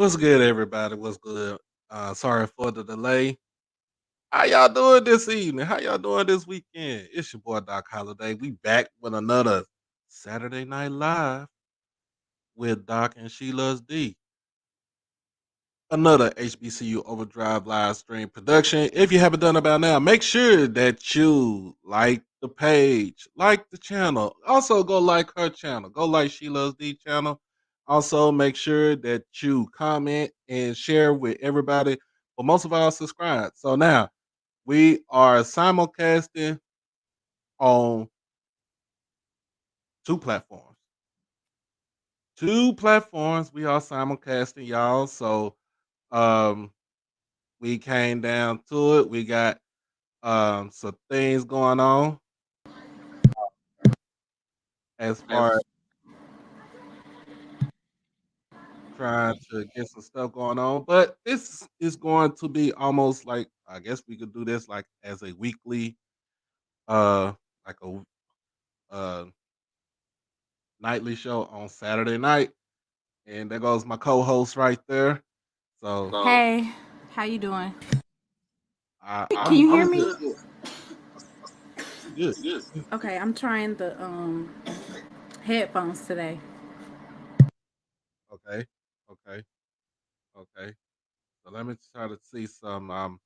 What's good, everybody? What's good? Sorry for the delay. How y'all doing this evening? How y'all doing this weekend? It's your boy Doc Holiday. We back with another Saturday Night Live with Doc and SheLovesThee. Another HBCU OverDrive live stream production. If you haven't done it by now, make sure that you like the page, like the channel. Also, go like her channel. Go like SheLovesThee channel. Also, make sure that you comment and share with everybody. But most of all, subscribe. So now we are simulcasting on two platforms. Two platforms. We are simulcasting, y'all. So um we came down to it. We got some things going on as far as trying to get some stuff going on. But this is going to be almost like, I guess we could do this like as a weekly uh like a uh nightly show on Saturday night. And there goes my co-host right there. So Hey, how you doing? Can I'm you hear I'm me? good. Good. Okay, I'm trying the headphones today. Okay. Okay. Okay. So let me try to see some. I'm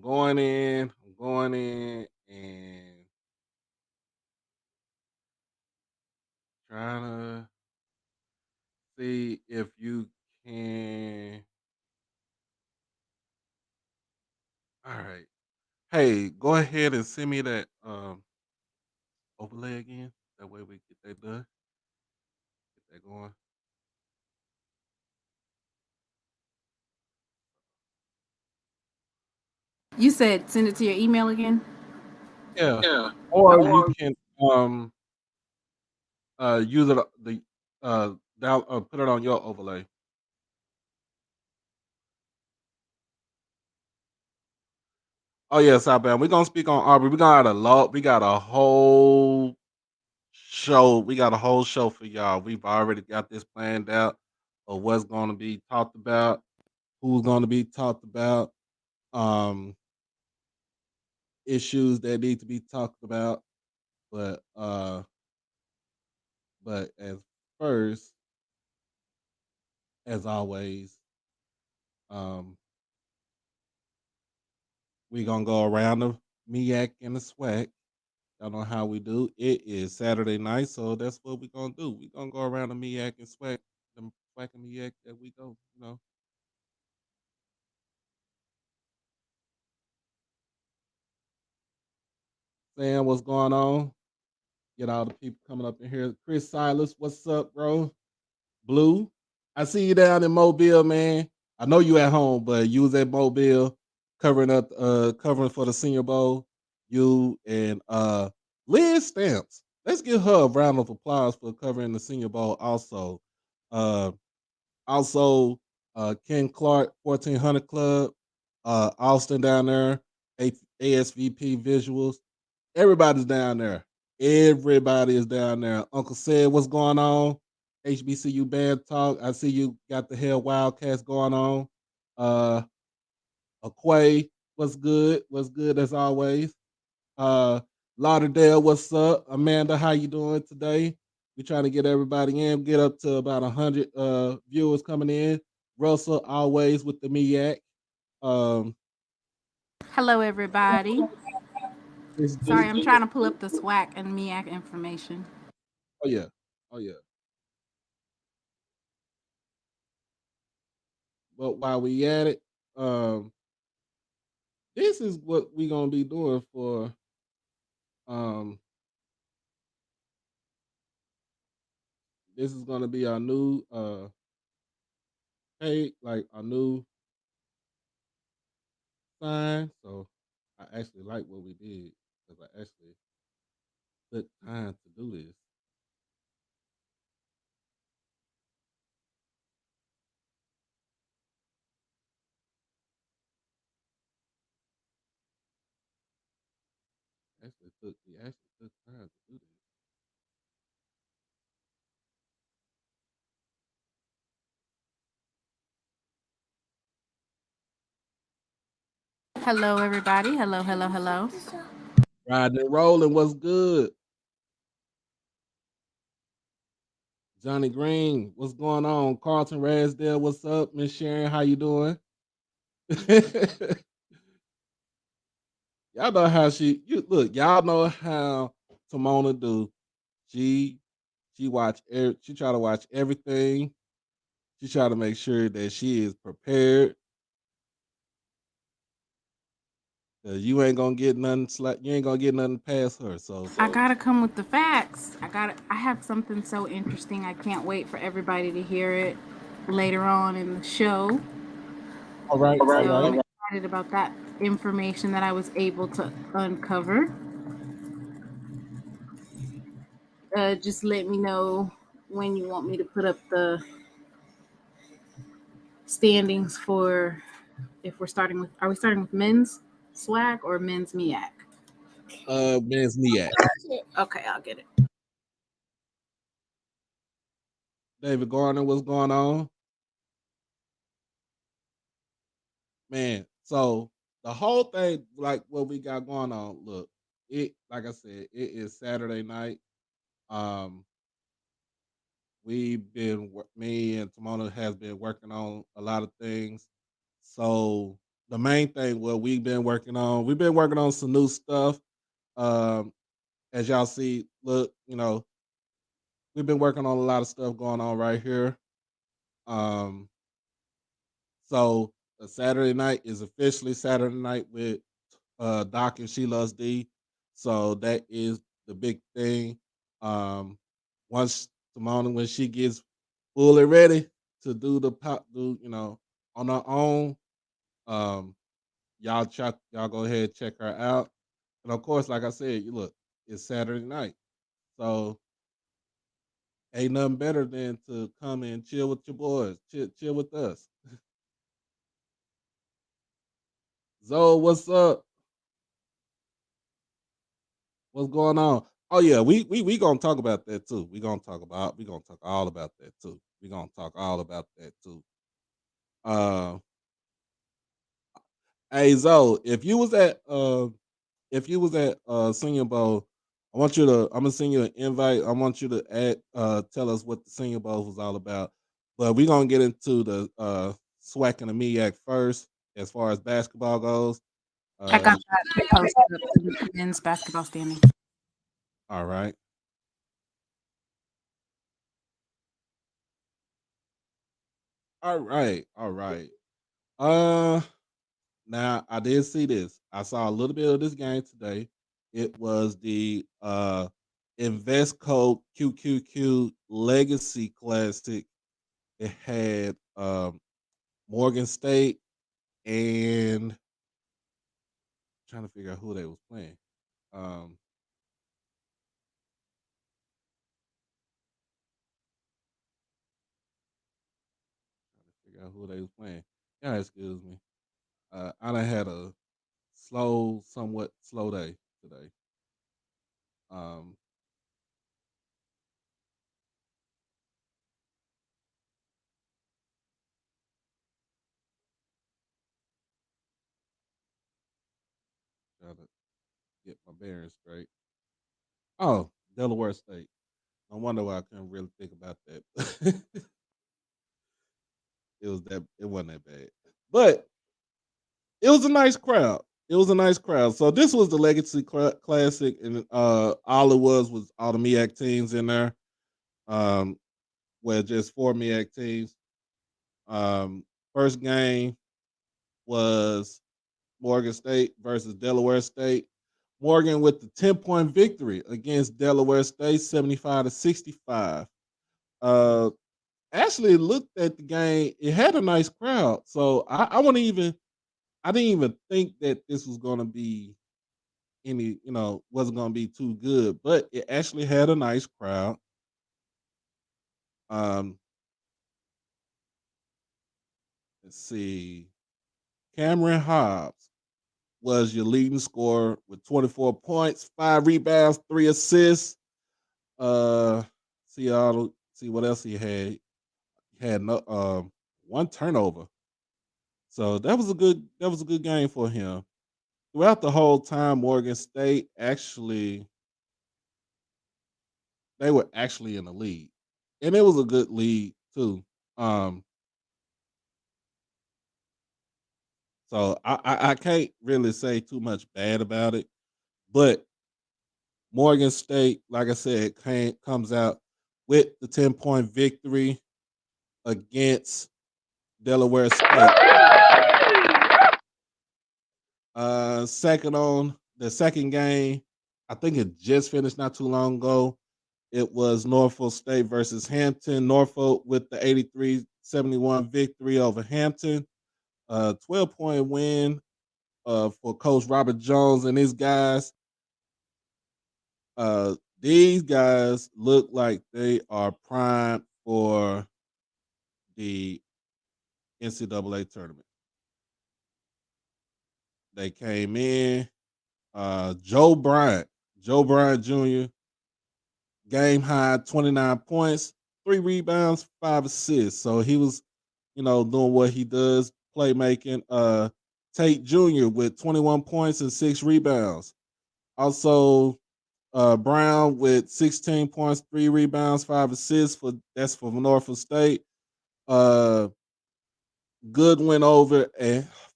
going in. I'm going in and trying to see if you can. All right. Hey, go ahead and send me that overlay again. That way we get that done. Get that going. You said send it to your email again? Yeah. Or you can use it the down put it on your overlay. Oh yeah, Southbound. We're gonna speak on Aubrey. We got a lot. We got a whole show. We got a whole show for y'all. We've already got this planned out of what's going to be talked about, who's going to be talked about, um, issues that need to be talked about. But but as first, as always, um, we gonna go around the MEAC and the SWAC. Y'all know how we do. It is Saturday night, so that's what we gonna do. We gonna go around the MEAC and SWAC, the SWAC and MEAC that we go. You know, saying what's going on. Get all the people coming up in here. Chris Silas, what's up, bro? Blue, I see you down in Mobile, man. I know you at home, but you was at Mobile covering for the Senior Bowl. You and Liz Stamps. Let's give her a round of applause for covering the Senior Bowl also. Uh also Ken Clark, 1400 Club, Austin down there, ASVP Visuals. Everybody's down there. Everybody is down there. Uncle said, what's going on? HBCU band talk. I see you got the Hell Wildcats going on. Uh Aquay, what's good? What's good as always? Uh Lauderdale, what's up? Amanda, how you doing today? We trying to get everybody in, get up to about 100 viewers coming in. Russell always with the MEAC. Um Hello, everybody. it's Sorry, D. I'm trying to pull up the SWAC and MEAC information. Oh yeah. Oh yeah. But while we at it, um, this is what we gonna be doing for um this is gonna be our new hey, like our new sign. So I actually like what we did because I actually took time to do this. We actually took time to do this. Hello, everybody. Hello, hello, hello. Riding and rolling. What's good? Johnny Green, what's going on? Carlton Rasdale, what's up? Miss Sharon, how you doing? Y'all know how y'all know how Timona do. She she try to watch everything. She try to make sure that she is prepared. You ain't gonna get nothing you ain't gonna get nothing past her. So I gotta come with the facts. I have something so interesting. I can't wait for everybody to hear it later on in the show. all right, all So I'm right. excited about that information that I was able to uncover. Just let me know when you want me to put up the standings for if we're starting with. Are we starting with men's SWAC or men's MEAC? Men's MEAC. Okay, I'll get it. David Garner, what's going on? Man, so the whole thing, like what we got going on, look, like I said, it is Saturday night. Me and Timona has been working on a lot of things. So the main thing what we've been working on some new stuff. Um, as y'all see, look, we've been working on a lot of stuff going on right here. Um, so Saturday night is officially Saturday night with Doc and SheLovesThee. So that is the big thing. Once Simona, when she gets fully ready to do on her own, y'all go ahead and check her out. And of course, like I said, it's Saturday night. So ain't nothing better than to come and chill with your boys, chill with us. Zoe, what's up? What's going on? Oh yeah, we gonna talk about that too. We gonna talk all about that too. We gonna talk all about that too. Uh, hey Zoe, if you was at Senior Bowl, I'm gonna send you an invite. I want you to tell us what the Senior Bowl was all about. But we're gonna get into the SWAC and the MEAC first, as far as basketball goes. I got that posted up to the men's basketball standing. All right. All right. All right. Uh Now I did see this. I saw a little bit of this game today. It was the Investco QQQ Legacy Classic. It had Morgan State and trying to figure out who they was playing. Um, Trying to figure out who they was playing. Yeah, excuse me. I done had a somewhat slow day today. Um, Trying to get my bearings straight. Oh, Delaware State. No wonder why I couldn't really think about that. It wasn't that bad. But it was a nice crowd. It was a nice crowd. So this was the Legacy Classic, and all it was all the MEAC teams in there. Well, just 4 MEAC teams. First game was Morgan State versus Delaware State. Morgan with the 10-point victory against Delaware State, 75-65. Actually looked at the game. It had a nice crowd. So I didn't even think that this was gonna be wasn't gonna be too good, but it actually had a nice crowd. Um, let's see. Cameron Hobbs was your leading scorer with 24 points, 5 rebounds, 3 assists. Uh, see what else he had. He had no 1 turnover. So that was a good game for him. throughout the whole time, Morgan State they were actually in the lead, and it was a good lead too. So I can't really say too much bad about it, but Morgan State, like I said, comes out with the 10-point victory against Delaware State. Second on the second game, I think it just finished not too long ago. It was Norfolk State versus Hampton. Norfolk with the 83-71 victory over Hampton. 12-point win for Coach Robert Jones and his guys. These guys look like they are primed for the NCAA tournament. They came in. Joe Bryant Jr., game high 29 points, 3 rebounds, 5 assists. So he was, doing what he does, playmaking. Tate Jr. with 21 points and 6 rebounds. Also, Brown with 16 points, 3 rebounds, 5 assists. That's for Norfolk State. Good win over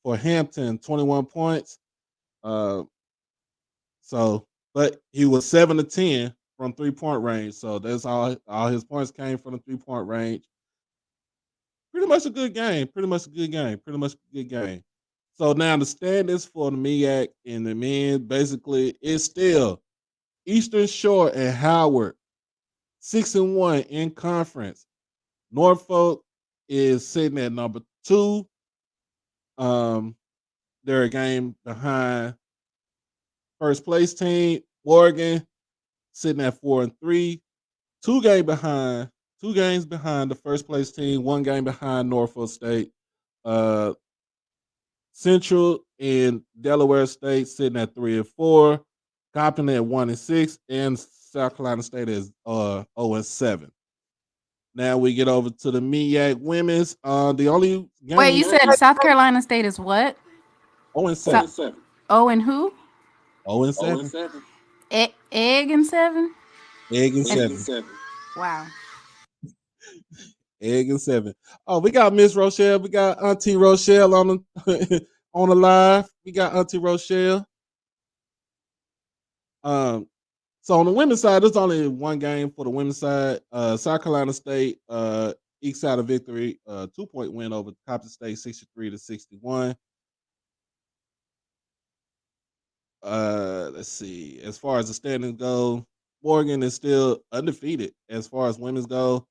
for Hampton, 21 points. But he was 7 to 10 from 3-point range. So that's all his points came from the 3-point range. Pretty much a good game. So now the standings for the MEAC and the men basically is still Eastern Shore and Howard 6-1 in conference. Norfolk is sitting at number 2. They're a game behind first place team. Oregon sitting at 4-3. 2 games behind the first place team. 1 game behind Norfolk State. Central and Delaware State sitting at 3-4. Coppin at 1-6, and South Carolina State is 0-7. Now we get over to the MEAC women's. The only game. Wait, you said South Carolina State is what? 0-7. Oh, and who? 0-7. Egg and 7. Egg and 7. Wow. Egg and 7. Oh, we got Miss Rochelle. We got Auntie Rochelle on the on the live. We got Auntie Rochelle. So on the women's side, there's only 1 game for the women's side. South Carolina State ekes out a victory, 2-point win over Coppin State, 63-61. Let's see. As far as the standings go, Morgan is still undefeated as far as women's go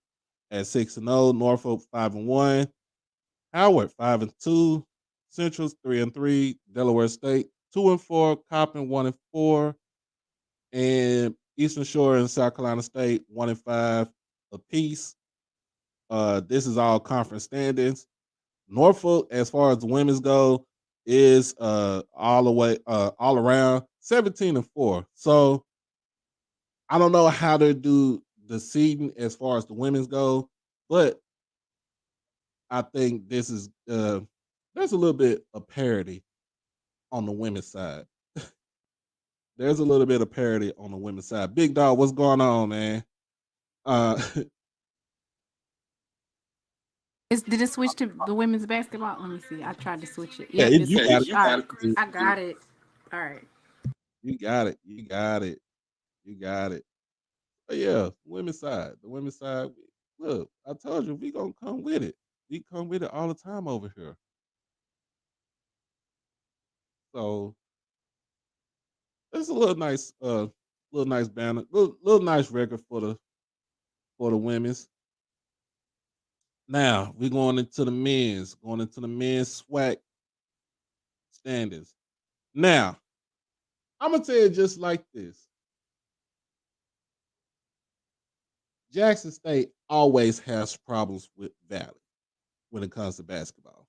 at 6-0. Norfolk 5-1. Howard 5-2. Central's 3-3. Delaware State 2-4. Coppin 1-4. And Eastern Shore and South Carolina State 1-5 apiece. This is all conference standings. Norfolk, as far as the women's go, is all around 17-4. So I don't know how to do the seeding as far as the women's go, but I think this is there's a little bit of parity on the women's side. There's a little bit of parity on the women's side. Big Dog, what's going on, man? Did it switch to the women's basketball? Let me see. I tried to switch it. Yeah, Yep, you got it. I got it. All right. You got it. But yeah, women's side. The women's side. Look, I told you we gonna come with it. We come with it all the time over here. So it's a little nice banner, little nice record for the women's. Now we're going into the men's SWAC standings. Now, I'm gonna tell you just like this. Jackson State always has problems with Valley when it comes to basketball.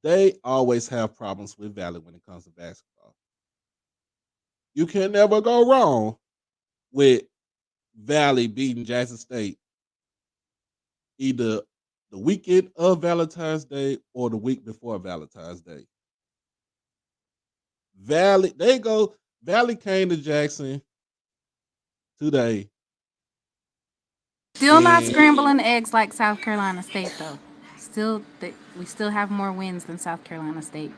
They always have problems with Valley when it comes to basketball. You can never go wrong with Valley beating Jackson State either the weekend of Valentine's Day or the week before Valentine's Day. Valley, they go. Valley came to Jackson today. Still not And scrambling eggs like South Carolina State though. We still have more wins than South Carolina State.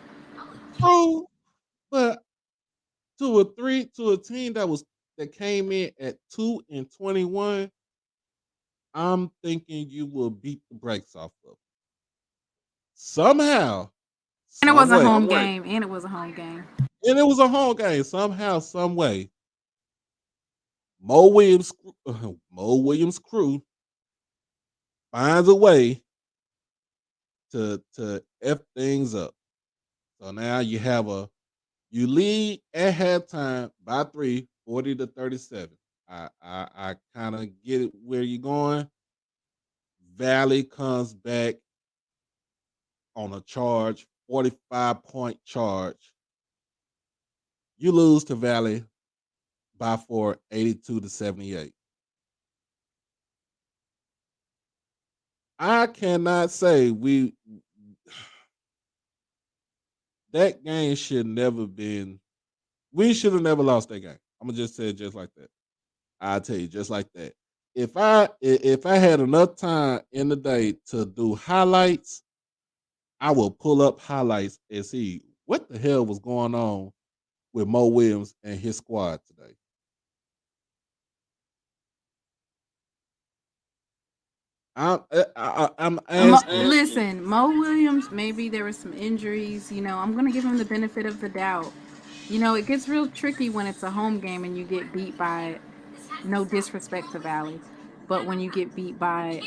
true, but to a team that came in at 2-21, I'm thinking you will beat the brakes off of. Somehow, And it some was a way. home game. And it was a home game. And it was a home game. Somehow, some way. Mo Williams' crew finds a way to F things up. So now you lead at halftime by 3, 40-37. I kind of get it where you're going. Valley comes back on a charge, 45-point charge. You lose to Valley by 4, 82-78. I cannot say that game should never been. We should have never lost that game. I'm gonna just say it just like that. I'll tell you just like that. If I had enough time in the day to do highlights, I will pull up highlights and see what the hell was going on with Mo Williams and his squad today. I'm asking. Listen, Mo Williams, maybe there were some injuries. I'm going to give him the benefit of the doubt. It gets real tricky when it's a home game and you get beat by, no disrespect to Valley, but when you get beat by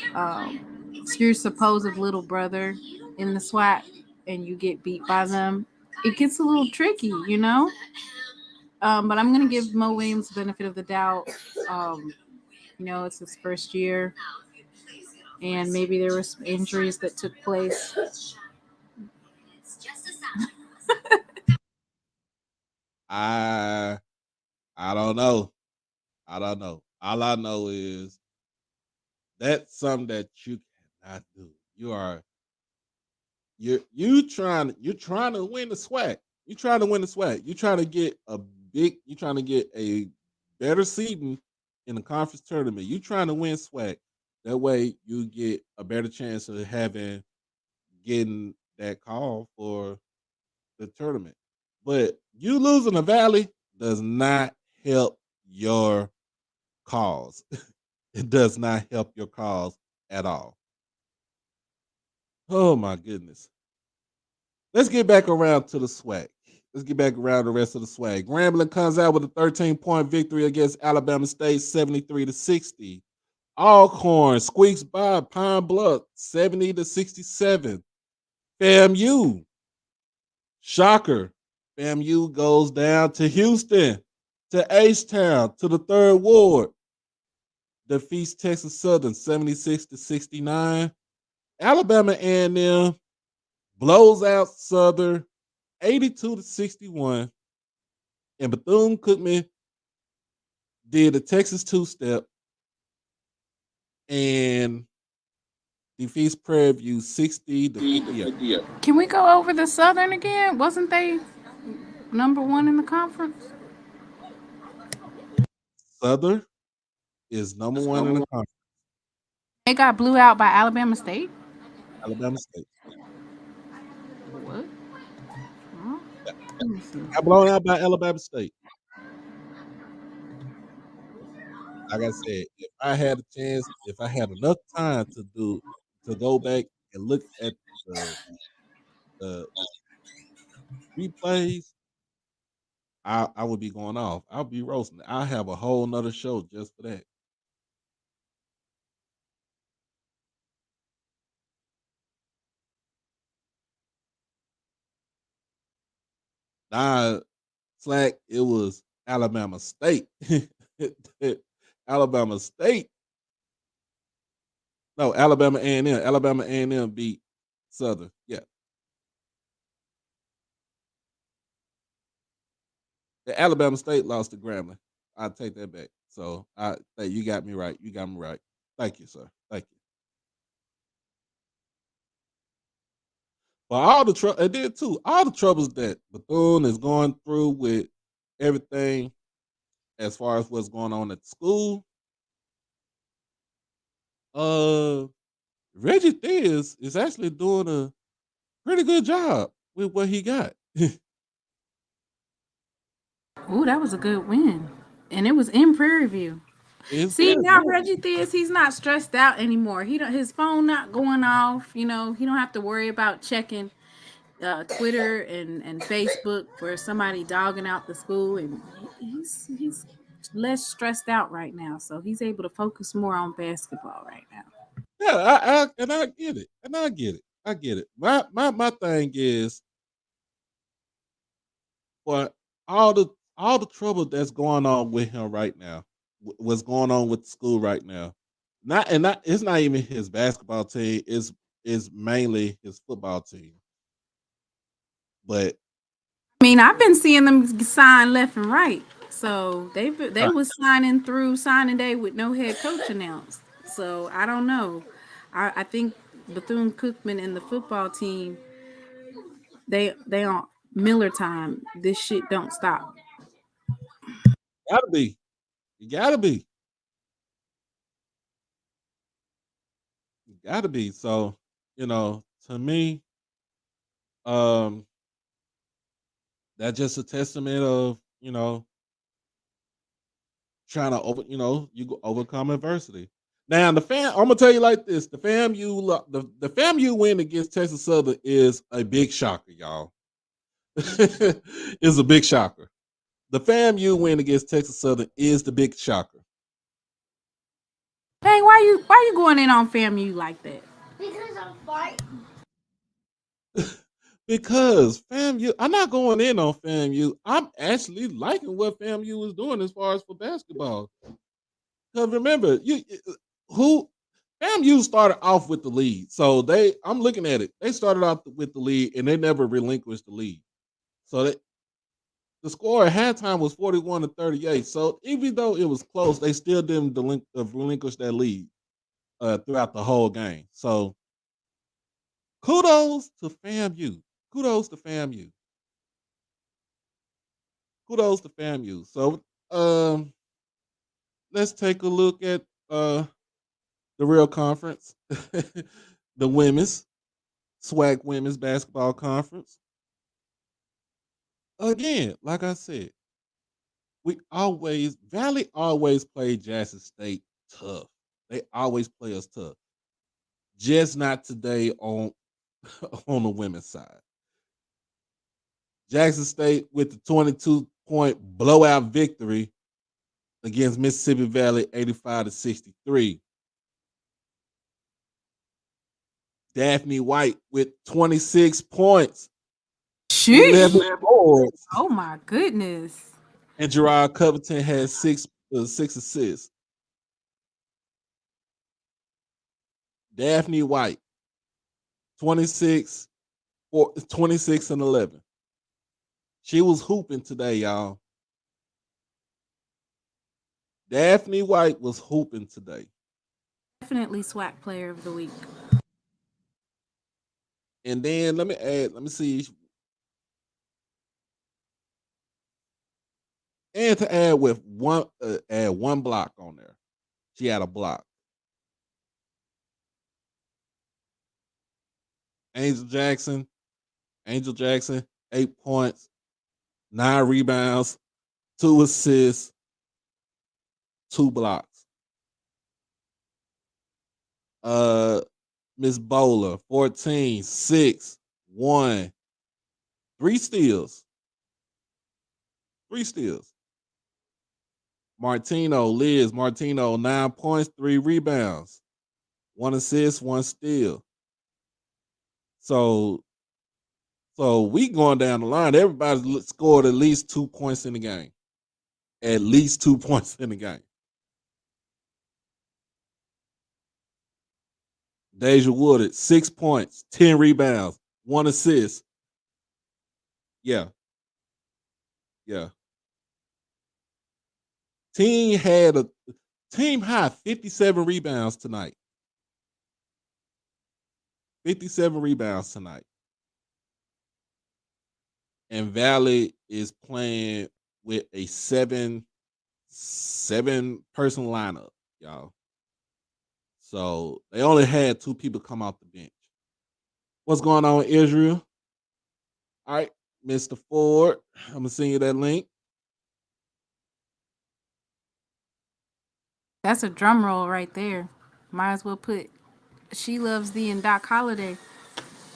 your supposed little brother in the SWAC and you get beat by them, it gets a little tricky. But I'm going to give Mo Williams the benefit of the doubt. It's his first year and maybe there were some injuries that took place. I don't know. I don't know. All I know is that's something that you cannot do. You're trying to win the SWAC. You're trying to win the SWAC. You're trying to get a better seeding in the conference tournament. You're trying to win SWAC. That way you get a better chance of getting that call for the tournament. But you losing the Valley does not help your cause. It does not help your cause at all. Oh my goodness. Let's get back around to the SWAC. Let's get back around the rest of the SWAC. Grambling comes out with a 13-point victory against Alabama State, 73-60. Alcorn squeaks by Pine Bluff, 70-67. FAMU, shocker. FAMU goes down to Houston, to H-Town, to the 3rd Ward. Defeats Texas Southern, 76-69. Alabama A&M blows out Southern, 82-61. And Bethune Cookman did a Texas two-step and defeats Prairie View 60-58. Can we go over the Southern again? Wasn't they number 1 in the conference? Southern is number 1 in the conference. They got blew out by Alabama State? Alabama State. What? Got blown out by Alabama State. Like I said, if I had a chance, if I had enough time to go back and look at the replays, I would be going off. I'll be roasting. I'll have a whole nother show just for that. Nah, Slack, it was Alabama State. Alabama State. No, Alabama A&M. Alabama A&M beat Southern. Yeah. The Alabama State lost to Grambling. I take that back. So hey, you got me right. You got me right. Thank you, sir. Thank you. But all the trouble, it did too. All the troubles that Bethune is going through with everything, as far as what's going on at the school. Reggie Theus is actually doing a pretty good job with what he got. Ooh, that was a good win. And it was in Prairie View. See, now Reggie Theus, he's not stressed out anymore. His phone not going off. He don't have to worry about checking Twitter and Facebook for somebody dogging out the school, and he's less stressed out right now. So he's able to focus more on basketball right now. Yeah, I get it. I get it. My thing is, for all the trouble that's going on with him right now, what's going on with the school right now. It's not even his basketball team, it's mainly his football team. But I mean, I've been seeing them sign left and right. So they was signing through signing day with no head coach announced. So I don't know. I think Bethune Cookman and the football team, they on Miller time. This shit don't stop. gotta be. You gotta be. You gotta be. So, to me, that's just a testament of, trying to overcome adversity. Now I'm gonna tell you like this: the FAMU win against Texas Southern is a big shocker, y'all. It's a big shocker. The FAMU win against Texas Southern is the big shocker. Hey, why you going in on FAMU like that? Because I'm fighting. Because FAMU, I'm not going in on FAMU. I'm actually liking what FAMU is doing as far as for basketball. Because remember, FAMU started off with the lead. So I'm looking at it. They started off with the lead and they never relinquished the lead. So the score at halftime was 41-38. So even though it was close, they still didn't relinquish that lead throughout the whole game. So kudos to FAMU. Kudos to FAMU. So let's take a look at the real conference, the women's SWAC Women's Basketball Conference. Again, like I said, Valley always play Jackson State tough. They always play us tough. Just not today on the women's side. Jackson State with the 22-point blowout victory against Mississippi Valley, 85-63. Daphne White with 26 points. 11 boards. Oh my goodness. And Gerard Covington had six assists. Daphne White, 26 and 11. She was hooping today, y'all. Daphne White was hooping today. Definitely SWAC Player of the Week. And then let me see. And to add with one block on there. She had a block. Angel Jackson, 8 points, 9 rebounds, 2 assists, 2 blocks. Miss Bowler, 14, 6, 1, 3 steals. 3 steals. Liz Martino, 9 points, 3 rebounds, 1 assist, 1 steal. So we going down the line. Everybody scored at least 2 points in the game. At least 2 points in the game. Deja Woodard, 6 points, 10 rebounds, 1 assist. Yeah. Team had a team high 57 rebounds tonight. 57 rebounds tonight. and Valley is playing with a seven person lineup, y'all. So they only had 2 people come off the bench. What's going on, Israel? All right, Mr. Ford, I'm gonna send you that link. That's a drum roll right there. Might as well put SheLovesThee and Doc Holiday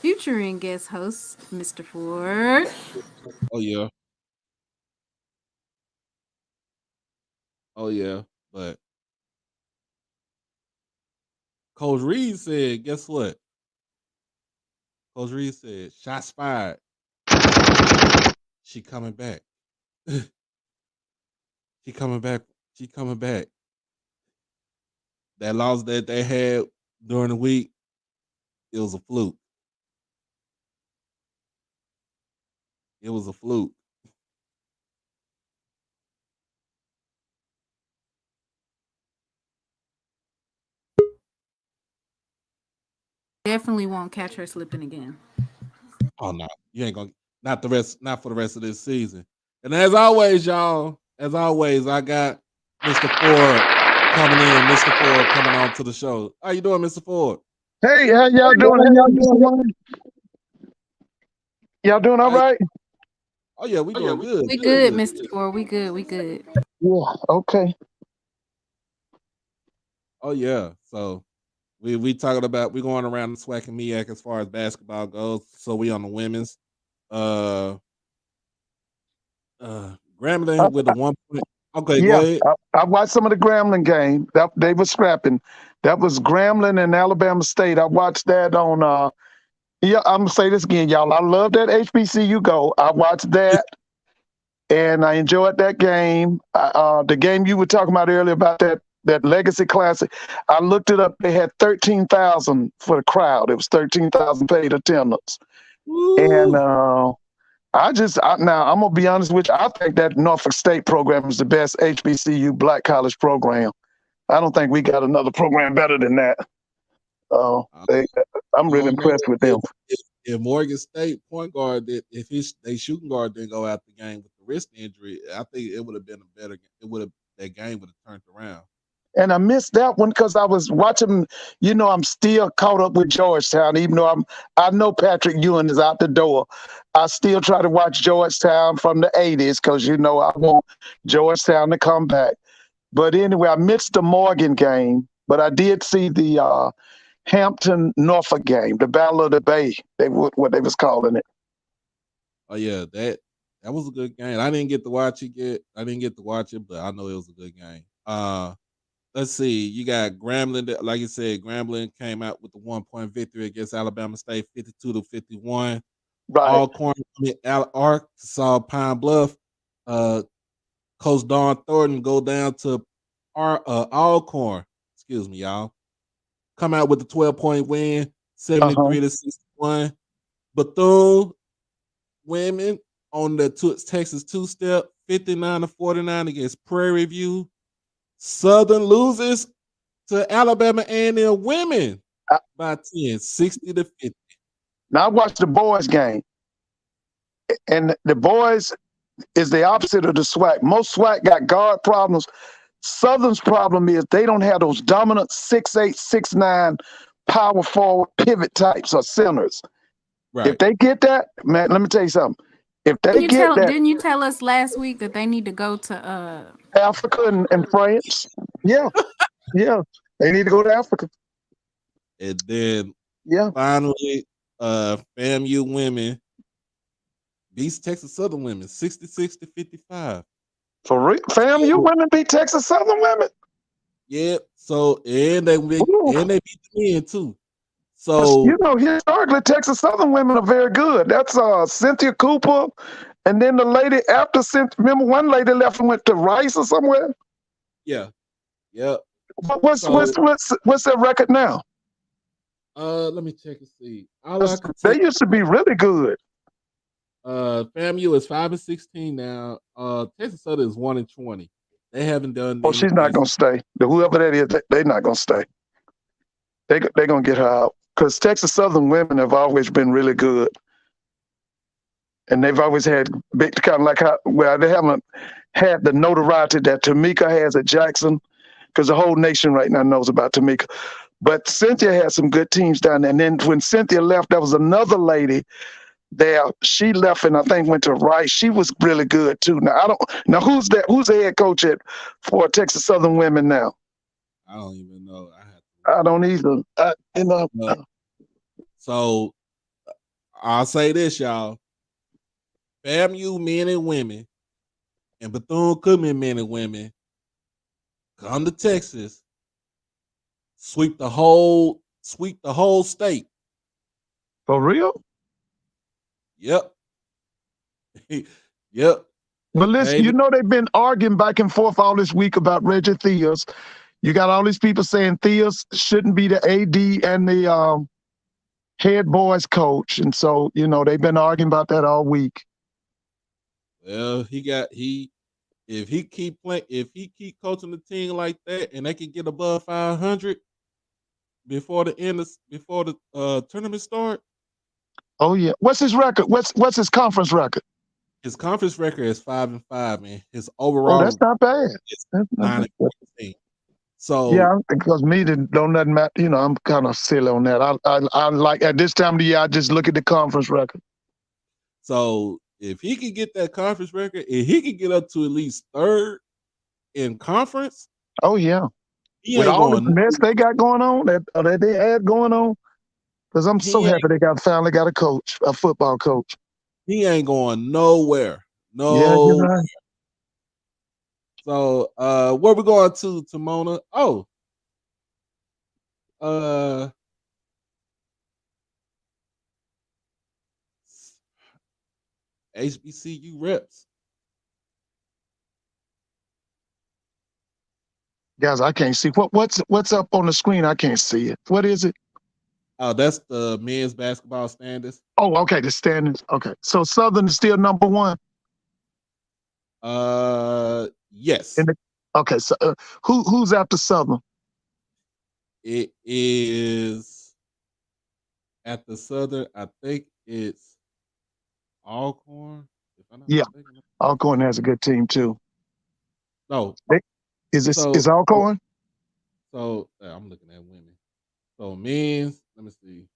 featuring guest host Mr. Ford. Oh yeah. Oh yeah. But Coach Reed said, guess what? Coach Reed said, shots fired. She coming back. She coming back. She coming back. That loss that they had during the week, it was a fluke. It was a fluke. Definitely won't catch her slipping again. Oh no, you ain't gonna not for the rest of this season. And as always, y'all, I got Mr. Ford coming in. Mr. Ford coming on to the show. How you doing, Mr. Ford? Hey, how y'all doing? Y'all doing all right? Oh yeah, we doing good. We good, Mr. Ford. We good. Yeah, okay. Oh yeah. So we talking about we going around the SWAC and MEAC as far as basketball goes. So we on the women's. Grambling with a 1 point. Okay, Yeah, go ahead. I watched some of the Grambling game. They were scrapping. That was Grambling and Alabama State. I watched that on. Yeah, I'm gonna say this again, y'all. I love that HBCU go. I watched that, and I enjoyed that game. The game you were talking about earlier about that Legacy Classic. I looked it up. They had 13,000 for the crowd. It was 13,000 paid attendance, and. Woo. Now I'm gonna be honest with you. I think that Norfolk State program is the best HBCU black college program. I don't think we got another program better than that. I'm really impressed with them. If Morgan State point guard they shooting guard didn't go out the game with the wrist injury, I think it would have been a better. That game would have turned around. And I missed that one because I was watching. I'm still caught up with Georgetown, even though I know Patrick Ewing is out the door. I still try to watch Georgetown from the '80s because I want Georgetown to come back. But anyway, I missed the Morgan game, but I did see the Hampton Norfolk game, the Battle of the Bay. What they was calling it. Oh yeah, that was a good game. I didn't get to watch it yet. But I know it was a good game. Let's see. You got Grambling. Like you said, Grambling came out with the 1-point victory against Alabama State, 52-51. Right. Alcorn, Arkansas, Pine Bluff. Coach Don Thornton go down to Alcorn. Excuse me, y'all. Come out with a 12-point win, 73-61. Bethune women on the Texas two-step, 59-49 against Prairie View. Southern loses to Alabama A&M women by 10, 60-50. Now I watched the boys game, and the boys is the opposite of the SWAC. Most SWAC got guard problems. Southern's problem is they don't have those dominant 6'8", 6'9", power forward pivot types or centers. Right. If they get that, man, let me tell you something. If they didn't you tell us last week that they need to go to Africa and France? Yeah, yeah, they need to go to Africa. And then finally, FAMU women beats Texas Southern women 66-55. For real, FAMU women beat Texas Southern women. Yeah. So and they beat the men too. So historically, Texas Southern women are very good. That's Cynthia Cooper, and then the lady after Cynthia. Remember, one lady left and went to Rice or somewhere. Yeah. Yep. What's their record now? Let me check and see. They used to be really good. FAMU is 5-16 now. Texas Southern is 1-20. They haven't done. Oh, she's not gonna stay. Whoever that is, they're not gonna stay. They're gonna get her out because Texas Southern women have always been really good. and they've always had big kind of like they haven't had the notoriety that Tamika has at Jackson, because the whole nation right now knows about Tamika. But Cynthia had some good teams down there. And then when Cynthia left, there was another lady there. She left and I think went to Rice. She was really good too. Now who's that? Who's the head coach for Texas Southern Women now? I don't even know. I don't either. So I'll say this, y'all. FAMU men and women and Bethune Cookman men and women come to Texas, sweep the whole state. For real? Yep. Yep. But listen, you know they've been arguing back and forth all this week about Reggie Theus. You got all these people saying Theus shouldn't be the AD and the head boys coach. And so, they've been arguing about that all week. Well, if he keep coaching the team like that and they can get above 500 before the tournament start. Oh yeah. What's his record? What's his conference record? His conference record is 5-5, man. His overall that's not bad. That's not 9-14. So yeah, because me don't nothing matter. I'm kind of silly on that. I like at this time of the year I just look at the conference record. So if he can get that conference record, and he can get up to at least third in conference. Oh yeah. With all the mess they got going on, that they had going on, because I'm so happy they finally got a football coach. He ain't going nowhere. No. Yeah, you're right. So where we going to Mona? Oh. HBCU reps. Guys, I can't see. What's up on the screen? I can't see it. What is it? Oh, that's the men's basketball standings. Oh, okay, the standings. Okay. So Southern is still number one? Yes. Okay, so who's after Southern? It is at the Southern, I think it's Alcorn. Yeah, Alcorn has a good team too. No. Is Alcorn? So I'm looking at women. So men's, let me see.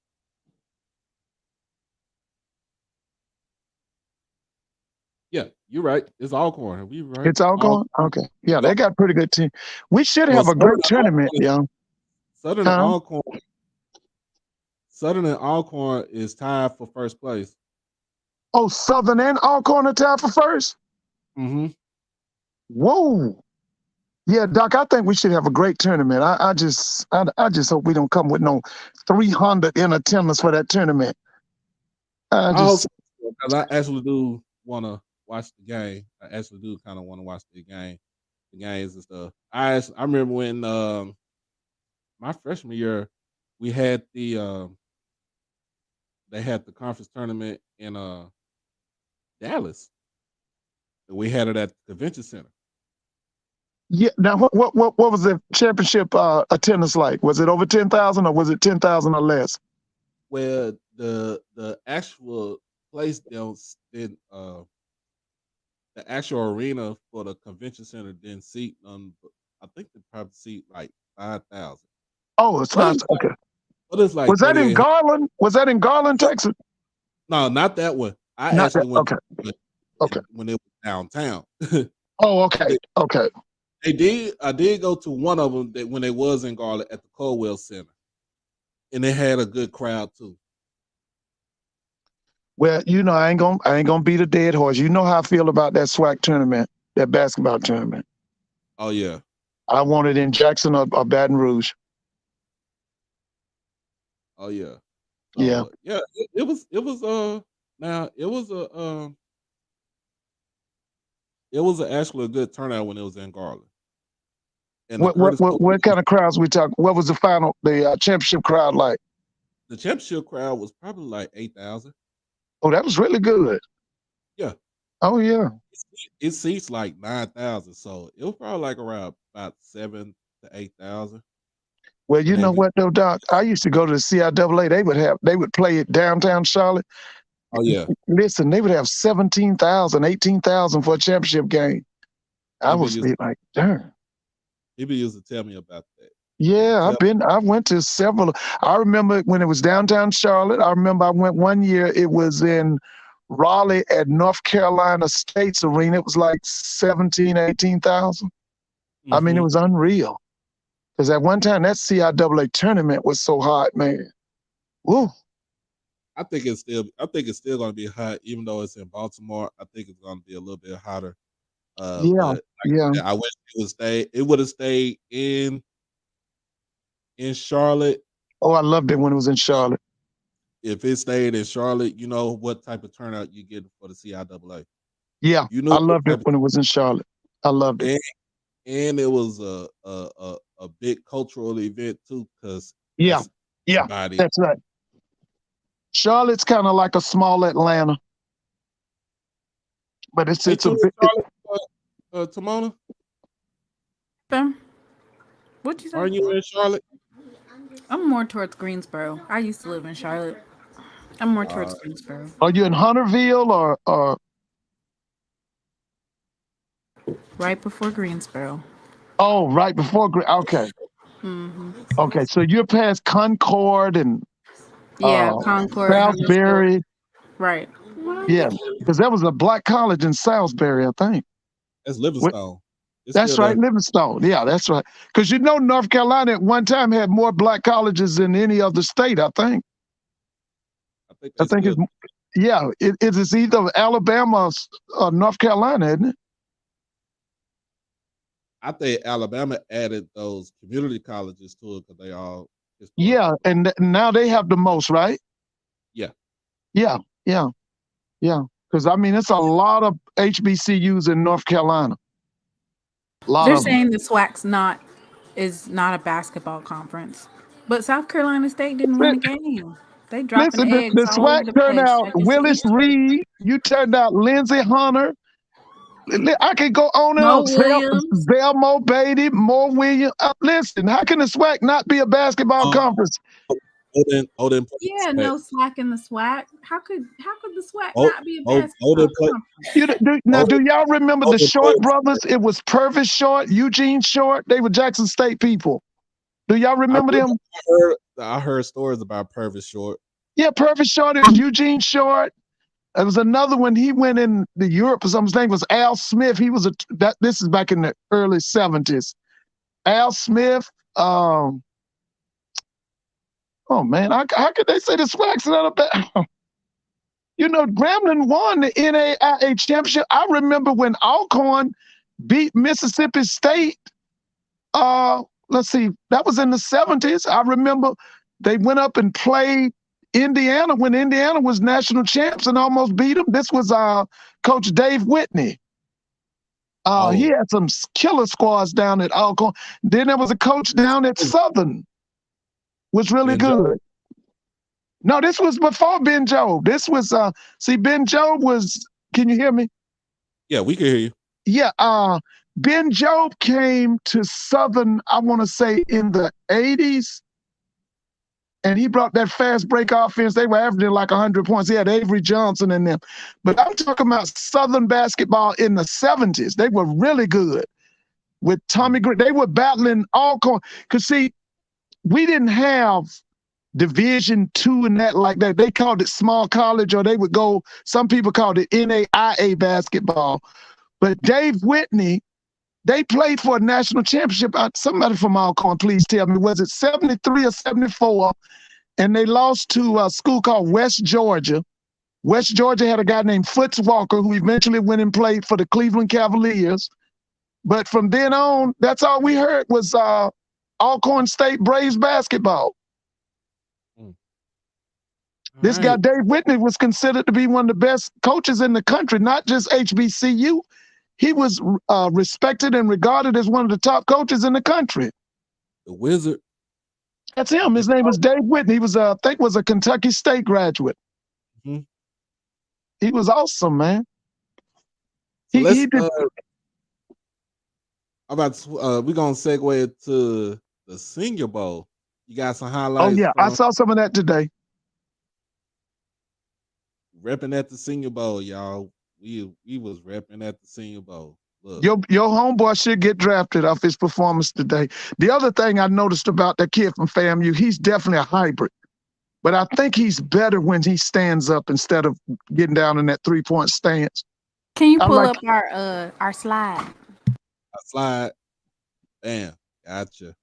Yeah, you're right. It's Alcorn. Are we right? It's Alcorn? Okay. Yeah, they got a pretty good team. We should have a great tournament, young. Southern and Alcorn is tied for first place. Oh, Southern and Alcorn are tied for first? Mm-hmm. Whoa. Yeah, Doc, I think we should have a great tournament. I just hope we don't come with no 300 in attendance for that tournament. Because I actually do want to watch the game. I actually do kind of want to watch the games and stuff. I remember when my freshman year, we had they had the conference tournament in Dallas. And we had it at the convention center. Yeah. Now, what was the championship attendance like? Was it over 10,000 or was it 10,000 or less? Well, the actual place didn't the actual arena for the convention center didn't seat I think they probably seat like 5,000. Oh, it's not okay. But it's like was that in Garland? Was that in Garland, Texas? No, not that one. I not actually went okay. When it was downtown. Oh, okay. Okay. I did go to one of them when they was in Garland at the Colwell Center. And they had a good crowd too. Well, I ain't gonna beat a dead horse. You know how I feel about that SWAC tournament, that basketball tournament. Oh yeah. I want it in Jackson or Baton Rouge. Oh yeah. Yeah. Yeah. It was actually a good turnout when it was in Garland. And what kind of crowds we talking? What was the championship crowd like? The championship crowd was probably like 8,000. Oh, that was really good. Yeah. Oh yeah. It seats like 9,000, so it was probably like around about 7,000 to 8,000. Well, you know what though, Doc? I used to go to the CIAA. They would play it downtown Charlotte. Oh yeah. Listen, they would have 17,000, 18,000 for a championship game. I was like, darn. People used to tell me about that. Yeah, I went to several. I remember when it was downtown Charlotte. I remember I went one year. It was in Raleigh at North Carolina State's Arena. It was like 17, 18,000. I mean, it was unreal. Because at one time, that CIAA tournament was so hot, man. Woo. I think it's still going to be hot, even though it's in Baltimore. I think it's going to be a little bit hotter. Yeah. I wish it would have stayed in Charlotte. Oh, I loved it when it was in Charlotte. If it stayed in Charlotte, you know what type of turnout you get for the CIAA. Yeah, I loved it when it was in Charlotte. I loved it. And it was a big cultural event too, because that's right. Charlotte's kind of like a small Atlanta, but it's a bit. Tamona, what you say? Are you in Charlotte? I'm more towards Greensboro. I used to live in Charlotte. I'm more towards Greensboro. Are you in Hunterville or? Right before Greensboro. Oh, right before okay. Okay, so you're past Concord and Concord, Salisbury. Right. Yeah, because there was a black college in Salisbury, I think. That's Livingstone. That's right, Livingstone. Yeah, that's right. Because North Carolina at one time had more black colleges than any other state, I think. I think it is either Alabama or North Carolina, isn't it? I think Alabama added those community colleges to it because they all. Yeah, and now they have the most, right? Yeah. Because I mean, it's a lot of HBCUs in North Carolina. They're saying the SWAC is not a basketball conference, but South Carolina State didn't win the game. They dropped eggs. The SWAC turned out Willis Reed. You turned out Lindsey Hunter. I could go on and on. Zelmo Beatty, Mo Williams. Listen, how can the SWAC not be a basketball conference? No SWAC in the SWAC. How could the SWAC not be a basketball conference? Now, do y'all remember the Short brothers? It was Purvis Short, Eugene Short. They were Jackson State people. Do y'all remember them? I heard stories about Purvis Short. Yeah, Purvis Short. It was Eugene Short. There was another one. He went in the Europe or something. His name was Al Smith. He was this is back in the early 70s. Al Smith. Oh man, how could they say the SWAC's not a bad? Grambling won the NAIA championship. I remember when Alcorn beat Mississippi State. Let's see, that was in the 70s. I remember they went up and played Indiana when Indiana was national champs and almost beat them. This was Coach Dave Whitney. He had some killer squads down at Alcorn. Then there was a coach down at Southern. Was really good. No, this was before Ben Jobe. This was Ben Jobe was. Can you hear me? Yeah, we can hear you. Yeah, Ben Jobe came to Southern, I want to say in the 80s. And he brought that fast break offense. They were averaging like 100 points. He had Avery Johnson in them. But I'm talking about Southern basketball in the 70s. They were really good with Tommy Green. They were battling Alcorn. Because, see, we didn't have Division II and that like that. They called it small college, or they would go, some people called it NAIA basketball. But Dave Whitney, they played for a national championship. Somebody from Alcorn, please tell me, was it 73 or 74? And they lost to a school called West Georgia. West Georgia had a guy named Foots Walker, who eventually went and played for the Cleveland Cavaliers. But from then on, that's all we heard was Alcorn State Braves basketball. This guy, Dave Whitney, was considered to be one of the best coaches in the country, not just HBCU. He was respected and regarded as one of the top coaches in the country. The Wizard. That's him. His name was Dave Whitney. He was, I think, was a Kentucky State graduate. Mm-hmm. He was awesome, man. He did. We're gonna segue to the Senior Bowl. You got some highlights? Oh yeah, I saw some of that today. repping at the Senior Bowl, y'all. We was repping at the Senior Bowl. Look. Your homeboy should get drafted off his performance today. The other thing I noticed about that kid from FAMU, he's definitely a hybrid. But I think he's better when he stands up instead of getting down in that 3-point stance. Can you pull up our slide? A slide. Damn, gotcha.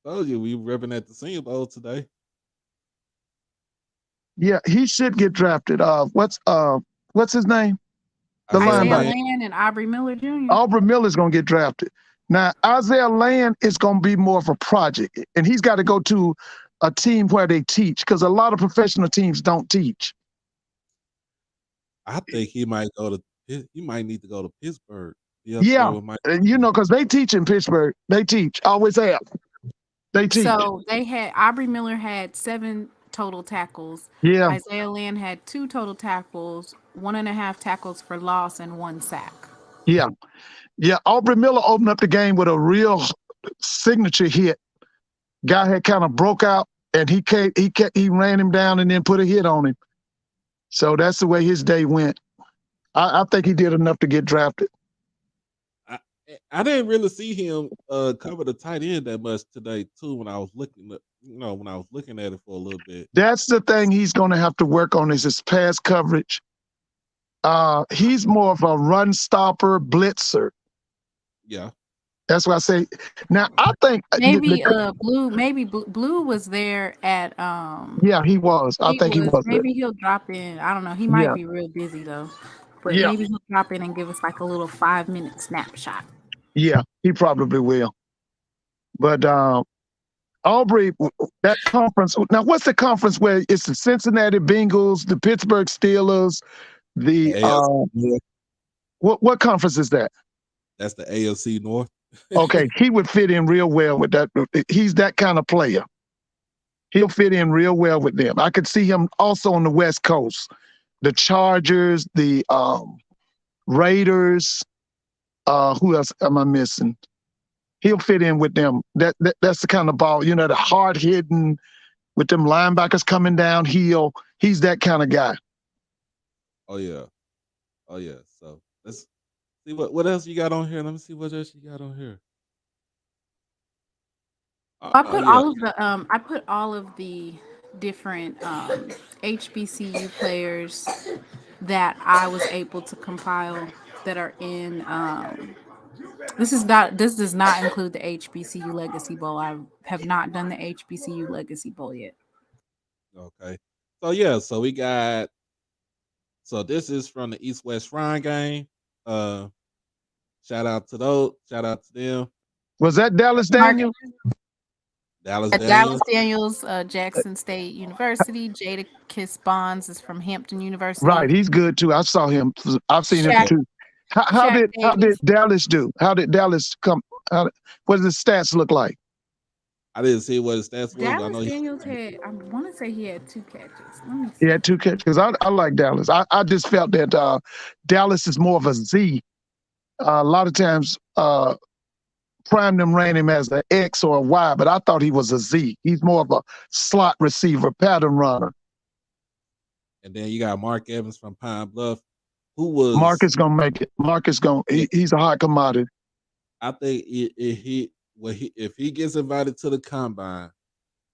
Told you we were repping at the Senior Bowl today. Yeah, he should get drafted. What's his name? The Isaiah linebacker. Land and Aubrey Miller Jr. Aubrey Miller's gonna get drafted. Now, Isaiah Land is going to be more of a project, and he's got to go to a team where they teach, because a lot of professional teams don't teach. I think he might need to go to Pittsburgh. Yeah, because they teach in Pittsburgh. They teach, always have. They teach. So Aubrey Miller had 7 total tackles. Yeah. Isaiah Land had 2 total tackles, 1.5 tackles for loss, and 1 sack. Yeah. Yeah, Aubrey Miller opened up the game with a real signature hit. Guy had kind of broke out, and he ran him down and then put a hit on him. So that's the way his day went. I think he did enough to get drafted. I didn't really see him cover the tight end that much today too. When I was looking at it for a little bit. That's the thing he's going to have to work on is his pass coverage. He's more of a run stopper, blitzer. Yeah, that's what I say. Now I think maybe Blue was there at Yeah, he was. I think he was. Maybe he'll drop in. I don't know. He might be real busy though. But maybe he'll drop in and give us like a little 5-minute snapshot. Yeah, he probably will. But Aubrey, that conference. Now, what's the conference where it's the Cincinnati Bengals, the Pittsburgh Steelers, the what conference is that? That's the AFC North. Okay, he would fit in real well with that. He's that kind of player. He'll fit in real well with them. I could see him also on the West Coast. The Chargers, the Raiders. Who else am I missing? He'll fit in with them. That's the kind of ball, the hard hitting with them linebackers coming downhill. He's that kind of guy. Oh yeah. So let's see what else you got on here. Let me see what else you got on here. I put all of the different HBCU players that I was able to compile that are in this does not include the HBCU Legacy Bowl. I have not done the HBCU Legacy Bowl yet. Okay. So we got this is from the East West Shrine game. Shout out to them. Was that Dallas Daniels? Dallas Daniels, Jackson State University. Jadakiss Bonds is from Hampton University. Right, he's good too. I saw him. I've seen him too. How did Dallas do? How did Dallas come? What does the stats look like? I didn't see what his stats were. Dallas Daniels I want to say he had 2 catches. Let me see. He had 2 catches because I like Dallas. I just felt that Dallas is more of a Z. A lot of times, Prime them ran him as an X or a Y, but I thought he was a Z. He's more of a slot receiver, pattern runner. And then you got Mark Evans from Pine Bluff, who was Marcus gonna make it. He's a hot commodity. I think if he gets invited to the combine,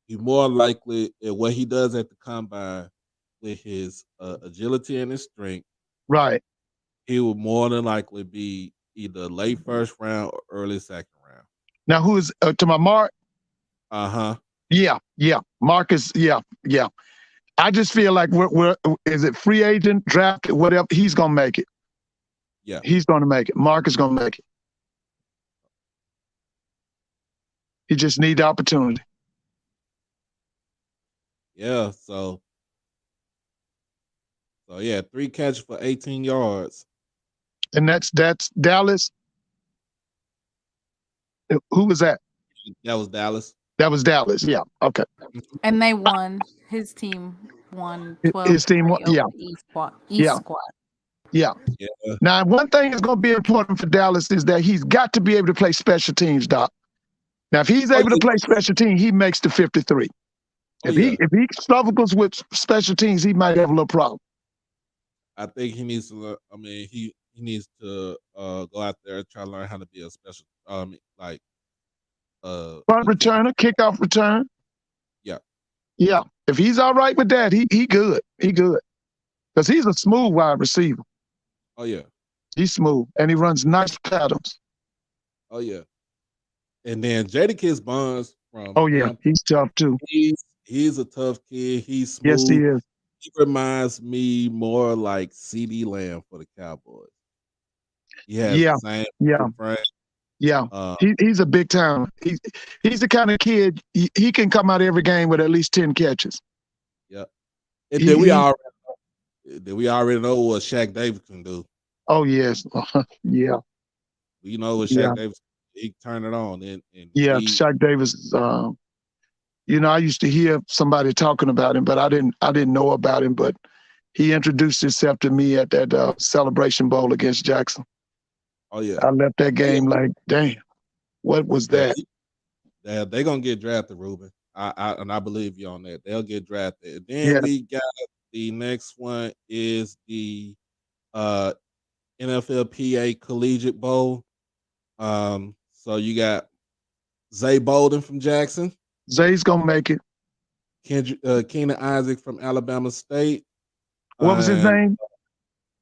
he's more likely at what he does at the combine with his agility and his strength. Right. He will more than likely be either late first round or early second round. Now, who is to my Mark? Yeah. Marcus. Yeah. I just feel like we're is it free agent, draft, whatever. He's gonna make it. Yeah, he's gonna make it. Mark is gonna make it. He just needs the opportunity. Yeah. So yeah, 3 catches for 18 yards. And that's Dallas. Who was that? That was Dallas. That was Dallas. Yeah. Okay. And they won. His team won 12. His team won. Yeah. East squad. Yeah. Now, one thing that's going to be important for Dallas is that he's got to be able to play special teams, Doc. Now, if he's able to play special teams, he makes the 53. Oh, If yeah. he struggles with special teams, he might have a little problem. I think he needs to learn. I mean, he needs to go out there and try to learn how to be a special, like Punt he can't. returner, kickoff return. Yeah. Yeah. If he's all right with that, he good. He good. Because he's a smooth wide receiver. Oh yeah. He's smooth. And he runs nice patterns. Oh yeah. And then Jadakiss Bonds from Oh, yeah. Hampton, He's tough, too. he's a tough kid. He's smooth. Yes, he is. He reminds me more like CD Lamb for the Cowboys. He has the same frame. Yeah. He's a big time. He's the kind of kid, he can come out every game with at least 10 catches. Yeah. And then we already know what Shaq Davis can do. Oh, yes. Yeah. We know what Shaq Davis, he can turn it on. And Shaq Davis, I used to hear somebody talking about him, but I didn't know about him, but he introduced himself to me at that Celebration Bowl against Jackson. Oh, yeah. I left that game like, damn, what was that? They're going to get drafted, Ruben. I believe you on that. They'll get drafted. And then we got the next one is the NFLPA Collegiate Bowl. So you got Zay Bolden from Jackson. Zay's going to make it. Keenan Isaac from Alabama State. What was his name?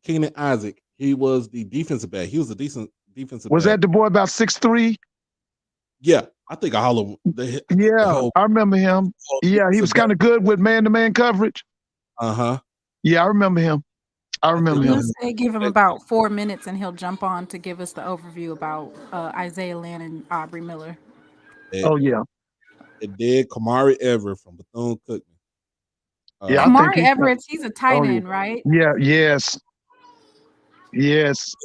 Keenan Isaac. He was the defensive back. He was a decent defensive Was back. that the boy about 6'3"? Yeah, I think I remember him. Yeah, he was kind of good with man-to-man coverage. Uh-huh. Yeah, I remember him. Let's say give him about 4 minutes and he'll jump on to give us the overview about Isaiah Lynn and Aubrey Miller. It did Kamari Everett from Bethune Cookman. Kamari Everett, he's a tight end, right? Yeah, yes.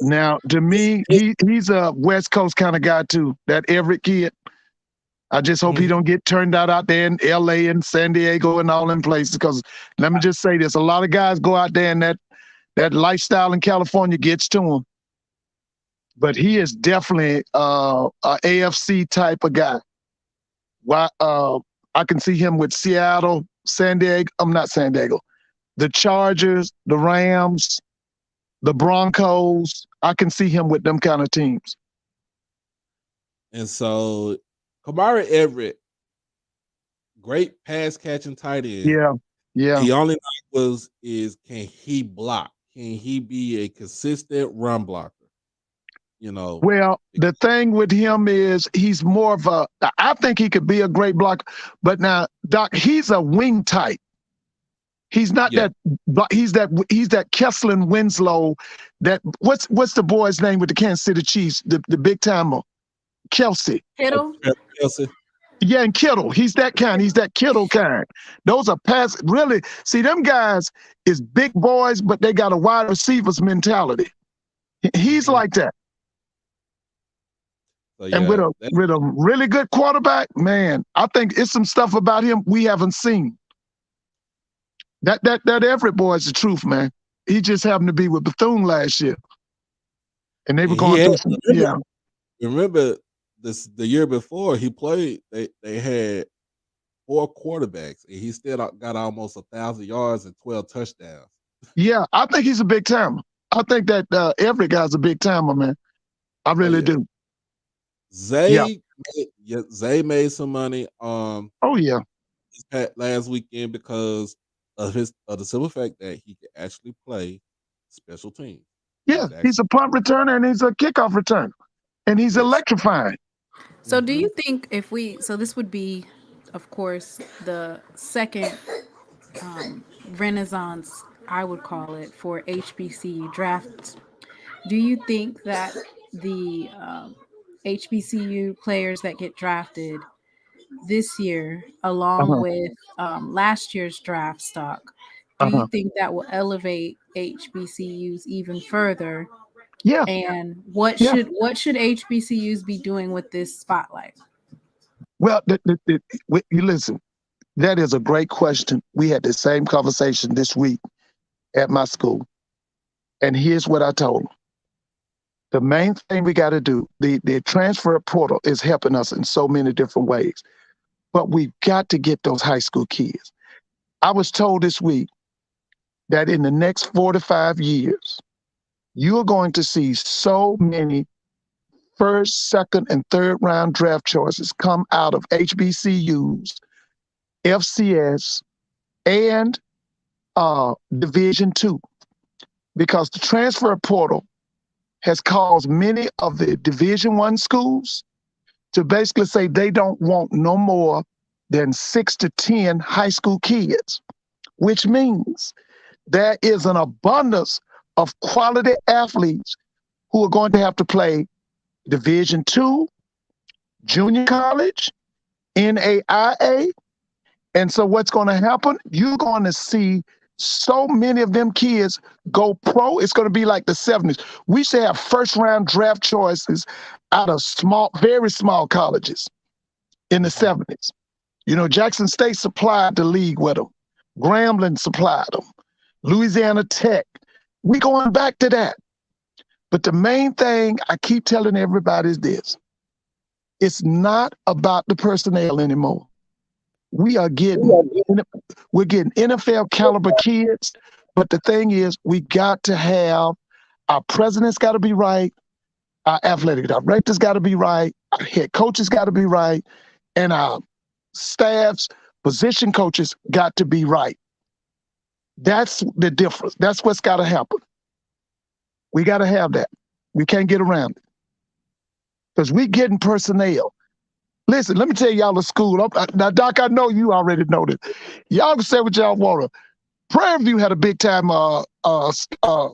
Now, to me, he's a West Coast kind of guy too. That Everett kid. I just hope he don't get turned out there in L.A. and San Diego and all them places. Because let me just say this: a lot of guys go out there and that lifestyle in California gets to them. But he is definitely a AFC type of guy. I can see him with Seattle, San Diego. I'm not San Diego. The Chargers, the Rams, the Broncos. I can see him with them kind of teams. And so Kamari Everett, great pass catching tight end. Yeah. The only thing is can he block? Can he be a consistent run blocker? Well, the thing with him is he's more of I think he could be a great blocker, but now, Doc, he's a wing type. He's not that. He's that Kesslin Winslow. That what's the boy's name with the Kansas City Chiefs? The big timer, Kelsey. Kittle. Kelsey. Yeah, and Kittle. He's that kind. He's that Kittle kind. Those are really. See, them guys is big boys, but they got a wide receivers mentality. He's like that. So, and with a really good quarterback, man, I think it's some stuff about him we haven't seen. That Everett boy is the truth, man. He just happened to be with Bethune last year, and they were going through. Remember the year before he played, they had 4 quarterbacks, and he still got almost 1,000 yards and 12 touchdowns. Yeah, I think he's a big timer. I think that Everett guy's a big timer, man. I really do. Zay made some money. Last weekend because of the simple fact that he could actually play special teams. Yeah, he's a punt returner and he's a kickoff returner, and he's electrifying. So, do you think this would be, of course, the second renaissance, I would call it, for HBCU drafts? Do you think that the HBCU players that get drafted this year, along with last year's draft stock, do you think that will elevate HBCUs even further? Yeah. And what should HBCUs be doing with this spotlight? Well, you listen, that is a great question. We had the same conversation this week at my school, and here's what I told them. The main thing we got to do, the transfer portal is helping us in so many different ways. but we've got to get those high school kids. I was told this week that in the next 4 to 5 years, you're going to see so many first, second, and third round draft choices come out of HBCUs, FCS, and Division II, because the transfer portal has caused many of the Division I schools to basically say they don't want no more than 6 to 10 high school kids, which means there is an abundance of quality athletes who are going to have to play Division II, junior college, NAIA. And so what's going to happen, you're going to see so many of them kids go pro. It's going to be like the 70s. We should have first-round draft choices out of very small colleges in the 70s. You know, Jackson State supplied the league with them. Grambling supplied them. Louisiana Tech. We going back to that. But the main thing I keep telling everybody is this. It's not about the personnel anymore. We're getting NFL caliber kids, but the thing is, we got to have, our president's got to be right, our athletic director's got to be right, our head coaches got to be right, and our staff's position coaches got to be right. That's the difference. That's what's got to happen. We got to have that. We can't get around it. Because we getting personnel. Listen, let me tell y'all a school. Now, Doc, I know you already know this. Y'all can say what y'all want to. Prairie View had a big time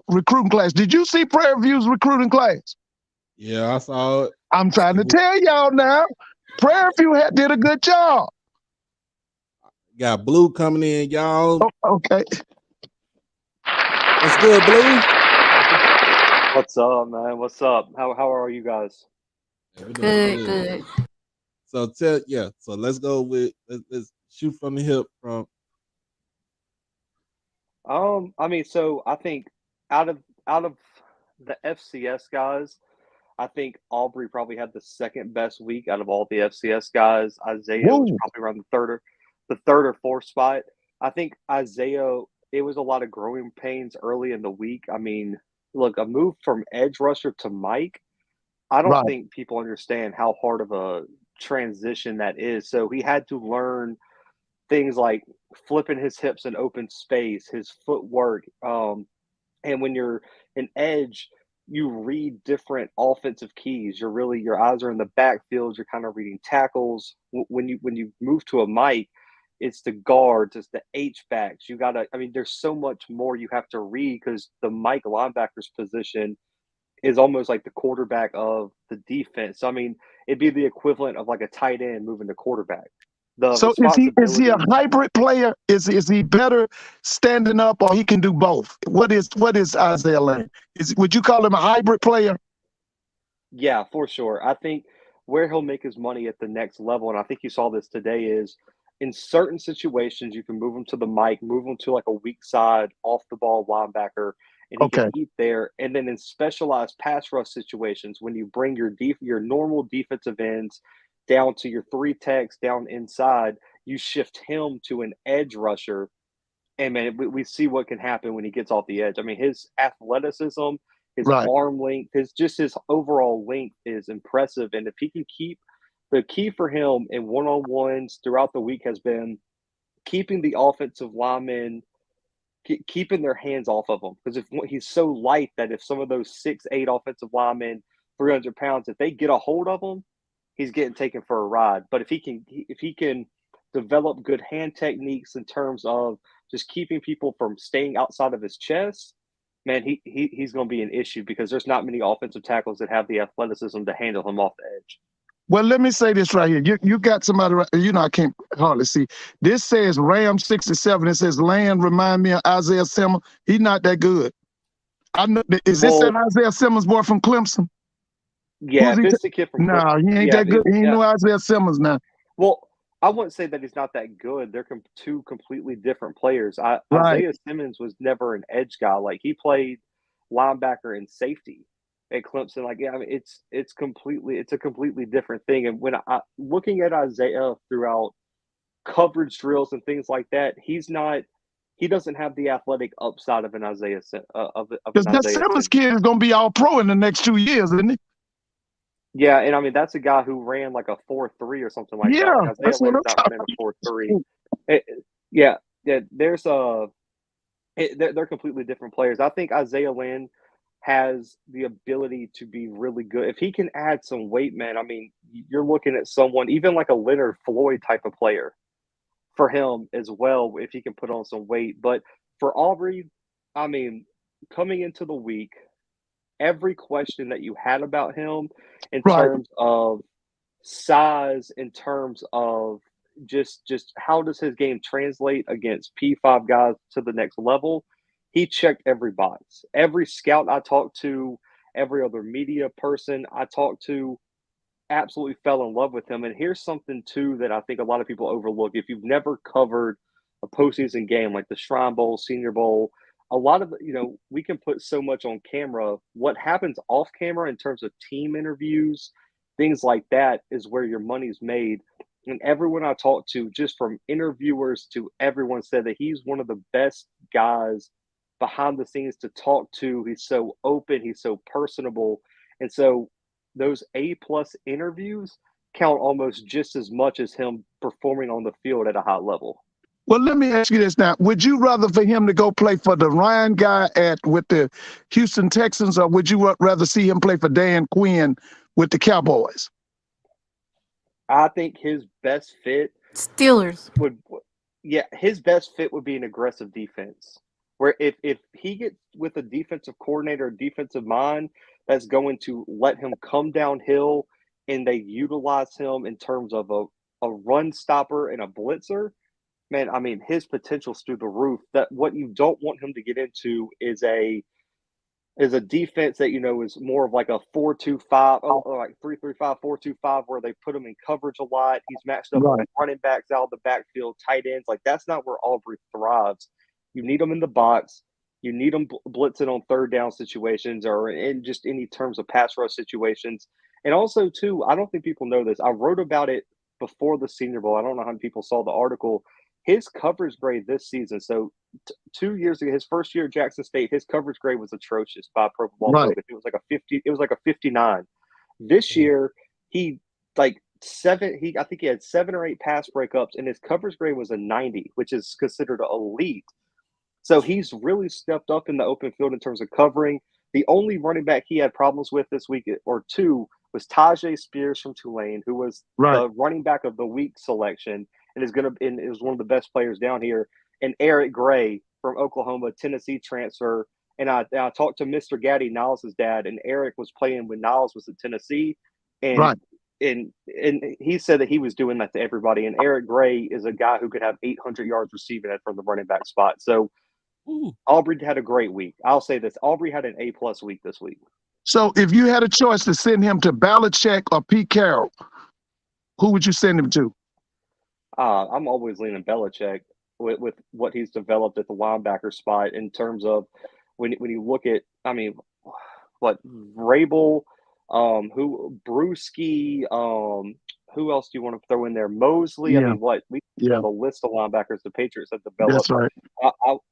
recruiting class. Did you see Prairie View's recruiting class? Yeah, I saw it. I'm trying to tell y'all now. Prairie View did a good job. Got Blue coming in, y'all. Oh, okay. What's good, Blue? What's up, man? What's up? How are you guys? Yeah, we're doing Good. So let's go with let's shoot from the hip from. I mean, so I think out of the FCS guys, I think Aubrey probably had the second best week out of all the FCS guys. Isaiah was probably around the third or fourth spot. I think Isaiah, it was a lot of growing pains early in the week. I mean, look, a move from edge rusher to Mike, I don't think people understand how hard of a transition that is. So he had to learn things like flipping his hips in open space, his footwork. And when you're an edge, you read different offensive keys. Your eyes are in the backfield. You're kind of reading tackles. When you move to a Mike, it's the guards, it's the H-backs. There's so much more you have to read because the Mike linebacker's position is almost like the quarterback of the defense. So, I mean, it'd be the equivalent of like a tight end moving to quarterback. So is he a hybrid player? Is he better standing up, or he can do both? What is Isaiah Lane? Would you call him a hybrid player? Yeah, for sure. I think where he'll make his money at the next level, and I think you saw this today, is in certain situations you can move him to the Mike, move him to like a weak side, off the ball linebacker, and he can eat there. And then in specialized pass rush situations, when you bring your normal defensive ends down to your three techs down inside, you shift him to an edge rusher. And man, we see what can happen when he gets off the edge. I mean, his athleticism, his arm length, his overall length is impressive. And if he can keep, the key for him in one-on-ones throughout the week has been keeping the offensive linemen, keeping their hands off of him. Because if he's so light that if some of those 6'8" offensive linemen, 300 pounds, if they get a hold of him, he's getting taken for a ride. But if he can develop good hand techniques in terms of just keeping people from staying outside of his chest, man, he's going to be an issue because there's not many offensive tackles that have the athleticism to handle him off the edge. Well, let me say this right here. You got somebody, I can't hardly see. This says Ram 67. It says Land remind me of Isaiah Simmons. He's not that good. I know. Is this an Isaiah Simmons boy from Clemson? Yeah, this is a kid from Clemson. No, he ain't that good. He ain't no Isaiah Simmons now. Well, I wouldn't say that he's not that good. They're two completely different players. Isaiah Simmons was never an edge guy. Like, he played linebacker and safety at Clemson. Like, yeah, I mean, it's a completely different thing. And when looking at Isaiah throughout coverage drills and things like that, he doesn't have the athletic upside of an Isaiah Because that Simmons kid is going to be all pro in the next 2 years, isn't he? Yeah, and I mean that's a guy who ran like a 4.3 or something like that. Yeah, Like that's Isaiah what I'm Lynn's not running a 4.3. Yeah. There's they're completely different players. I think Isaiah Lynn has the ability to be really good if he can add some weight, man. I mean, you're looking at someone even like a Leonard Floyd type of player for him as well if he can put on some weight. But for Aubrey, I mean, coming into the week, every question that you had about him in terms of size, in terms of just how does his game translate against P5 guys to the next level, he checked every box. Every scout I talked to, every other media person I talked to absolutely fell in love with him. And here's something too that I think a lot of people overlook. If you've never covered a postseason game like the Shrine Bowl, Senior Bowl, a lot of, we can put so much on camera. What happens off camera in terms of team interviews, things like that is where your money's made. And everyone I talked to, just from interviewers to everyone, said that he's one of the best guys behind the scenes to talk to. He's so open. He's so personable. And so those A-plus interviews count almost just as much as him performing on the field at a high level. Well, let me ask you this now. Would you rather for him to go play for the Ryan guy with the Houston Texans, or would you rather see him play for Dan Quinn with the Cowboys? I think his best fit Steelers his best fit would be an aggressive defense. Where if he gets with a defensive coordinator, defensive mind that's going to let him come downhill and they utilize him in terms of a run stopper and a blitzer, man, I mean, his potential's through the roof. That what you don't want him to get into is a defense that, is more of like a 4-2-5, like 3-3-5, 4-2-5, where they put him in coverage a lot. He's matched up with running backs out of the backfield, tight ends. Like, that's not where Aubrey thrives. You need him in the box. You need him blitzing on third down situations or in just any terms of pass rush situations. And also, too, I don't think people know this. I wrote about it before the Senior Bowl. I don't know how many people saw the article. His coverage grade this season, so 2 years ago, his first year at Jackson State, his coverage grade was atrocious by Pro Football Focus. It was like a 50. It was like a 59. This year, I think he had 7 or 8 pass breakups, and his coverage grade was a 90, which is considered elite. So he's really stepped up in the open field in terms of covering. The only running back he had problems with this week or two was Tajay Spears from Tulane, who was the running back of the week selection and is one of the best players down here. And Eric Gray from Oklahoma, Tennessee transfer. And I talked to Mr. Gaddy, Niles' dad, and Eric was playing when Niles was at Tennessee. And he said that he was doing that to everybody. And Eric Gray is a guy who could have 800 yards receiving it from the running back spot. So Aubrey had a great week. I'll say this. Aubrey had an A-plus week this week. So if you had a choice to send him to Belichick or Pete Carroll, who would you send him to? I'm always leaning Belichick with what he's developed at the linebacker spot in terms of when you look at, I mean, what Vrabel, Brewski, who else do you want to throw in there? Mosley. Yeah. I mean, we have a list of linebackers the Patriots have developed. That's right.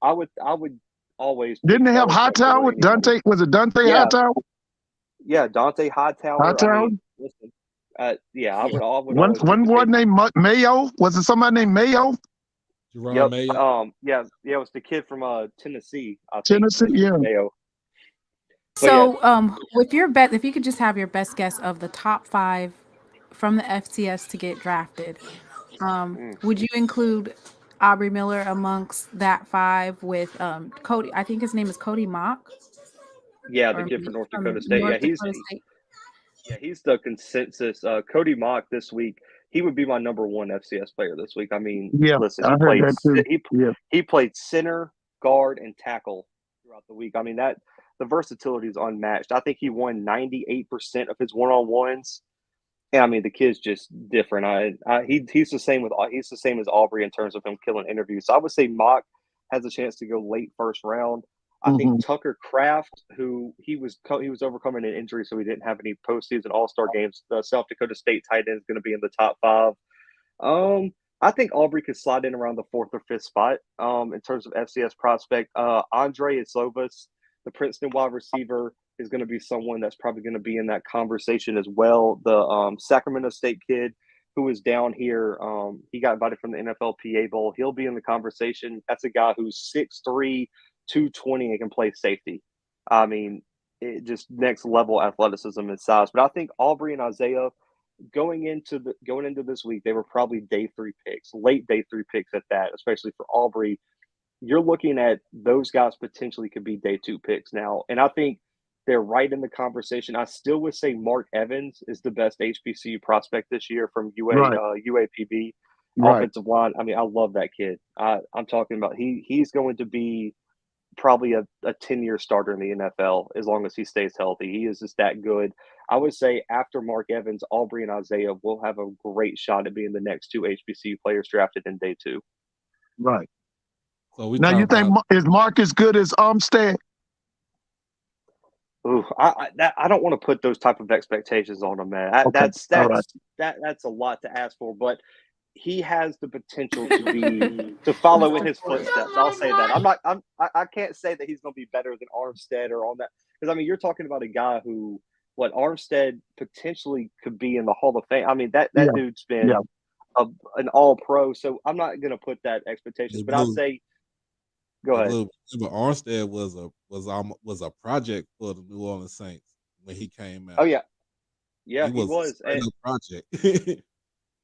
I would always. Didn't they have Hightower? Dante? Was it Dante Hightower? Yeah, Dante Hightower. Hightower. I mean, listen, I would. One boy named Mayo. Was it somebody named Mayo? Jerome Mayo. Yeah, it was the kid from Tennessee. Tennessee, yeah. Mayo. So, with your if you could just have your best guess of the top 5 from the FCS to get drafted, would you include Aubrey Miller amongst that 5 with Cody? I think his name is Cody Mock. Yeah, the kid from North Dakota State. He's the consensus. Cody Mock this week, he would be my number 1 FCS player this week. I mean, listen, he played center, guard, and tackle throughout the week. I mean, the versatility is unmatched. I think he won 98% of his one-on-ones. And I mean, the kid's just different. He's the same as Aubrey in terms of him killing interviews. So I would say Mock has a chance to go late first round. I think Tucker Kraft, who he was overcoming an injury, so he didn't have any postseason All-Star games. The South Dakota State tight end is going to be in the top 5. I think Aubrey could slide in around the 4th or 5th spot in terms of FCS prospect. Andre Islovas, the Princeton wide receiver, is going to be someone that's probably going to be in that conversation as well. The Sacramento State kid who is down here, he got invited from the NFLPA Bowl. He'll be in the conversation. That's a guy who's 6'3", 220 and can play safety. I mean, it just next level athleticism and size. But I think Aubrey and Isaiah, going into this week, they were probably day 3 picks, late day 3 picks at that, especially for Aubrey. You're looking at those guys potentially could be day 2 picks now. And I think they're right in the conversation. I still would say Mark Evans is the best HBCU prospect this year from UAPB offensive line. I mean, I love that kid. I'm talking about he's going to be probably a 10-year starter in the NFL as long as he stays healthy. He is just that good. I would say after Mark Evans, Aubrey and Isaiah will have a great shot at being the next 2 HBCU players drafted in day 2. Right. So now you think is Mark as good as Armstead? Ooh, I don't want to put those type of expectations on him, man. That's a lot to ask for, but he has the potential to follow in his footsteps. I'll say that. I can't say that he's going to be better than Armstead or on that, because I mean you're talking about a guy who Armstead potentially could be in the Hall of Fame. I mean that dude's been an All-Pro, so I'm not going to put that expectation. But I'll say. Go ahead. But Armstead was a project for the New Orleans Saints when he came out. Oh yeah, he was a project.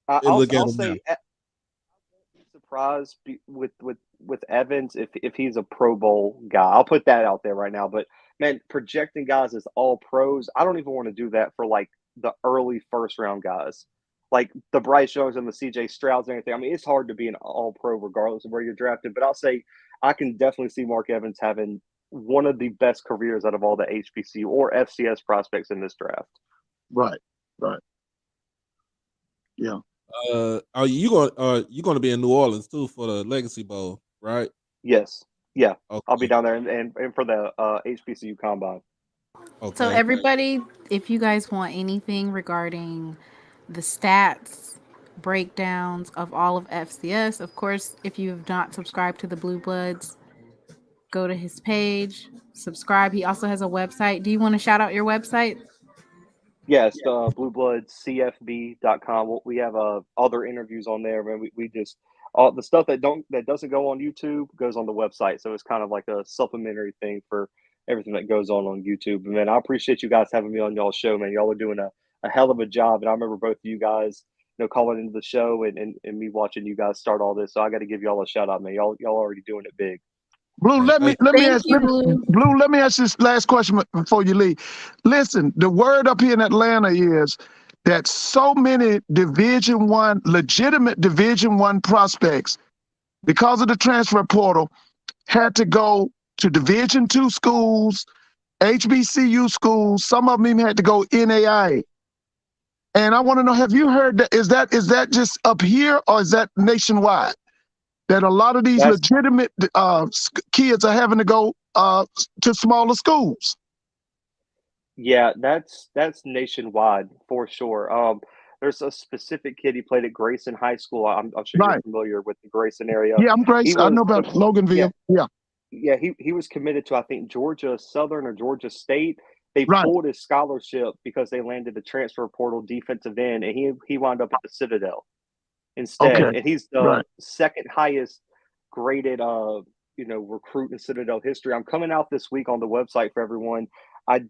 I'll say, I'm surprised with Evans if he's a Pro Bowl guy. I'll put that out there right now. But man, projecting guys as all pros, I don't even want to do that for like the early first round guys, like the Bryce Youngs and the CJ Strouds and everything. I mean, it's hard to be an all pro regardless of where you're drafted. But I'll say I can definitely see Mark Evans having one of the best careers out of all the HBCU or FCS prospects in this draft. Right. Yeah. Are you going to be in New Orleans too for the Legacy Bowl, right? Yes. Yeah. Okay. I'll be down there and for the HBCU Combine. Okay. So everybody, if you guys want anything regarding the stats, breakdowns of all of FCS, of course, if you have not subscribed to the Bluebloods, go to his page, subscribe. He also has a website. Do you want to shout out your website? Yes, bluebloodcfb.com. We have other interviews on there, man. We just all the stuff that doesn't go on YouTube goes on the website. So it's kind of like a supplementary thing for everything that goes on YouTube. And man, I appreciate you guys having me on y'all's show, man. Y'all are doing a hell of a job. And I remember both of you guys, calling into the show and me watching you guys start all this. So I got to give y'all a shout out, man. Y'all already doing it big. Blue, let me ask this last question before you leave. Listen, the word up here in Atlanta is that so many legitimate Division I prospects, because of the transfer portal, had to go to Division II schools, HBCU schools. Some of them even had to go NAIA. And I want to know, have you heard that? Is that just up here or is that nationwide? That a lot of these legitimate kids are having to go to smaller schools. Yeah, that's nationwide for sure. There's a specific kid. He played at Grayson High School. I'm sure you're familiar with the Grayson area. Yeah, I'm Grayson. I know about Loganville. Yeah, he was committed to, I think, Georgia Southern or Georgia State. They pulled his scholarship because they landed the transfer portal defensive end, and he wound up at the Citadel instead. Okay. And he's the second highest graded recruit in Citadel history. I'm coming out this week on the website for everyone. I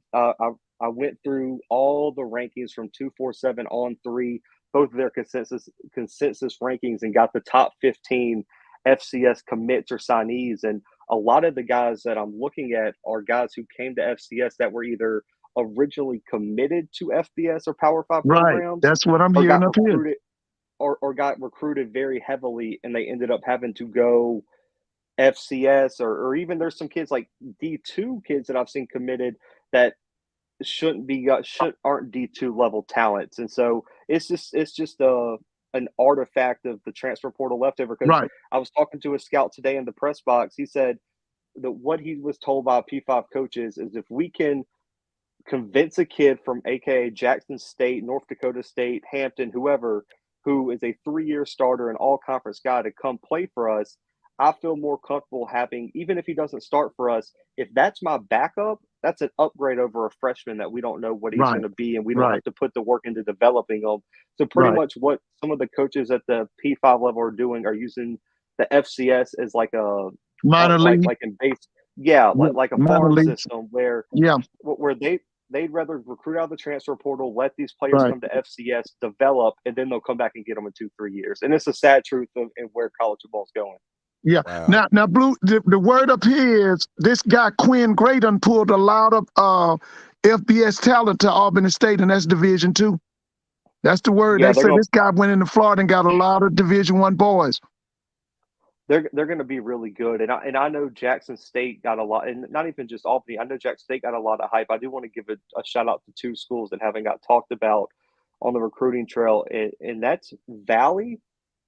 went through all the rankings from 247 on 3, both of their consensus rankings, and got the top 15 FCS commits or signees. And a lot of the guys that I'm looking at are guys who came to FCS that were either originally committed to FBS or Power 5 programs. That's what I'm hearing up here. Or got recruited very heavily, and they ended up having to go FCS, or even there's some kids like D2 kids that I've seen committed that aren't D2 level talents. And so it's just an artifact of the transfer portal leftover. Because I was talking to a scout today in the press box. He said that what he was told by P5 coaches is if we can convince a kid from AKA Jackson State, North Dakota State, Hampton, whoever, who is a 3-year starter and all-conference guy, to come play for us, I feel more comfortable having, even if he doesn't start for us, if that's my backup, that's an upgrade over a freshman that we don't know what he's going to be, and we don't have to put the work into developing him. So pretty much what some of the coaches at the P5 level are doing are using the FCS as like a minor league, like in base, like a farm system where they'd rather recruit out of the transfer portal, let these players come to FCS, develop, and then they'll come back and get them in 2-3 years. And it's a sad truth of where college football is going. Yeah. Wow. Now, Blue. The word up here is this guy Quinn Gray done pulled a lot of FBS talent to Albany State, and that's Division II. That's the word. They say this guy went into Florida and got a lot of Division I boys. They're going to be really good, and I know Jackson State got a lot, and not even just Albany. I know Jackson State got a lot of hype. I do want to give a shout out to 2 schools that haven't got talked about on the recruiting trail, and that's Valley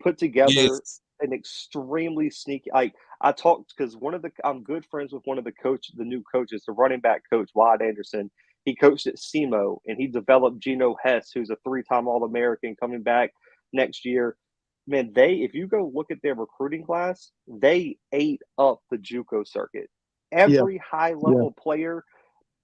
put together an extremely sneaky. I talked because I'm good friends with one of the new coaches, the running back coach, Wyatt Anderson. He coached at SEMO, and he developed Geno Hess, who's a 3-time All-American coming back next year. Man, if you go look at their recruiting class, they ate up the JUCO circuit. Every high-level player,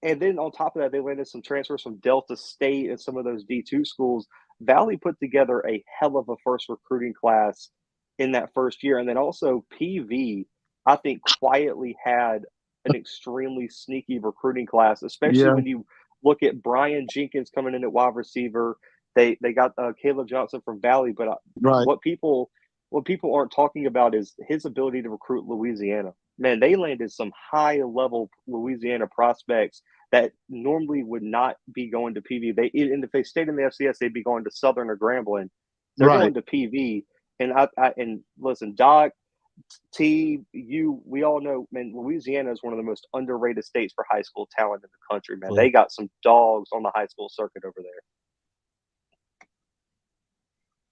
and then on top of that, they landed some transfers from Delta State and some of those D2 schools. Valley put together a hell of a first recruiting class in that first year. And then also PV, I think, quietly had an extremely sneaky recruiting class, especially when you look at Brian Jenkins coming in at wide receiver. They got Caleb Johnson from Valley, but what people aren't talking about is his ability to recruit Louisiana. Man, they landed some high-level Louisiana prospects that normally would not be going to PV. And if they stayed in the FCS, they'd be going to Southern or Grambling. They're going to PV. And listen, Doc, T, we all know, man, Louisiana is one of the most underrated states for high school talent in the country, man. They got some dogs on the high school circuit over there.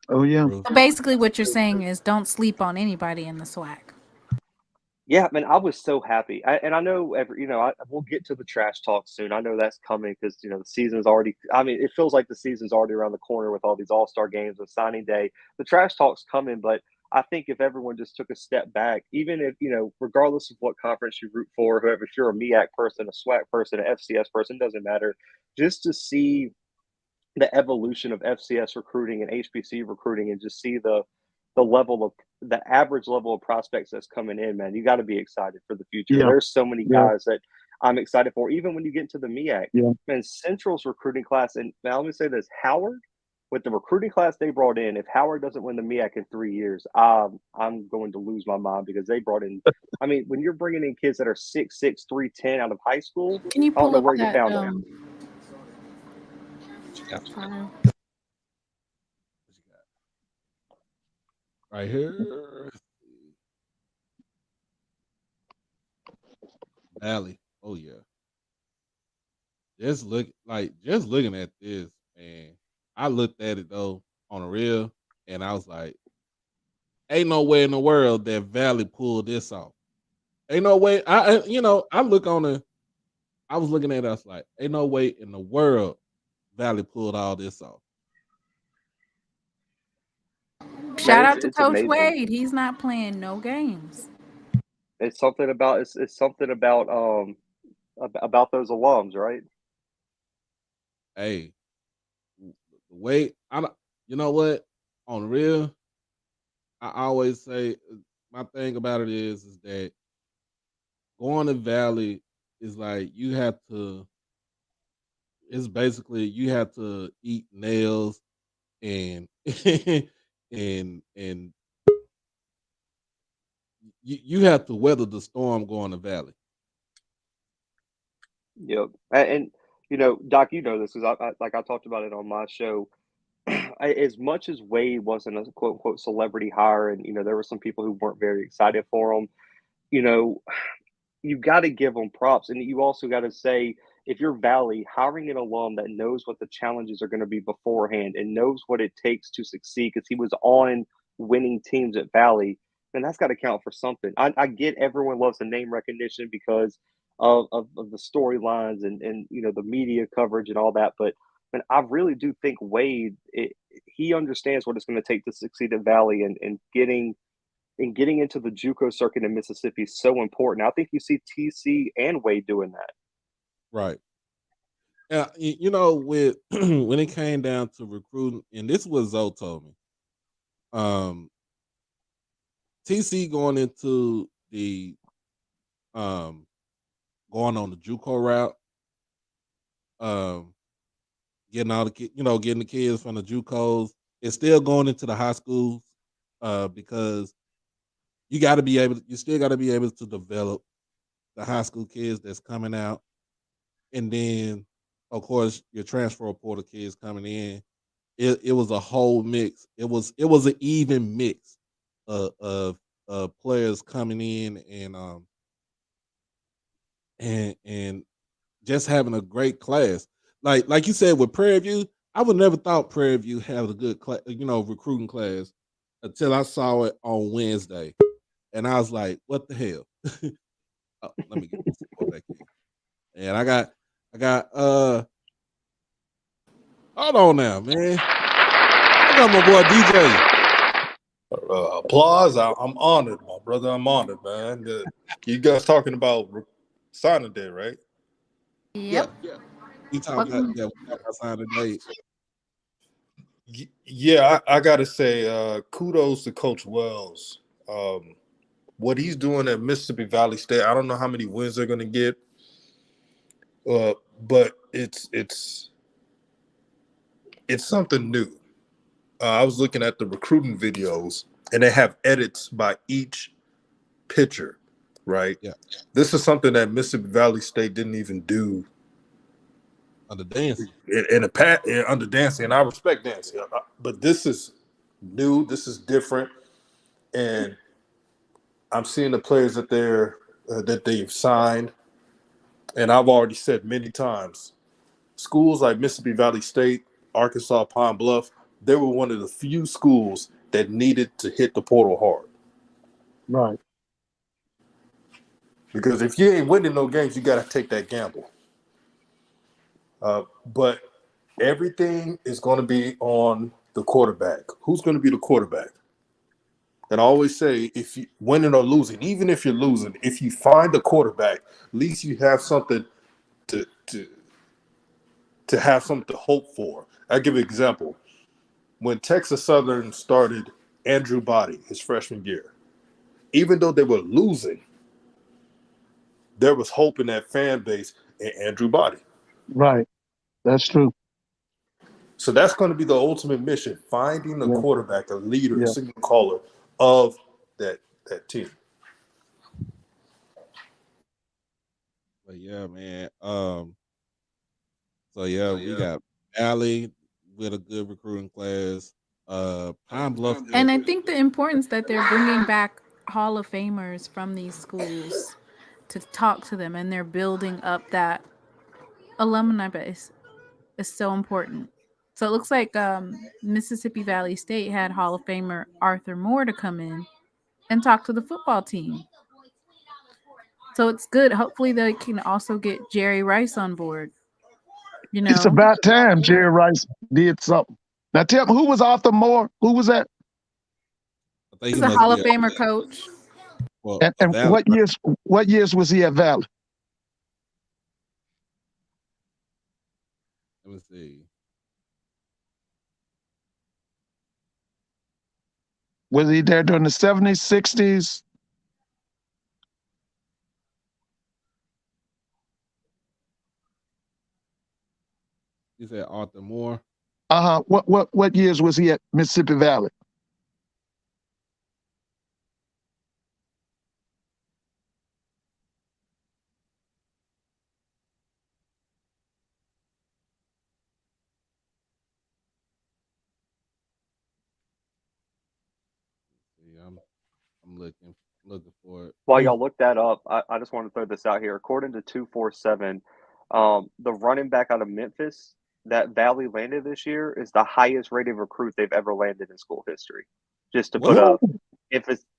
Oh, yeah. So basically what you're saying is don't sleep on anybody in the SWAC. Yeah, man, I was so happy. I know, we'll get to the trash talk soon. I know that's coming because, the season's already – it feels like the season's already around the corner with all these all-star games and signing day. The trash talk's coming, but I think if everyone just took a step back, even if, regardless of what conference you root for, whoever, if you're a MEAC person, a SWAC person, an FCS person, doesn't matter, just to see the evolution of FCS recruiting and HBC recruiting and just see the average level of prospects that's coming in, man, you got to be excited for the future. Yeah. There's so many guys that I'm excited for, even when you get into the MEAC. Yeah. Man, Central's recruiting class, and now let me say this, Howard, with the recruiting class they brought in, if Howard doesn't win the MEAC in 3 years, I'm going to lose my mind because they brought in, when you're bringing in kids that are 6'6", 310 out of high school, can you pull I don't know where that, you found them. Right here. Valley. Oh yeah. Just looking at this, man. I looked at it though on a reel and I was like, ain't no way in the world that Valley pulled this off. Ain't no way. I was looking at it, I was like, ain't no way in the world Valley pulled all this off. Shout out to Coach amazing. Wade. He's not playing no games. It's something about those alums, right? Hey, Wade, you know what? On real, I always say my thing about it is that going to Valley is like you have to eat nails and and you have to weather the storm going to Valley. Yep. And Doc, you know this because I talked about it on my show. As much as Wade wasn't a quote unquote celebrity hire, and there were some people who weren't very excited for him, you got to give them props, and you also got to say, if you're Valley, hiring an alum that knows what the challenges are going to be beforehand and knows what it takes to succeed, because he was on winning teams at Valley, then that's got to count for something. I get everyone loves the name recognition because of the storylines and the media coverage and all that, but I really do think Wade he understands what it's going to take to succeed at Valley, and getting into the JUCO circuit in Mississippi is so important. I think you see TC and Wade doing that. Right. Yeah, you know, with when it came down to recruiting, and this is what Zoe told me. TC going into the going on the JUCO route, getting all the getting the kids from the JUCOs, it's still going into the high schools, because you still got to be able to develop the high school kids that's coming out, and then of course your transfer portal kids coming in. It was a whole mix. It was an even mix of players coming in, and just having a great class. Like you said with Prairie View, I would never thought Prairie View had a good recruiting class until I saw it on Wednesday, and I was like, "What the hell?" Oh, let me get this back in. And I got hold on now, man. I got my boy DJ. Applause. I'm honored, my brother. I'm honored, man. You guys talking about signing day, right? Yep. Yeah. We talking about signing day. Yeah, I got to say, kudos to Coach Wells. What he's doing at Mississippi Valley State, I don't know how many wins they're going to get, but it's something new. I was looking at the recruiting videos, and they have edits by each pitcher, right? Yeah. This is something that Mississippi Valley State didn't even do under dancing. Under dancing, and I respect dancing, but this is new. This is different, and I'm seeing the players that they've signed, and I've already said many times, schools like Mississippi Valley State, Arkansas, Pine Bluff, they were one of the few schools that needed to hit the portal hard. Right. Because if you ain't winning no games, you got to take that gamble. But everything is going to be on the quarterback. Who's going to be the quarterback? And I always say, if you winning or losing, even if you're losing, if you find a quarterback, at least you have something to have something to hope for. I'll give you an example. When Texas Southern started Andrew Body his freshman year, even though they were losing, there was hope in that fan base in Andrew Body. Right. That's true. So that's going to be the ultimate mission, finding a quarterback, a leader, a signal caller of that team. But yeah, man. We got Valley with a good recruiting class. Pine Bluff, and I think the importance that they're bringing back Hall of Famers from these schools to talk to them, and they're building up that alumni base is so important. So it looks like Mississippi Valley State had Hall of Famer Arthur Moore to come in and talk to the football team. So it's good. Hopefully they can also get Jerry Rice on board. It's about time Jerry Rice did something. Now tell me, who was Arthur Moore? Who was that? He's a Hall of Famer coach. Well, and what years was he at Valley? Let me see. Was he there during the 70s, 60s? You said Arthur Moore? What years was he at Mississippi Valley? I'm looking for it. While y'all look that up, I just want to throw this out here. According to 247, the running back out of Memphis that Valley landed this year is the highest rated recruit they've ever landed in school history. Just to put a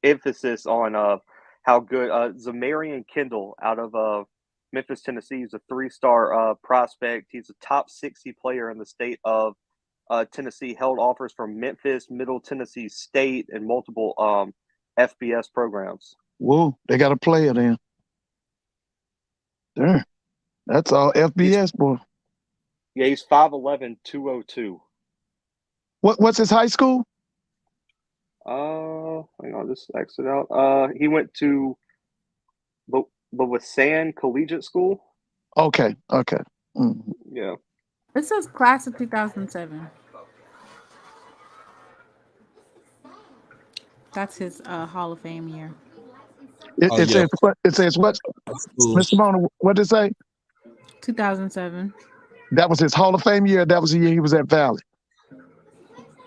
emphasis on how good Zamarian Kendall out of Memphis, Tennessee is a 3-star prospect. He's a top 60 player in the state of Tennessee held offers from Memphis, Middle Tennessee State, and multiple FBS programs. Whoa, they got a player then. There. That's all FBS, boy. Yeah, he's 5'11", 202. What's his high school? Hang on, just exit out. He went to Bethune Collegiate School. Okay. Mm-hmm. Yeah. It says class of 2007. That's his Hall of Fame year. It says what? It says what? Mr. Mona, what did it say? 2007. That was his Hall of Fame year. That was the year he was at Valley.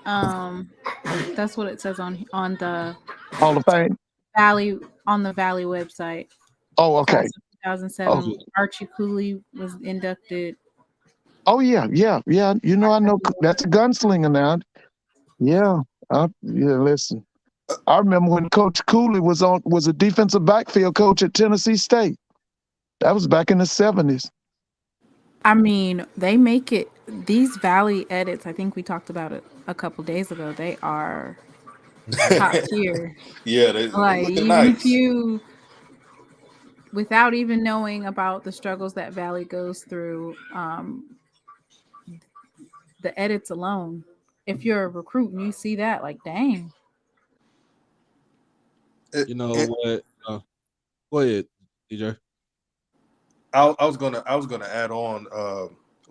That's what it says on the Hall of Fame. Valley website. Oh, okay. 2007. Archie Cooley was inducted. Oh yeah. You know, I know that's a gunslinger now. Yeah. Listen, I remember when Coach Cooley was a defensive backfield coach at Tennessee State. That was back in the 70s. I mean, they make it. These Valley edits, I think we talked about it a couple days ago. They are top tier. Yeah, they Like look even nice. if you, without even knowing about the struggles that Valley goes through, the edits alone, if you're a recruit and you see that, like, dang. You know what? Go ahead, DJ. I was gonna add on.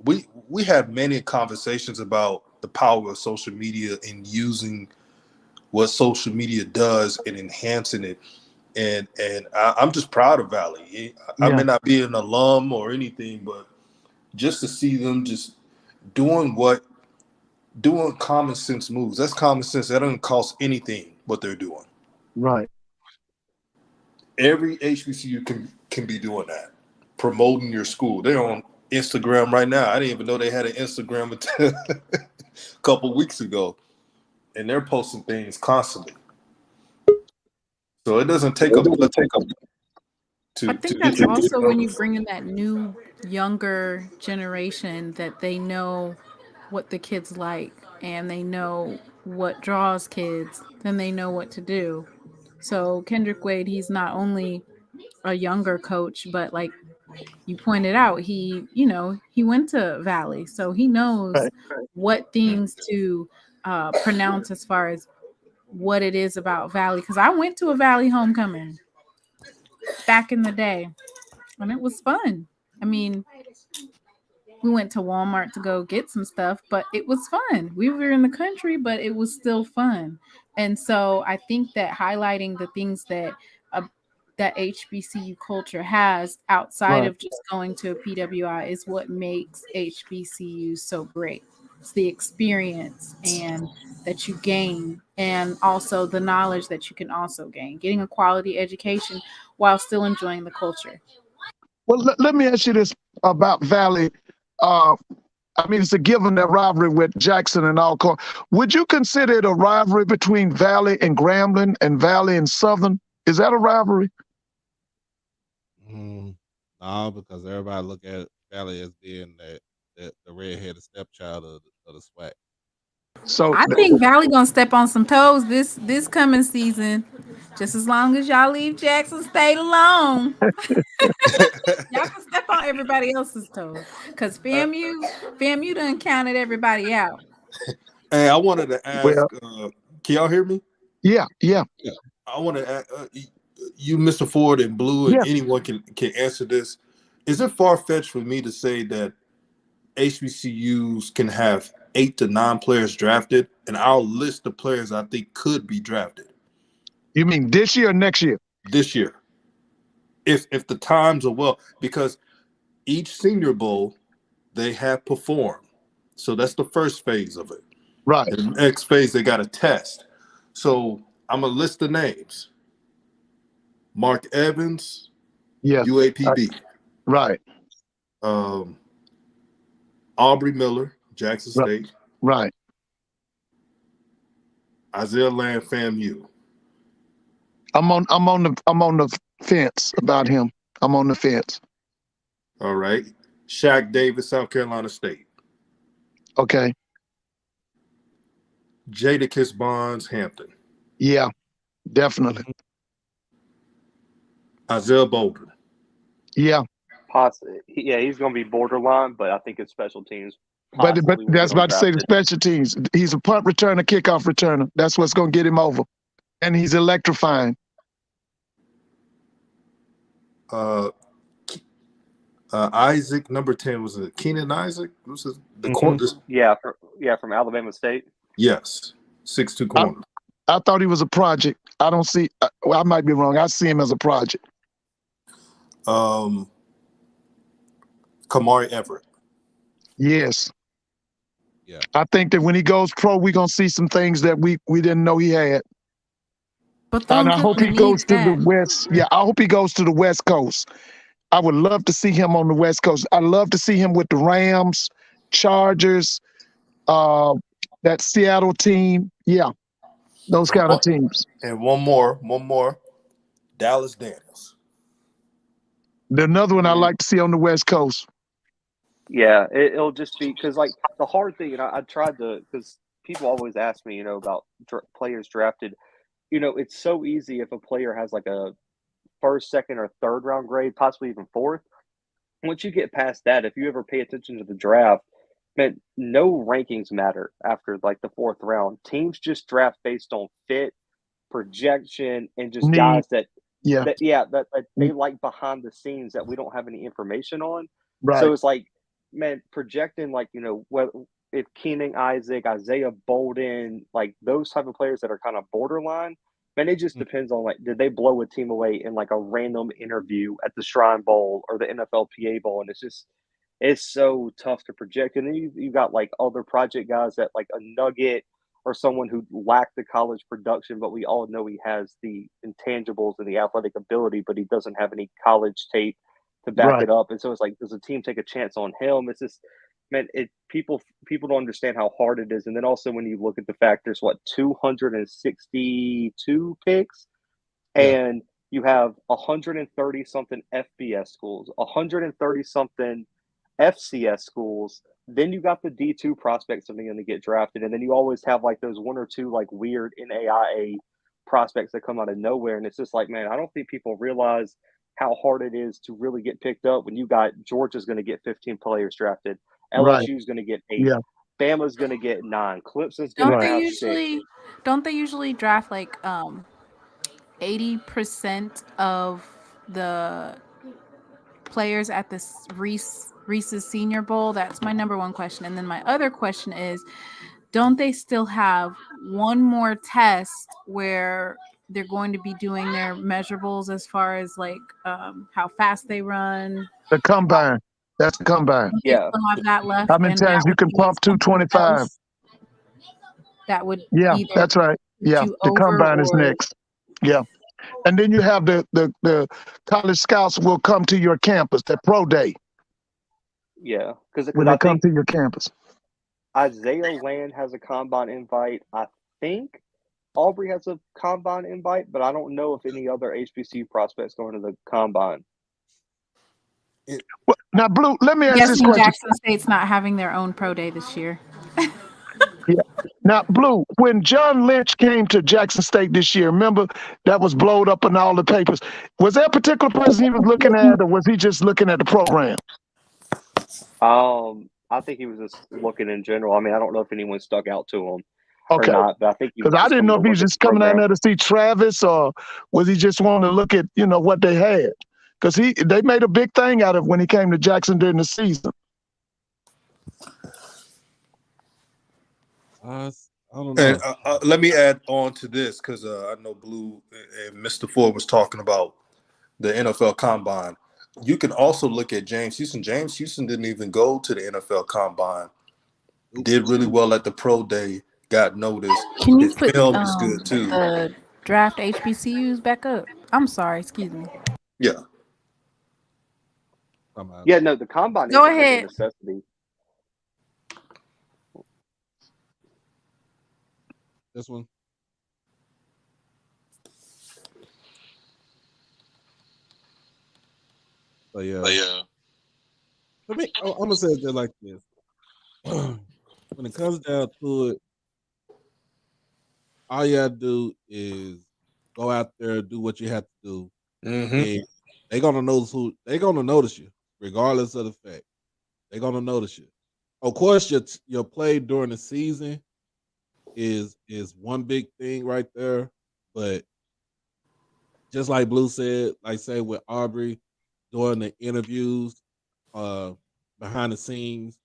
We had many conversations about the power of social media and using what social media does and enhancing it. And I'm just proud of Valley. I may not be an alum or anything, but just to see them just doing common sense moves. That's common sense. That doesn't cost anything what they're doing. Right. Every HBCU can be doing that. Promoting your school. They're on Instagram right now. I didn't even know they had an Instagram until a couple weeks ago. And they're posting things constantly. So it doesn't take up I think that's also when you bring in that new, younger generation that they know what the kids like and they know what draws kids, then they know what to do. So Kendrick Wade, he's not only a younger coach, but like you pointed out, he went to Valley, so he knows what things to pronounce as far as what it is about Valley. Because I went to a Valley homecoming back in the day, and it was fun. I mean, we went to Walmart to go get some stuff, but it was fun. We were in the country, but it was still fun. And so I think that highlighting the things that that HBCU culture has outside of just going to a PWI is what makes HBCU so great. It's the experience and that you gain, and also the knowledge that you can also gain, getting a quality education while still enjoying the culture. Well, let me ask you this about Valley. I mean, it's a given that rivalry with Jackson and Alcorn. Would you consider it a rivalry between Valley and Grambling and Valley and Southern? Is that a rivalry? No, because everybody look at Valley as being the redheaded stepchild of the SWAC. So I think Valley gonna step on some toes this coming season, just as long as y'all leave Jackson State alone. Y'all can step on everybody else's toes, because FAMU done counted everybody out. Hey, I wanted to ask. Can y'all hear me? Yeah. I want to ask you, Mr. Ford and Blue, and anyone can answer this. Is it far-fetched for me to say that HBCUs can have 8 to 9 players drafted, and I'll list the players I think could be drafted? You mean this year or next year? This year. If the times are well, because each Senior Bowl, they have performed. So that's the first phase of it. Right. The next phase, they got a test. So I'm going to list the names. Mark Evans, UAPB. Right. Aubrey Miller, Jackson State. Right. Isaiah Land, FAMU. I'm on the fence about him. I'm on the fence. All right. Shaq Davis, South Carolina State. Okay. Jadakiss Bonds, Hampton. Yeah, definitely. Isaiah Bolden. Yeah. Possibly. Yeah, he's going to be borderline, but I think his special teams But possibly will that's get him about to say the drafted. special teams. He's a punt returner, kickoff returner. That's what's going to get him over. And he's electrifying. Isaac, number 10, was it Keenan Isaac? Was it the Mhm. corner? Yeah, from Alabama State. Yes, 6'2" corner. I thought he was a project. I don't see. Well, I might be wrong. I see him as a project. Kamari Everett. Yes. Yeah. I think that when he goes pro, we're gonna see some things that we didn't know he had. But And I hope he goes to the that. West. Yeah, I hope he goes to the West Coast. I would love to see him on the West Coast. I love to see him with the Rams, Chargers, that Seattle team. Yeah, those kind of teams. And one more. Dallas Daniels. Another one I like to see on the West Coast. Yeah, it'll just be because, like, the hard thing, and I tried to, because people always ask me, about players drafted. It's so easy if a player has like a first, second, or third round grade, possibly even fourth. Once you get past that, if you ever pay attention to the draft, man, no rankings matter after like the fourth round. Teams just draft based on fit, projection, and just guys that they like behind the scenes that we don't have any information on. Right. So it's like, man, projecting like, if Keenan Isaac, Isaiah Bolden, like those type of players that are kind of borderline, man, it just depends on, like, did they blow a team away in like a random interview at the Shrine Bowl or the NFLPA Bowl? And it's so tough to project. And then you got like other project guys that like a Nugget or someone who lacked the college production, but we all know he has the intangibles and the athletic ability, but he doesn't have any college tape to back it up. And so it's like, does a team take a chance on him? It's just, man, people don't understand how hard it is. And then also when you look at the fact there's 262 picks, and you have 130 something FBS schools, 130 something FCS schools. Then you got the D2 prospects that are going to get drafted, and then you always have like those one or two like weird NAIA prospects that come out of nowhere. And it's just like, man, I don't think people realize how hard it is to really get picked up when you got Georgia's going to get 15 players drafted. LSU's going to get 8. Yeah. Bama's going to get 9. Clemson's going to have 6. Don't they usually draft like 80% of the players at this Reese's Senior Bowl? That's my number one question. And then my other question is, don't they still have one more test where they're going to be doing their measurables as far as like how fast they run? The combine. That's the combine. Yeah. Still have that left. How many times you can pump 225? That would that's right. Yeah, the combine is next. Yeah. And then you have the college scouts will come to your campus, that pro day. Yeah. Because when they come to your campus. Isaiah Land has a combine invite. I think Aubrey has a combine invite, but I don't know if any other HBCU prospects going to the combine. Now, Blue, let me ask this question. Jackson State's not having their own pro day this year. Yeah. Now, Blue, when John Lynch came to Jackson State this year, remember that was blowed up in all the papers. Was there a particular person he was looking at, or was he just looking at the program? I think he was just looking in general. I mean, I don't know if anyone stuck out to him or not, but I think because I didn't know if he was just coming down there to see Travis, or was he just wanting to look at what they had. Because they made a big thing out of when he came to Jackson during the season. I don't know. And let me add on to this because I know Blue and Mr. Ford was talking about the NFL Combine. You can also look at James Houston. James Houston didn't even go to the NFL Combine. Did really well at the pro day. Got noticed. Can you His put film is good too. The draft HBCUs back up? I'm sorry. Excuse me. Yeah. Yeah, no, the combine Go is ahead. a necessity. This one. But yeah. I'm gonna say it like this. When it comes down to it, all you have to do is go out there, do what you have to do, and they're gonna notice you, regardless of the fact. They're gonna notice you. Of course, your play during the season is one big thing right there, but just like Blue said, like say with Aubrey during the interviews, behind the scenes,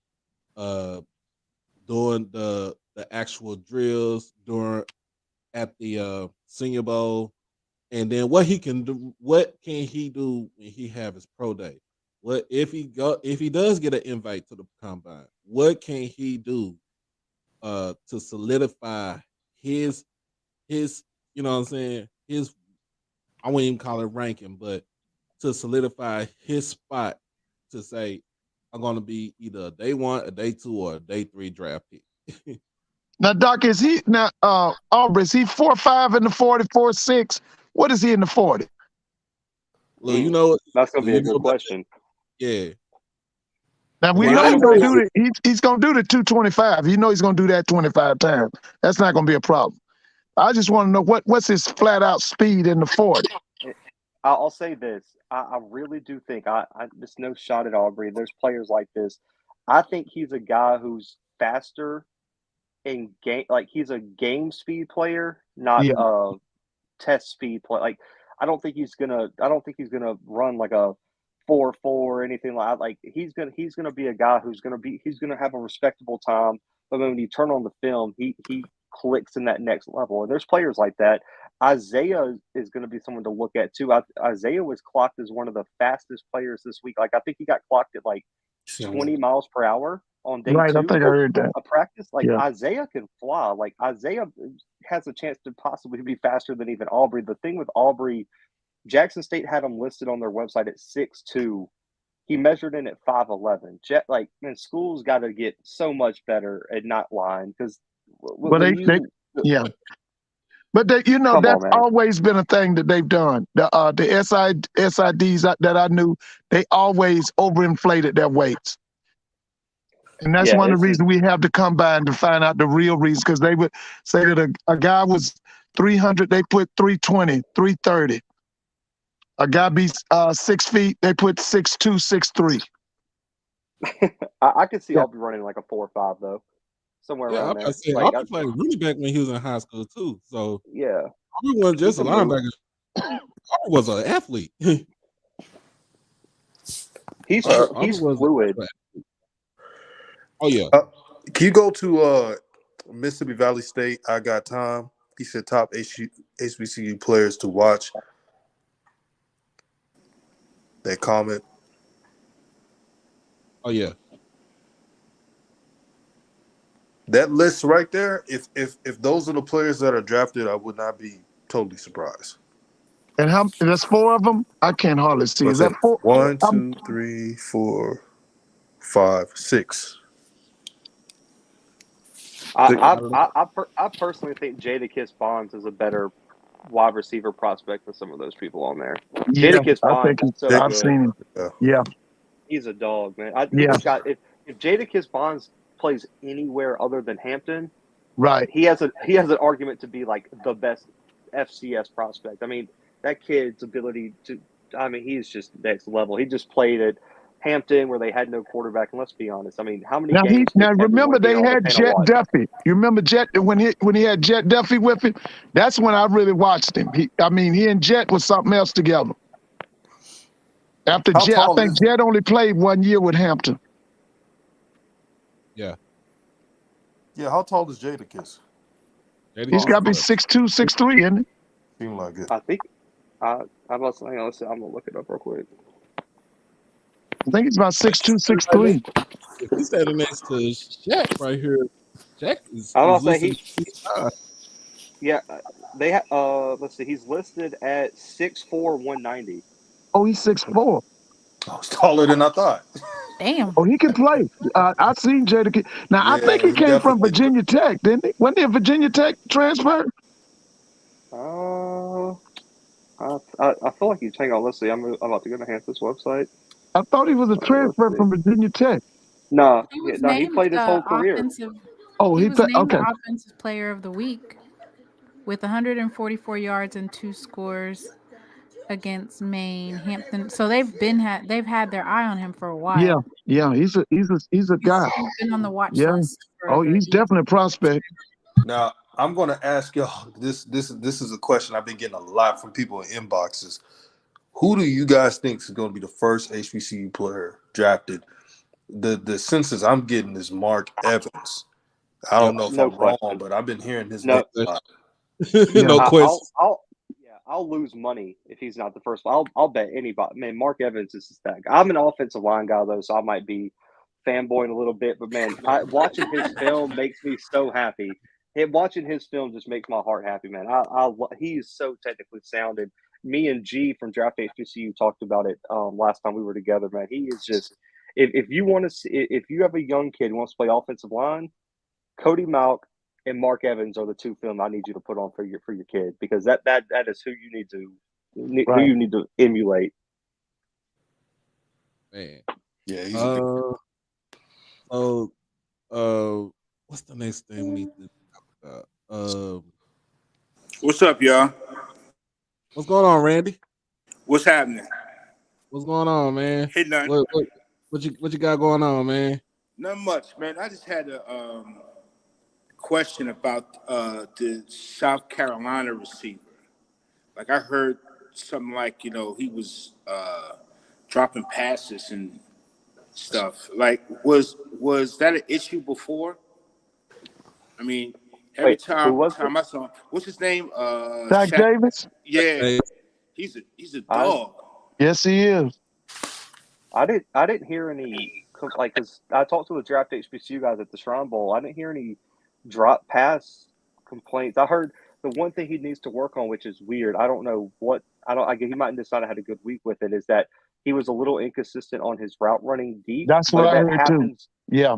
doing the actual drills at the Senior Bowl, and then what can he do when he have his pro day? What if he does get an invite to the combine? What can he do to solidify his you know what I'm saying, his, I wouldn't even call it ranking, but to solidify his spot to say, I'm going to be either a day 1, a day 2, or a day 3 draft pick. Now, Doc, is he now Aubrey? Is he 4.5 in the 40, 4.6? What is he in the 40? Well, you know, that's gonna be a good question. Yeah. Now we know he's gonna do the 225. You know he's gonna do that 25 times. That's not gonna be a problem. I just want to know what's his flat out speed in the 40. I'll say this. I really do think I just no shot at Aubrey. There's players like this. I think he's a guy who's faster in game, like he's a game speed player, not a test speed player. Like I don't think he's gonna run like a 4.4 or anything like that. Like he's gonna be a guy he's gonna have a respectable time. But when you turn on the film, he clicks in that next level. And there's players like that. Isaiah is going to be someone to look at too. Isaiah was clocked as one of the fastest players this week. Like I think he got clocked at like 20 miles per hour on day 2 I think I heard that. of practice. Like Isaiah can fly. Like Isaiah has a chance to possibly be faster than even Aubrey. The thing with Aubrey, Jackson State had him listed on their website at 6'2". He measured in at 5'11". Like, man, school's got to get so much better at not lying because. But But that's always been a thing that they've done. The SIDs that I knew, they always overinflated their weights. And that's one of the reasons we have to combine to find out the real reason, because they would say that a guy was 300, they put 320, 330. A guy be 6 feet, they put 6'2", 6'3". I could see Aubrey running like a 4.5 though. Somewhere around there. Aubrey played really back when he was in high school too. So yeah, Aubrey wasn't just a linebacker. Aubrey was an athlete. He's fluid. Oh yeah. Can you go to Mississippi Valley State? I got time. He said top HBCU players to watch. That comment. Oh yeah. That list right there, if those are the players that are drafted, I would not be totally surprised. And there's 4 of them? I can't hardly see. Is that 4? 1, 2, 3, 4, 5, 6. I personally think Jadakiss Bonds is a better wide receiver prospect than some of those people on there. Jadakiss Bonds is so I've good. seen him. Yeah. He's a dog, man. If Jadakiss Bonds plays anywhere other than Hampton, right, he has an argument to be like the best FCS prospect. I mean, that kid's ability to, he's just next level. He just played at Hampton where they had no quarterback, and let's be honest. I mean, how many games? Now remember they had Jet Duffy. You remember Jet when he had Jet Duffy with him? That's when I really watched him. He and Jet was something else together. After Jet, I think Jet only played 1 year with Hampton. Yeah. Yeah, how tall is Jadakiss? He's got to be 6'2", 6'3", isn't he? Seems like it. I think. I'm about to say, I'm gonna look it up real quick. I think he's about 6'2", 6'3". If he's standing next to Shaq right here, Shaq is. I'm gonna say yeah, they have. Let's see. He's listed at 6'4", 190. Oh, he's 6'4". Oh, he's taller than I thought. Damn. Oh, he can play. I've seen Jada. Now, I think he came from Virginia Tech, didn't he? Wasn't he a Virginia Tech transfer? I feel like he's. Hang on, let's see. I'm about to go to Hampton's website. I thought he was a transfer from Virginia Tech. No, he played his whole career. He was named the Offensive Player of the Week. with 144 yards and 2 scores against Maine, Hampton. So they've had their eye on him for a while. Yeah. He's a guy. He's been on the watch Yeah. list. Oh, he's definitely a prospect. Now, I'm going to ask y'all this is a question I've been getting a lot from people in inboxes. Who do you guys think is going to be the first HBCU player drafted? The census I'm getting is Mark Evans. I don't know if I'm wrong, but I've been hearing his name a lot. No question. I'll lose money if he's not the first one. I'll bet anybody. Man, Mark Evans is that guy. I'm an offensive line guy though, so I might be fanboying a little bit. But man, watching his film makes me so happy. Watching his film just makes my heart happy, man. He is so technically sound. And me and G from Draft HBCU talked about it last time we were together, man. He is just if you want to see, if you have a young kid who wants to play offensive line, Cody Malk and Mark Evans are the two film I need you to put on for your kid, because that is who you need to emulate. Man. Yeah, he's what's the next thing we need to talk about? What's up, y'all? What's going on, Randy? What's happening? What's going on, man? Hey, nothing. What you got going on, man? Not much, man. I just had a question about the South Carolina receiver. Like, I heard something like, he was dropping passes and stuff. Like, was that an issue before? I mean, every time I saw him, what's his name? Zach Davis? Yeah, he's a dog. Yes, he is. I didn't hear any, like, because I talked to the Draft HBCU guys at the Shrine Bowl. I didn't hear any drop pass complaints. I heard the one thing he needs to work on, which is weird. I don't know what he might decide I had a good week with it, is that he was a little inconsistent on his route running deep. That's what I heard too. Yeah,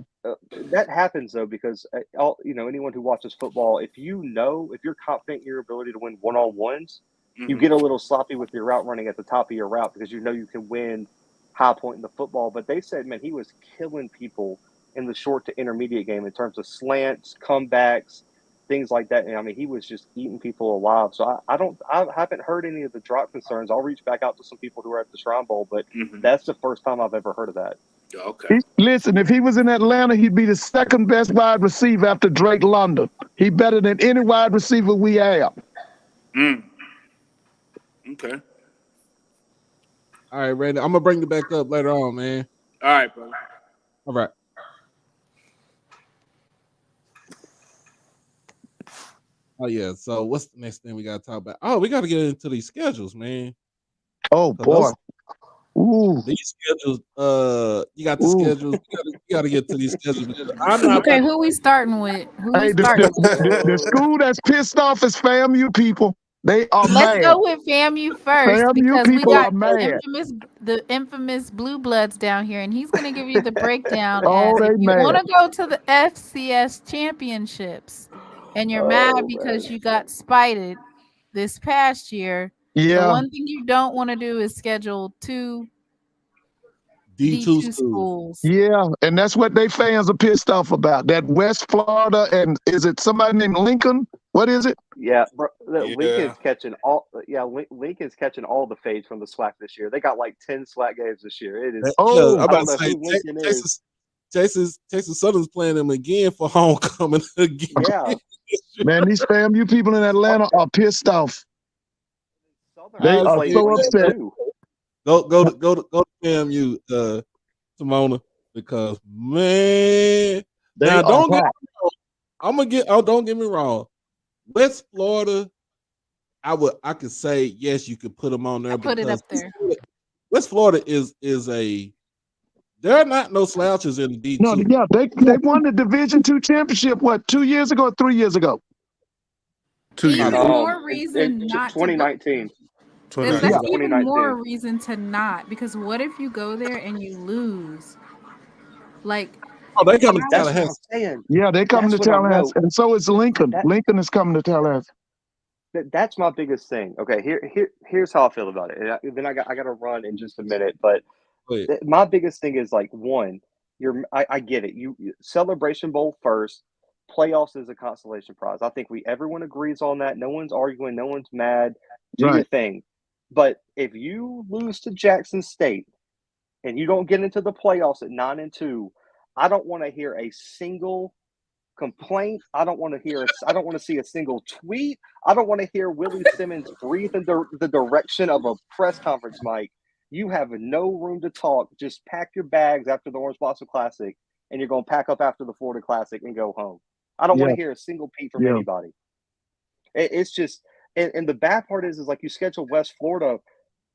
that happens though, because anyone who watches football, if you're confident in your ability to win one-on-ones, you get a little sloppy with your route running at the top of your route, because you can win high point in the football. But they said, man, he was killing people in the short to intermediate game in terms of slants, comebacks, things like that. And I mean, he was just eating people alive. So I haven't heard any of the drop concerns. I'll reach back out to some people who are at the Shrine Bowl, but that's the first time I've ever heard of that. Okay. Listen, if he was in Atlanta, he'd be the second best wide receiver after Drake London. He's better than any wide receiver we have. Okay. All right, Randy. I'm gonna bring you back up later on, man. All right, brother. All right. Oh yeah. So what's the next thing we gotta talk about? Oh, we gotta get into these schedules, man. Oh boy. These schedules. You got the schedules. You gotta get to these schedules. Okay, who we starting with? The school that's pissed off is FAMU people. They are Let's mad. go with FAMU first, FAMU because we people got are mad. the infamous Bluebloods down here, and he's going to give you the breakdown. They If you mad. want to go to the FCS championships, and you're mad because you got spited this past year, the one thing you don't want to do is schedule two D2 schools. Yeah, and that's what they fans are pissed off about. That West Florida, and is it somebody named Lincoln? What is it? Yeah, bro, Lincoln's catching all. Yeah, Lincoln's catching all the fades from the SWAC this year. They got like 10 SWAC games this year. It is. I'm about to say Texas Southern's playing them again for homecoming again. Yeah, man, these FAMU people in Atlanta are pissed off. They are so upset. Go to FAMU, Simona, because man, now don't get me wrong. West Florida, I could say yes, you could put them on there. Put it up there. West Florida is there are not no slouches in D2. No, yeah, they won the Division II championship 2 years ago or 3 years ago? 2 years ago. More reason not 2019. That's even more reason to not, because what if you go there and you lose? Like, they coming to Tallahassee. Yeah, they coming to Tallahassee, and so is Lincoln. Lincoln is coming to Tallahassee. That's my biggest thing. Okay, here's how I feel about it. And then I got to run in just a minute, but my biggest thing is like, one, I get it. You Celebration Bowl first. playoffs is a consolation prize. I think everyone agrees on that. No one's arguing. No one's mad. Do your Right. thing. But if you lose to Jackson State and you don't get into the playoffs at 9-2, I don't want to hear a single complaint. I don't want to see a single tweet. I don't want to hear Willie Simmons breathe in the direction of a press conference mic. You have no room to talk. Just pack your bags after the Orange Blossom Classic, and you're going to pack up after the Florida Classic and go home. I don't want to hear a single peep from anybody. It's just, and the bad part is like you schedule West Florida,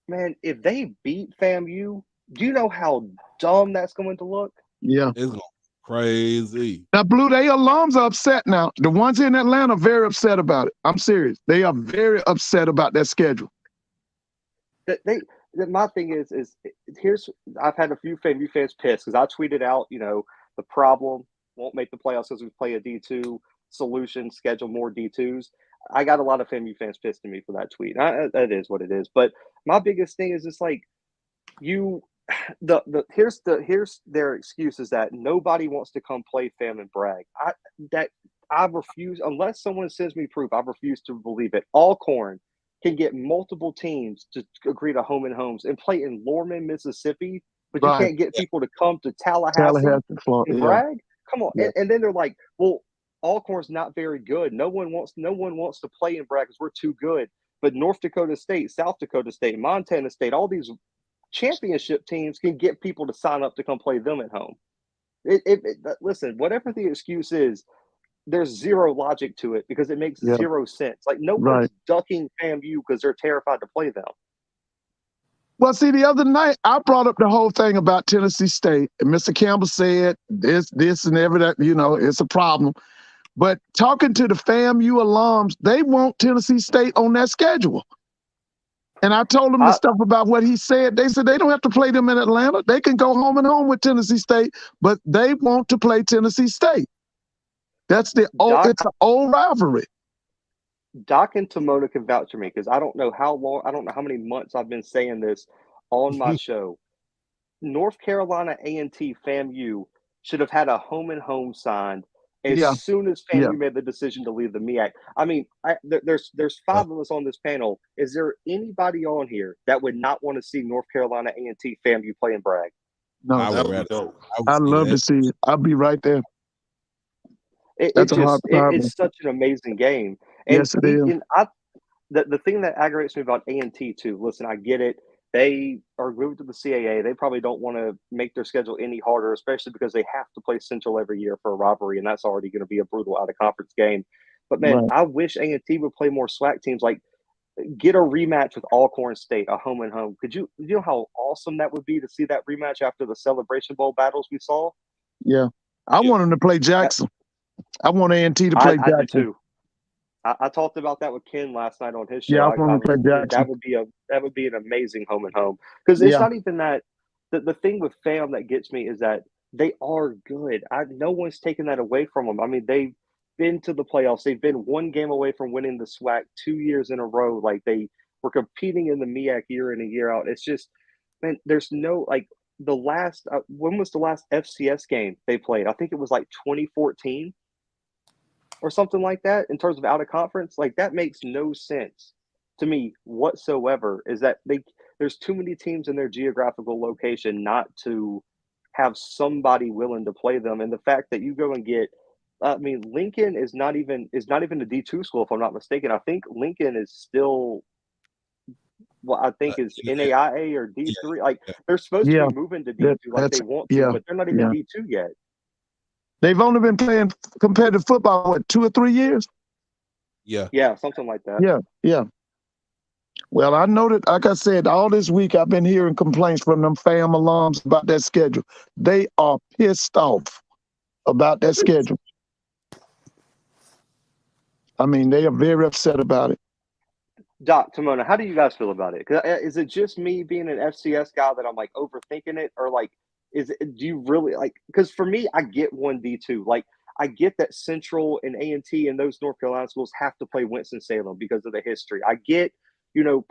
man. If they beat FAMU, do you know how dumb that's going to look? Yeah. It's going crazy. Now, Blue, they alums are upset now. The ones in Atlanta are very upset about it. I'm serious. They are very upset about that schedule. My thing is I've had a few FAMU fans pissed because I tweeted out, the problem won't make the playoffs because we play a D2 solution, schedule more D2s. I got a lot of FAMU fans pissed at me for that tweet. That is what it is. But my biggest thing is just like here's their excuse is that nobody wants to come play FAM and brag. I refuse, unless someone sends me proof, I refuse to believe it. Alcorn can get multiple teams to agree to home and homes and play in Lorman, Mississippi, but you can't get people to come to Tallahassee Florida, and brag. Come on. Yeah. And then they're like, well, Alcorn's not very good. No one wants to play in brag because we're too good. But North Dakota State, South Dakota State, Montana State, all these championship teams can get people to sign up to come play them at home. Listen, whatever the excuse is, there's zero logic to it because it makes zero sense. Like no one's ducking FAMU because they're terrified to play them. Well, see, the other night I brought up the whole thing about Tennessee State, and Mr. Campbell said this, and every that, it's a problem. But talking to the FAMU alums, they want Tennessee State on that schedule. And I told them the stuff about what he said. They said they don't have to play them in Atlanta. They can go home and home with Tennessee State, but they want to play Tennessee State. That's it's an old rivalry. Doc and Timona can vouch for me because I don't know how many months I've been saying this on my show. North Carolina A&T FAMU should have had a home and home signed as soon as FAMU made the decision to leave the MEAC. I mean, there's 5 of us on this panel. Is there anybody on here that would not want to see North Carolina A&T FAMU play in brag? No, I'd love to see it. I'll be right there. It's such an amazing game. And yes, it is. The thing that aggravates me about A&T too, listen, I get it. They are moved to the CAA. They probably don't want to make their schedule any harder, especially because they have to play Central every year for a rivalry, and that's already going to be a brutal out-of-conference game. But, man, I wish A&T would play more SWAC teams. Like, get a rematch with Alcorn State, a home and home. You know how awesome that would be to see that rematch after the Celebration Bowl battles we saw? Yeah. I want them to play Jackson. I want A&T to play Jackson. I do too. I talked about that with Ken last night on his show. Yeah, I want to play Jackson. That would be an amazing home and home because it's not even that. The thing with FAM that gets me is that they are good. No one's taken that away from them. I mean, they've been to the playoffs. They've been 1 game away from winning the SWAC 2 years in a row. Like they were competing in the MEAC year in and year out. It's just, man, there's no like the last. When was the last FCS game they played? I think it was like 2014. Or something like that in terms of out of conference, like that makes no sense to me whatsoever. Is that there's too many teams in their geographical location not to have somebody willing to play them, and the fact that you go and get, Lincoln is not even a D2 school if I'm not mistaken. I think Lincoln is still, is NAIA or D3. Yeah. Like they're supposed to be moving to D2 like they want to, but they're not even D2 yet. They've only been playing competitive football, 2 or 3 years? Yeah, something like that. Yeah. Well, I know that, like I said, all this week I've been hearing complaints from them FAM alums about that schedule. They are pissed off about that schedule. I mean, they are very upset about it. Doc, Timona, how do you guys feel about it? Is it just me being an FCS guy that I'm like overthinking it, or like, do you really like? Because for me, I get 1D2. Like I get that Central and A&T and those North Carolina schools have to play Winston-Salem because of the history. I get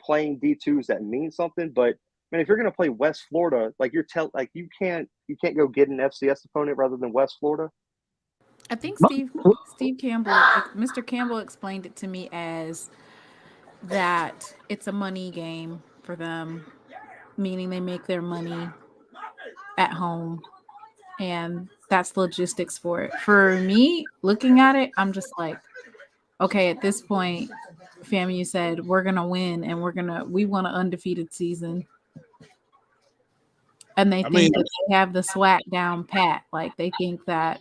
playing D2s that mean something, but man, if you're going to play West Florida, like you can't go get an FCS opponent rather than West Florida. I think Steve Campbell, Mr. Campbell explained it to me as that it's a money game for them, meaning they make their money at home, and that's logistics for it. For me, looking at it, I'm just like, okay, at this point, FAMU said we're gonna win and we want an undefeated season. And they think that they have the SWAC down pat. Like they think that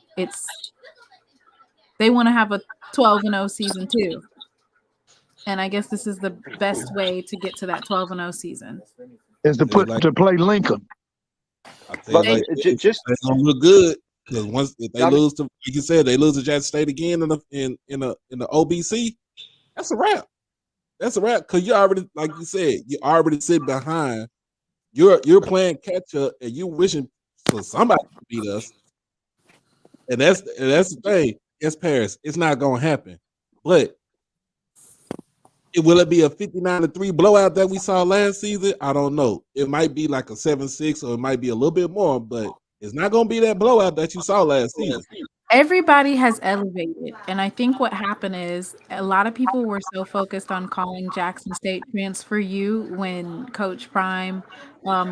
they want to have a 12-0 season too. And I guess this is the best way to get to that 12-0 season. Is to play Lincoln. I think they don't look good because once if they lose to, like you said, they lose to Jackson State again in the OBC. That's a wrap. That's a wrap because you already, like you said, you already sit behind. You're playing catch up and you wishing for somebody to beat us. And that's the thing. Yes, Paris, it's not gonna happen. But will it be a 59-3 blowout that we saw last season? I don't know. It might be like a 7-6 or it might be a little bit more, but it's not gonna be that blowout that you saw last season. Everybody has elevated, and I think what happened is a lot of people were so focused on calling Jackson State Transfer U when Coach Prime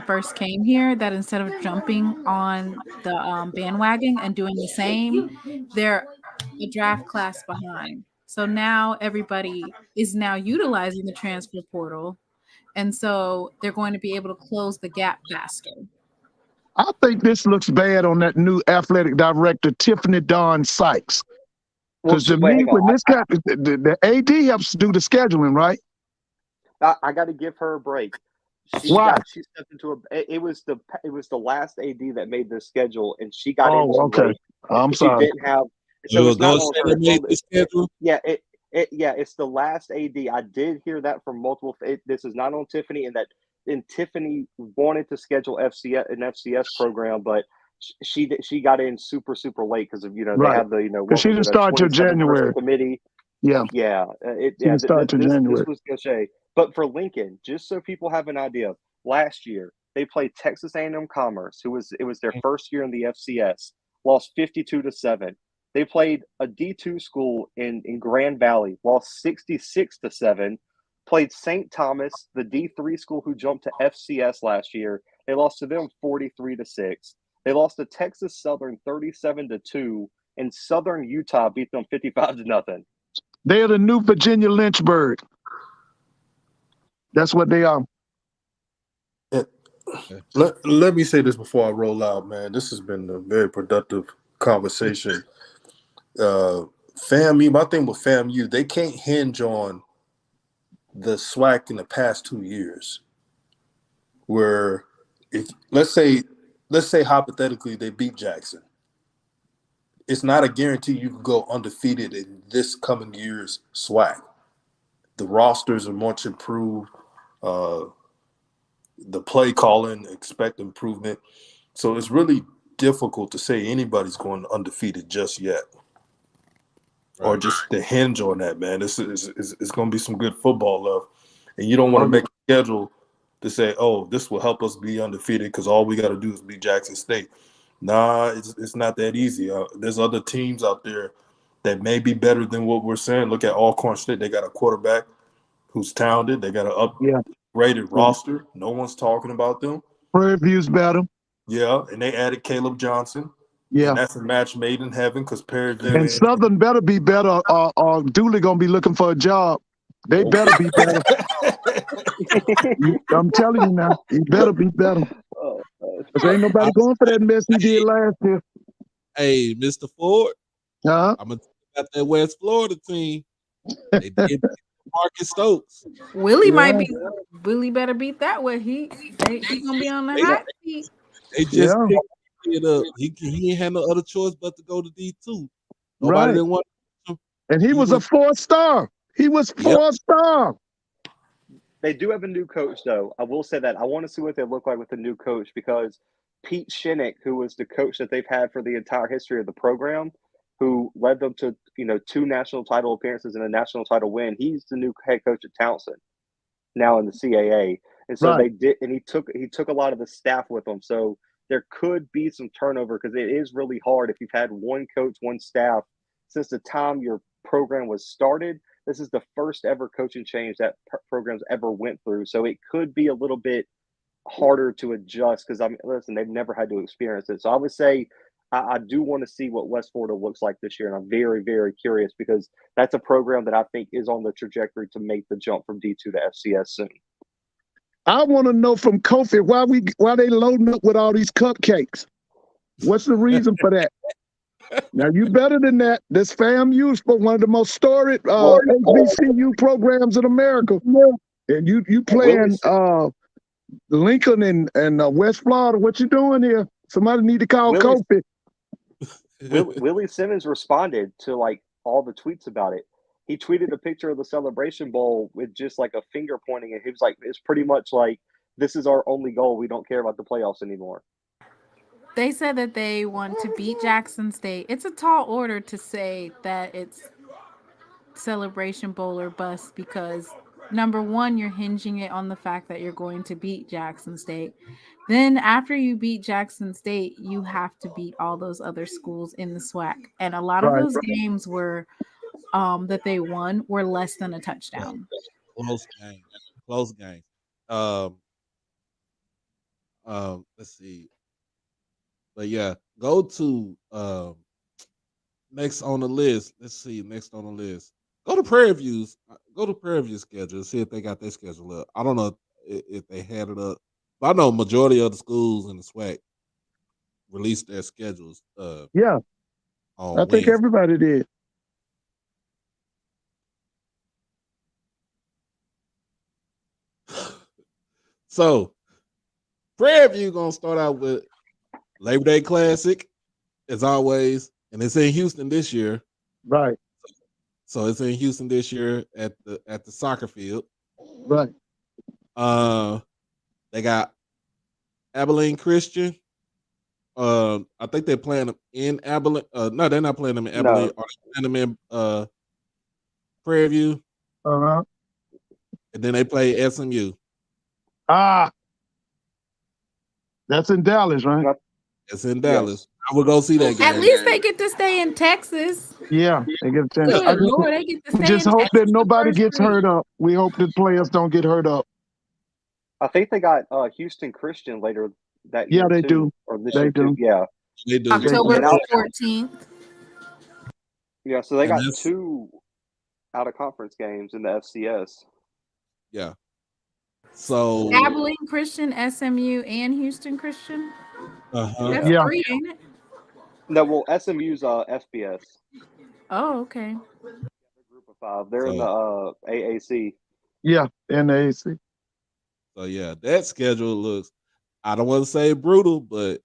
first came here that instead of jumping on the bandwagon and doing the same, they're a draft class behind. So now everybody is now utilizing the transfer portal, and so they're going to be able to close the gap faster. I think this looks bad on that new athletic director, Tiffany Dawn Sykes. Because to me, when this guy, the AD helps do the scheduling, right? I got to give her a break. Why? She stepped into it was the last AD that made the schedule, and she got in. Okay. I'm sorry. She didn't have. So it's not on her schedule. Yeah, it's the last AD. I did hear that from multiple. This is not on Tiffany, and Tiffany wanted to schedule an FCS program, but she got in super late because of they have the because she didn't start till January committee. Yeah. This January. was Gaucher. But for Lincoln, just so people have an idea, last year they played Texas A&M Commerce, it was their first year in the FCS, lost 52-7. They played a D2 school in Grand Valley, lost 66-7. Played St. Thomas, the D3 school who jumped to FCS last year. They lost to them 43-6. They lost to Texas Southern 37-2, and Southern Utah beat them 55-0. They're the new Virginia Lynchburg. That's what they are. Let me say this before I roll out, man. This has been a very productive conversation. FAMU, my thing with FAMU, they can't hinge on the SWAC in the past 2 years, where if let's say hypothetically they beat Jackson, it's not a guarantee you can go undefeated in this coming year's SWAC. The rosters are much improved. The play calling, expect improvement. So it's really difficult to say anybody's going undefeated just yet. Or just to hinge on that, man. It's going to be some good football left. And you don't want to make a schedule to say, oh, this will help us be undefeated because all we got to do is beat Jackson State. Nah, it's not that easy. There's other teams out there that may be better than what we're saying. Look at Alcorn State. They got a quarterback who's talented. They got an upgraded roster. No one's talking about them. Prairie View's better. Yeah, and they added Caleb Johnson. Yeah, and that's a match made in heaven because Prairie View and Southern better be better, or Dooley gonna be looking for a job. They better be better. I'm telling you now, he better be better. Because ain't nobody going for that mess he did last year. Hey, Mr. Ford, I'm gonna talk about that West Florida team. They did Marcus Stokes. Willie better beat that way. He gonna be on the hot seat. They just picked it up. He ain't had no other choice but to go to D2. Nobody didn't want him. And he was a 4-star. He was 4-star. They do have a new coach, though. I will say that. I want to see what they look like with the new coach because Pete Shinnick, who was the coach that they've had for the entire history of the program, who led them to 2 national title appearances and a national title win, he's the new head coach at Townsend now in the CAA. And so they did, and he took a lot of the staff with him. So there could be some turnover because it is really hard if you've had one coach, one staff since the time your program was started. This is the first ever coaching change that programs ever went through. So it could be a little bit harder to adjust because, I mean, listen, they've never had to experience it. So I would say I do want to see what West Florida looks like this year. And I'm very, very curious because that's a program that I think is on the trajectory to make the jump from D2 to FCS soon. I want to know from Kofi why they loading up with all these cupcakes. What's the reason for that? Now you better than that. This FAMU is one of the most storied HBCU programs in America, and you playing Lincoln and West Florida. What you doing here? Somebody need to call Kofi. Willie Simmons responded to like all the tweets about it. He tweeted a picture of the Celebration Bowl with just like a finger pointing, and he was like, "It's pretty much like this is our only goal. We don't care about the playoffs anymore." They said that they want to beat Jackson State. It's a tall order to say that it's Celebration Bowl or bust because, number one, you're hinging it on the fact that you're going to beat Jackson State. Then after you beat Jackson State, you have to beat all those other schools in the SWAC. And a lot of those games were that they won were less than a touchdown. Close game. Let's see. But yeah, go to next on the list. Let's see, next on the list. Go to Prairie View's schedule. See if they got their schedule up. I don't know if they had it up, but I know majority of the schools in the SWAC released their schedules. I think Wednesday. everybody did. So Prairie View gonna start out with Labor Day Classic, as always, and it's in Houston this year. Right. So it's in Houston this year at the soccer field. Right. They got Abilene Christian. I think they're playing them in Abilene. No, they're not playing them in Abilene. Or they're playing them in Prairie View. And then they play SMU. That's in Dallas, right? It's in Dallas. Yes. I will go see that game. At least they get to stay in Texas. Yeah, they get a chance. Good Lord, they get to stay just in hope Texas that nobody gets hurt up. We hope that players don't get hurt up. I think they got Houston Christian later that year. Yeah, they do. Or this they year do. Too. Yeah. They do. October 14th. Yeah, so they got 2 out-of-conference games in the FCS. Yeah. So Abilene Christian, SMU, and Houston Christian. That's 3, ain't it? No, well, SMU's FBS. Oh, okay. Group of 5. They're in the AAC. Yeah, in the AAC. So yeah, that schedule looks. I don't want to say brutal, but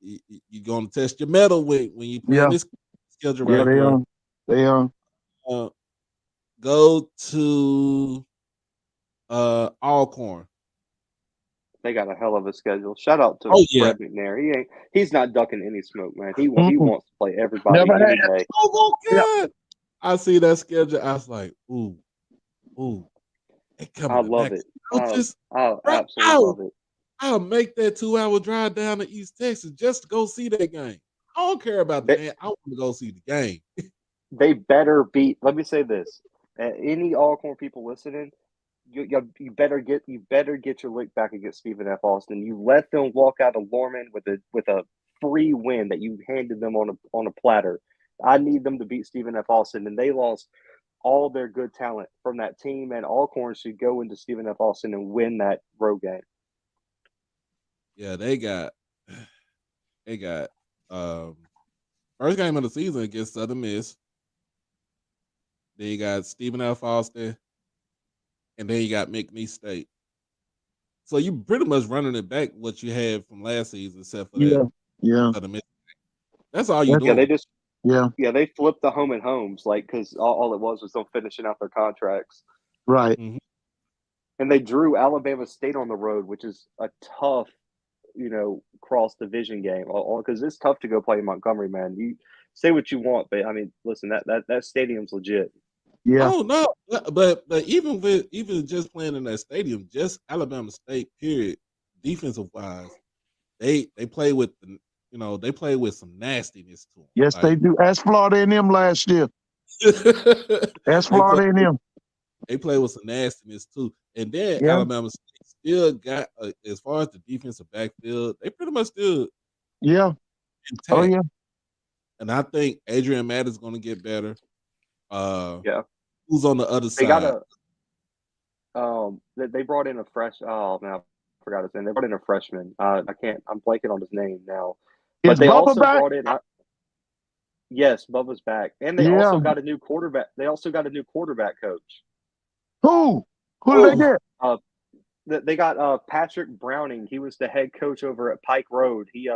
you're gonna test your metal when you play this schedule right here. They are. Go to Alcorn. They got a hell of a schedule. Shout out to Fred McNair. He's not ducking any smoke, man. He wants to play everybody any day. Oh God. I see that schedule. I was like, ooh. I love it. I absolutely love it. I'll make that 2-hour drive down to East Texas just to go see that game. I don't care about the game. I want to go see the game. They better beat. Let me say this: any Alcorn people listening, you better get your lick back against Stephen F. Austin. You let them walk out of Lorman with a free win that you handed them on a platter. I need them to beat Stephen F. Austin, and they lost all their good talent from that team. And Alcorn should go into Stephen F. Austin and win that road game. Yeah, they got first game of the season against Southern Miss. Then you got Stephen F. Austin, and then you got McNeese State. So you pretty much running it back what you had from last season, except for that. Yeah. Southern Miss. That's all you doing. They flipped the home and homes because all it was them finishing out their contracts. Right. Mm-hmm. And they drew Alabama State on the road, which is a tough, cross division game because it's tough to go play in Montgomery, man. You say what you want, but I mean, listen, that stadium's legit. Yeah. Oh no, but even just playing in that stadium, just Alabama State, period, defensive wise, they play with they play with some nastiness to them. Yes, they do. Ask Florida A&M last year. Ask Florida A&M. They play with some nastiness too. And then Yeah. Alabama State still got, as far as the defensive backfield, they pretty much still Yeah. intact. Oh yeah. And I think Adrian Matt is going to get better. Yeah. Who's on the other They side? They brought in a fresh. Oh man, I forgot his name. They brought in a freshman. I'm blanking on his name now. But Is they Bubba also back? brought in. Yes, Bubba's back, and they Yeah. also got a new quarterback. They also got a new quarterback coach. Who? Who did they get? They got Patrick Browning. He was the head coach over at Pike Road. He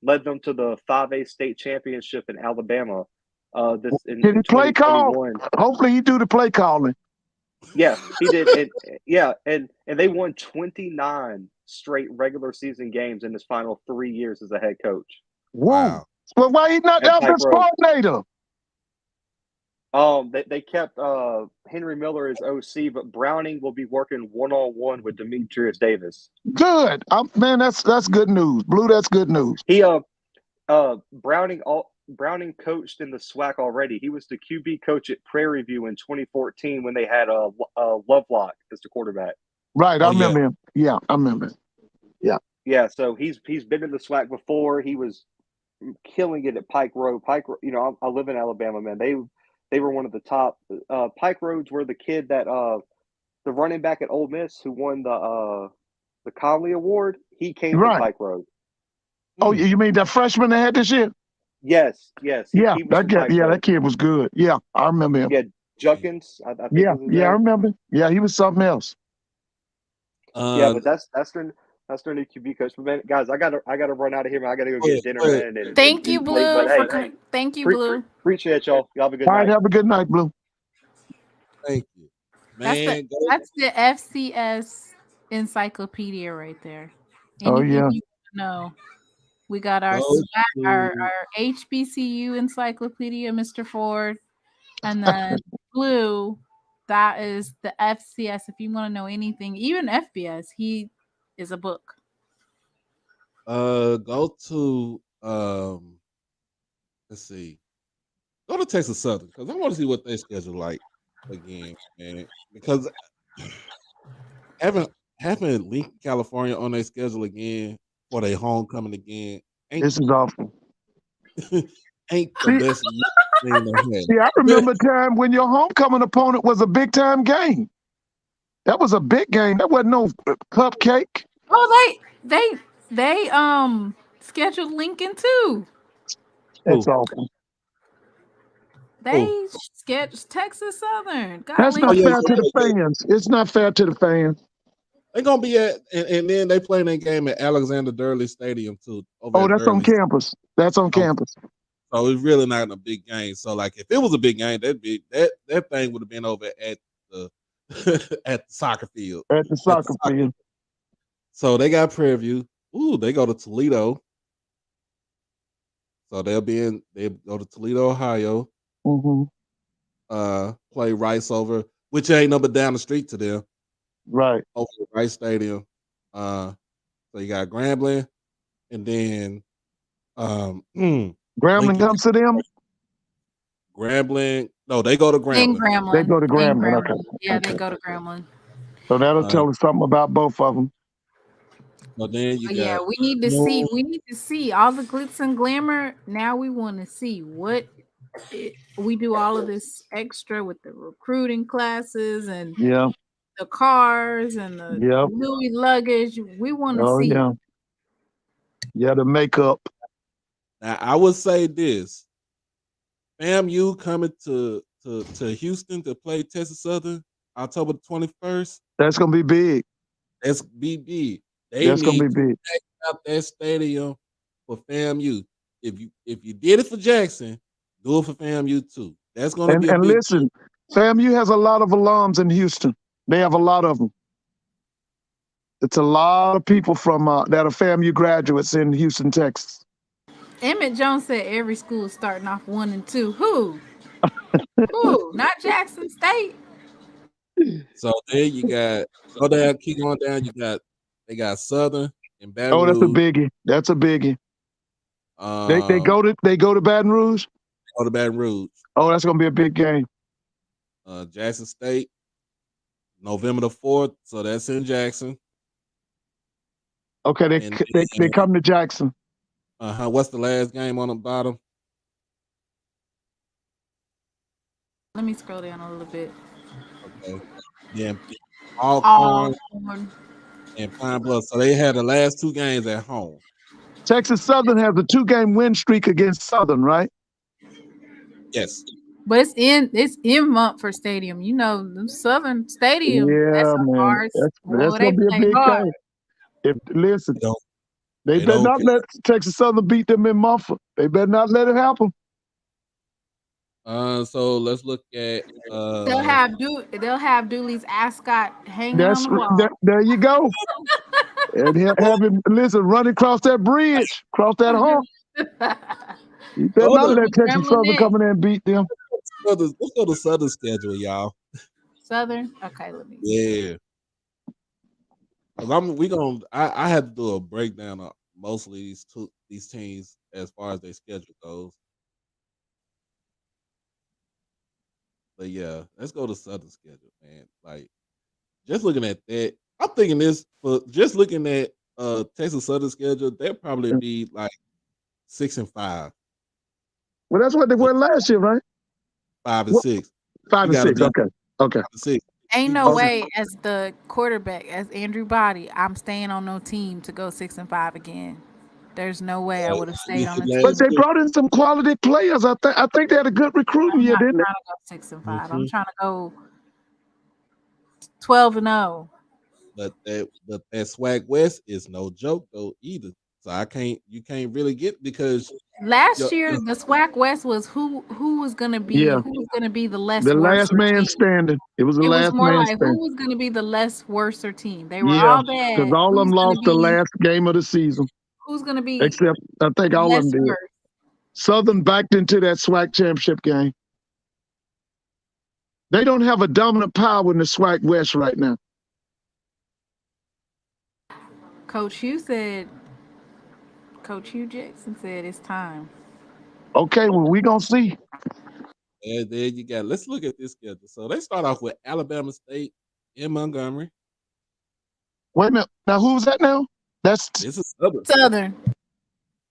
led them to the 5A state championship in Alabama. Did he play call? Hopefully he do the play calling. Yeah, he did. And they won 29 straight regular season games in his final 3 years as a head coach. Whoa. Wow. Well, why he not the offensive coordinator? They kept Henry Miller as OC, but Browning will be working one-on-one with Demetrius Davis. Good. Man, that's good news. Blue, that's good news. He Browning coached in the SWAC already. He was the QB coach at Prairie View in 2014 when they had Lovelock as the quarterback. Right, I remember him. Yeah, I remember him. Yeah. Yeah, so he's been in the SWAC before. He was killing it at Pike Road. I live in Alabama, man. They were one of the top. Pike Roads were the kid that the running back at Ole Miss who won the Conley Award. He came from Pike Road. Oh, you mean that freshman they had this year? Yes. That kid was good. Yeah, I remember him. Yeah, Junkins. I think I remember. Yeah, he was something else. But that's their new QB coach. But man, guys, I gotta run out of here, man. I gotta go get dinner, man. And thank you, Blue. Thank you, Blue. Appreciate y'all. Y'all have a good night. All right, have a good night, Blue. Thank you, man. That's the FCS encyclopedia right there. Anything you know. We got our HBCU encyclopedia, Mr. Ford, and then Blue. That is the FCS. If you want to know anything, even FBS, he is a book. Go to let's see. Go to Texas Southern because I want to see what they schedule like again, man. Because having Lincoln, California on their schedule again for their homecoming again. This is awful. Ain't the best thing they had. See, I remember a time when your homecoming opponent was a big time game. That was a big game. That wasn't no cupcake. Oh, they scheduled Lincoln too. That's awful. They scheduled Texas Southern. That's not fair to the fans. It's not fair to the fans. They're gonna be and then they play their game at Alexander Durley Stadium too. That's on campus. That's on campus. So it's really not a big game. So like if it was a big game, that thing would have been over at the at the soccer field. At the soccer field. So they got Prairie View. Ooh, they go to Toledo. So they go to Toledo, Ohio. Mm-hmm. Play Rice over, which ain't no but down the street to them. Right. Over the Rice Stadium. So you got Grambling, and then Grambling comes to them. Grambling. No, they go to Grambling. They go to Grambling. Okay. Yeah, they go to Grambling. So that'll tell us something about both of them. But then we need to see all the glitz and glamour. Now we want to see what we do. All of this extra with the recruiting classes and the cars and the Louis luggage. We want to see. Yeah, the makeup. Now I would say this: FAMU coming to Houston to play Texas Southern October 21st. That's gonna be big. That's big. That's gonna be big. Out that stadium for FAMU. If you did it for Jackson, do it for FAMU too. That's gonna be. And listen, FAMU has a lot of alums in Houston. They have a lot of them. It's a lot of people from that are FAMU graduates in Houston, Texas. Emmett Jones said every school is starting off 1 and 2. Who? Who? Not Jackson State. So there you got. Go down, keep going down. They got Southern, in Baton Oh, Rouge. that's a biggie. That's a biggie. They go to Baton Rouge. Go to Baton Rouge. Oh, that's gonna be a big game. Jackson State, November the 4th. So that's in Jackson. Okay, they come to Jackson. What's the last game on the bottom? Let me scroll down a little bit. Okay. Then Alcorn and Pine Bluff. So they had the last 2 games at home. Texas Southern has a 2-game win streak against Southern, right? Yes. But it's in Montfort Stadium. You know, the Southern Stadium. Yeah, that's a man. hard. That's gonna be a big game. Listen, they better not let Texas Southern beat them in Montfort. They better not let it happen. So let's look at. They'll have Dooley's ascot hanging on the wall. There you go. And have him run across that bridge, across that hump. You better not let Texas Southern come in there and beat them. Let's go to Southern schedule, y'all. Southern? Okay, let me. Yeah. I had to do a breakdown of mostly these teams as far as their schedule goes. But yeah, let's go to Southern schedule, man. Like, just looking at that, I'm thinking this, but just looking at Texas Southern schedule, they'll probably be like 6-5. Well, that's what they were last year, right? 5-6. 5-6. Okay. 5-6. Ain't no way, as the quarterback, as Andrew Body, I'm staying on no team to go 6-5 again. There's no way I would have stayed on the team. But they brought in some quality players. I think they had a good recruiting year, didn't they? I'm trying to go 6-5. I'm trying to go 12-0. But that SWAC West is no joke though either. So you can't really get, because last year the SWAC West was who was gonna be the last man standing. It was the last man standing. Who was gonna be the less worser team? They were all bad. Because all of them lost the last game of the season. Who's gonna be? Except I think all of them did. Southern backed into that SWAC championship game. They don't have a dominant power in the SWAC West right now. Coach Hugh Jackson said it's time. Okay, well, we're going to see. And there you go. Let's look at this schedule. So they start off with Alabama State in Montgomery. Wait a minute. Now, who's that now? This is Southern.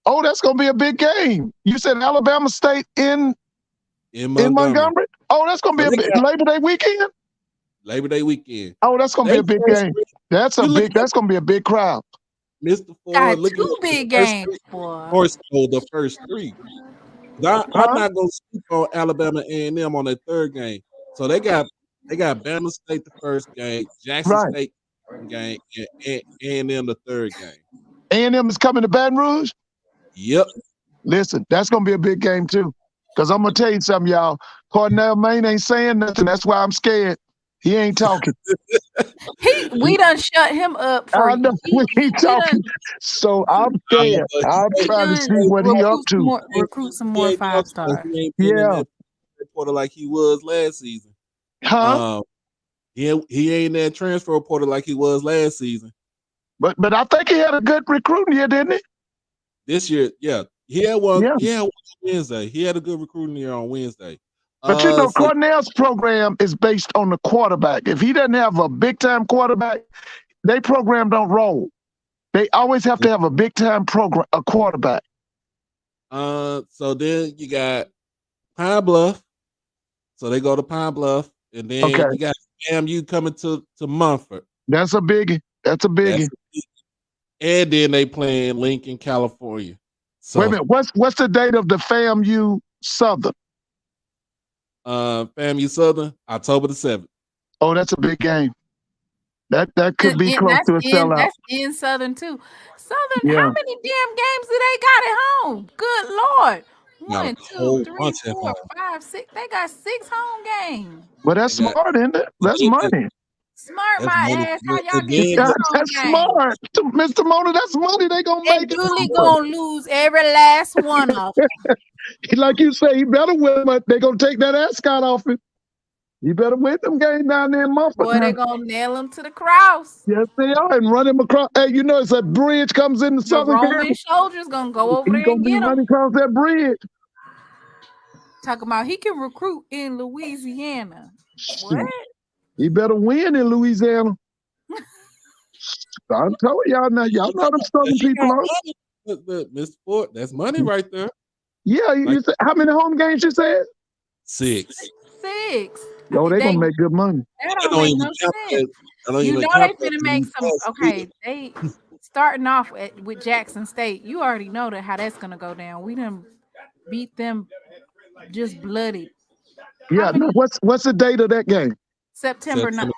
Oh, that's going to be a big game. You said Alabama State in Montgomery? Oh, that's going to be a big Labor Day weekend? Labor Day weekend. Oh, that's going to be a big game. That's going to be a big crowd. Mr. Ford, look two big games, boy. The first 3. I'm not going to speak on Alabama A&M on their third game. So they got Bama State the first game, Jackson State the second game, and A&M the third game. A&M is coming to Baton Rouge? Yep. Listen, that's going to be a big game too. Because I'm going to tell you something, y'all. Cornell Maine ain't saying nothing. That's why I'm scared. He ain't talking. We done shut him up for we ain't talking. So I'm scared. I'm trying to see what he up to. Recruit some more 5-stars. Yeah. Portal like he was last season. Huh? He ain't in that transfer portal like he was last season. But I think he had a good recruiting year, didn't he? This year, yeah. He had one Wednesday. He had a good recruiting year on Wednesday. But you know, Cornell's program is based on the quarterback. If he doesn't have a big-time quarterback, they program don't roll. They always have to have a big-time quarterback. So then you got Pine Bluff. So they go to Pine Bluff. And then you got FAMU coming to Montfort. That's a biggie. And then they playing Lincoln, California. So, wait a minute. What's the date of the FAMU Southern? FAMU Southern, October the 7th. Oh, that's a big game. That could be close to a sellout. That's in Southern too. Southern, how many damn games do they got at home? Good Lord. 1, 2, 3, 4, 5, 6. They got 6 home games. Well, that's smart, isn't it? That's money. Smart my ass. How y'all get that's smart. Mr. Mona, that's money they gonna make. Julie gonna lose every last one of them. Like you say, he better win, but they gonna take that ascot off him. You better win them games down there in Mumford. Boy, they're gonna nail him to the cross. Yes, they are, and run him across. Hey, you know, it's a bridge comes in the The southern Roman campus. soldiers gonna go over He's there gonna and be get him. running across that bridge. Talking about he can recruit in Louisiana. What? He better win in Louisiana. I'm telling y'all now, y'all know them southern people are. Mr. Ford, that's money right there. Yeah, you said, how many home games you said? 6. 6. Oh, they're gonna make good money. That don't make no sense. You know they finna make some. Okay, they starting off with Jackson State. You already know how that's gonna go down. We done beat them just bloody. Yeah, no, what's the date of that game? September 9th.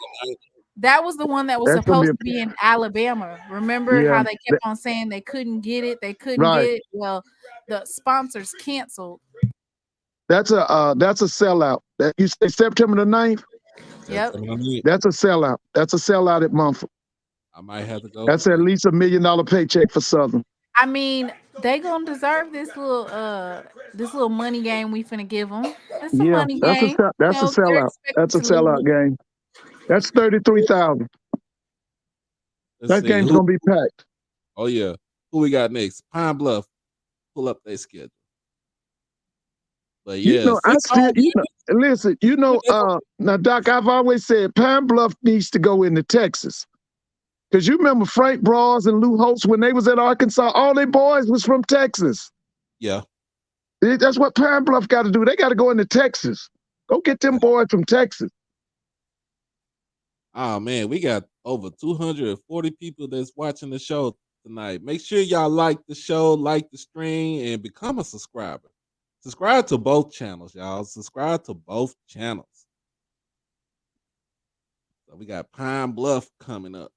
That was the one that was That's supposed to be in Alabama. Remember how they kept on saying they couldn't get it? They couldn't get it. Well, the sponsors canceled. That's a sellout. That you say September the 9th? Yep. That's a sellout. That's a sellout at Mumford. I might have to go. That's at least $1 million paycheck for Southern. I mean, they gonna deserve this little money game we finna give them. It's a money game. That's a sellout. That's a sellout game. That's 33,000. That game's gonna be packed. Oh yeah. Who we got next? Pine Bluff. Pull up their schedule. But yeah, listen, now Doc, I've always said Pine Bluff needs to go into Texas. Because you remember Frank Brawls and Lou Holtz when they was at Arkansas, all their boys was from Texas. Yeah. That's what Pine Bluff got to do. They got to go into Texas. Go get them boys from Texas. Oh man, we got over 240 people that's watching the show tonight. Make sure y'all like the show, like the stream, and become a subscriber. Subscribe to both channels, y'all. Subscribe to both channels. So we got Pine Bluff coming up.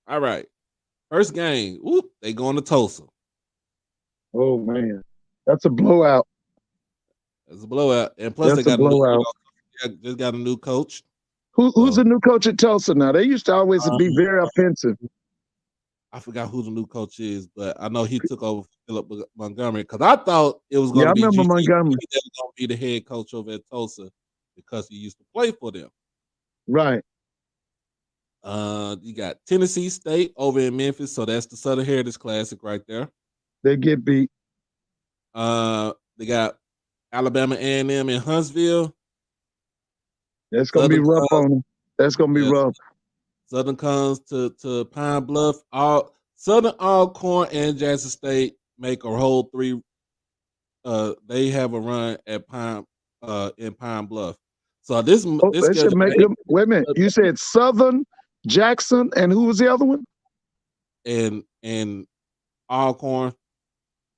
All right. First game. Whoop, they going to Tulsa. Oh man. That's a blowout. That's a blowout. And plus they got just got a new coach. Who's the new coach at Tulsa now? They used to always be very offensive. I forgot who the new coach is, but I know he took over Philip Montgomery because I thought it was going to be Montgomery that was going to be the head coach over at Tulsa because he used to play for them. Right. You got Tennessee State over in Memphis, so that's the Southern Heritage Classic right there. They get beat. They got Alabama A&M in Huntsville. That's gonna be rough on them. That's gonna be rough. Southern comes to Pine Bluff. Southern, Alcorn, and Jackson State make a whole 3. They have a run at in Pine Bluff. So this should make them. Wait a minute. You said Southern, Jackson, and who was the other one? And Alcorn.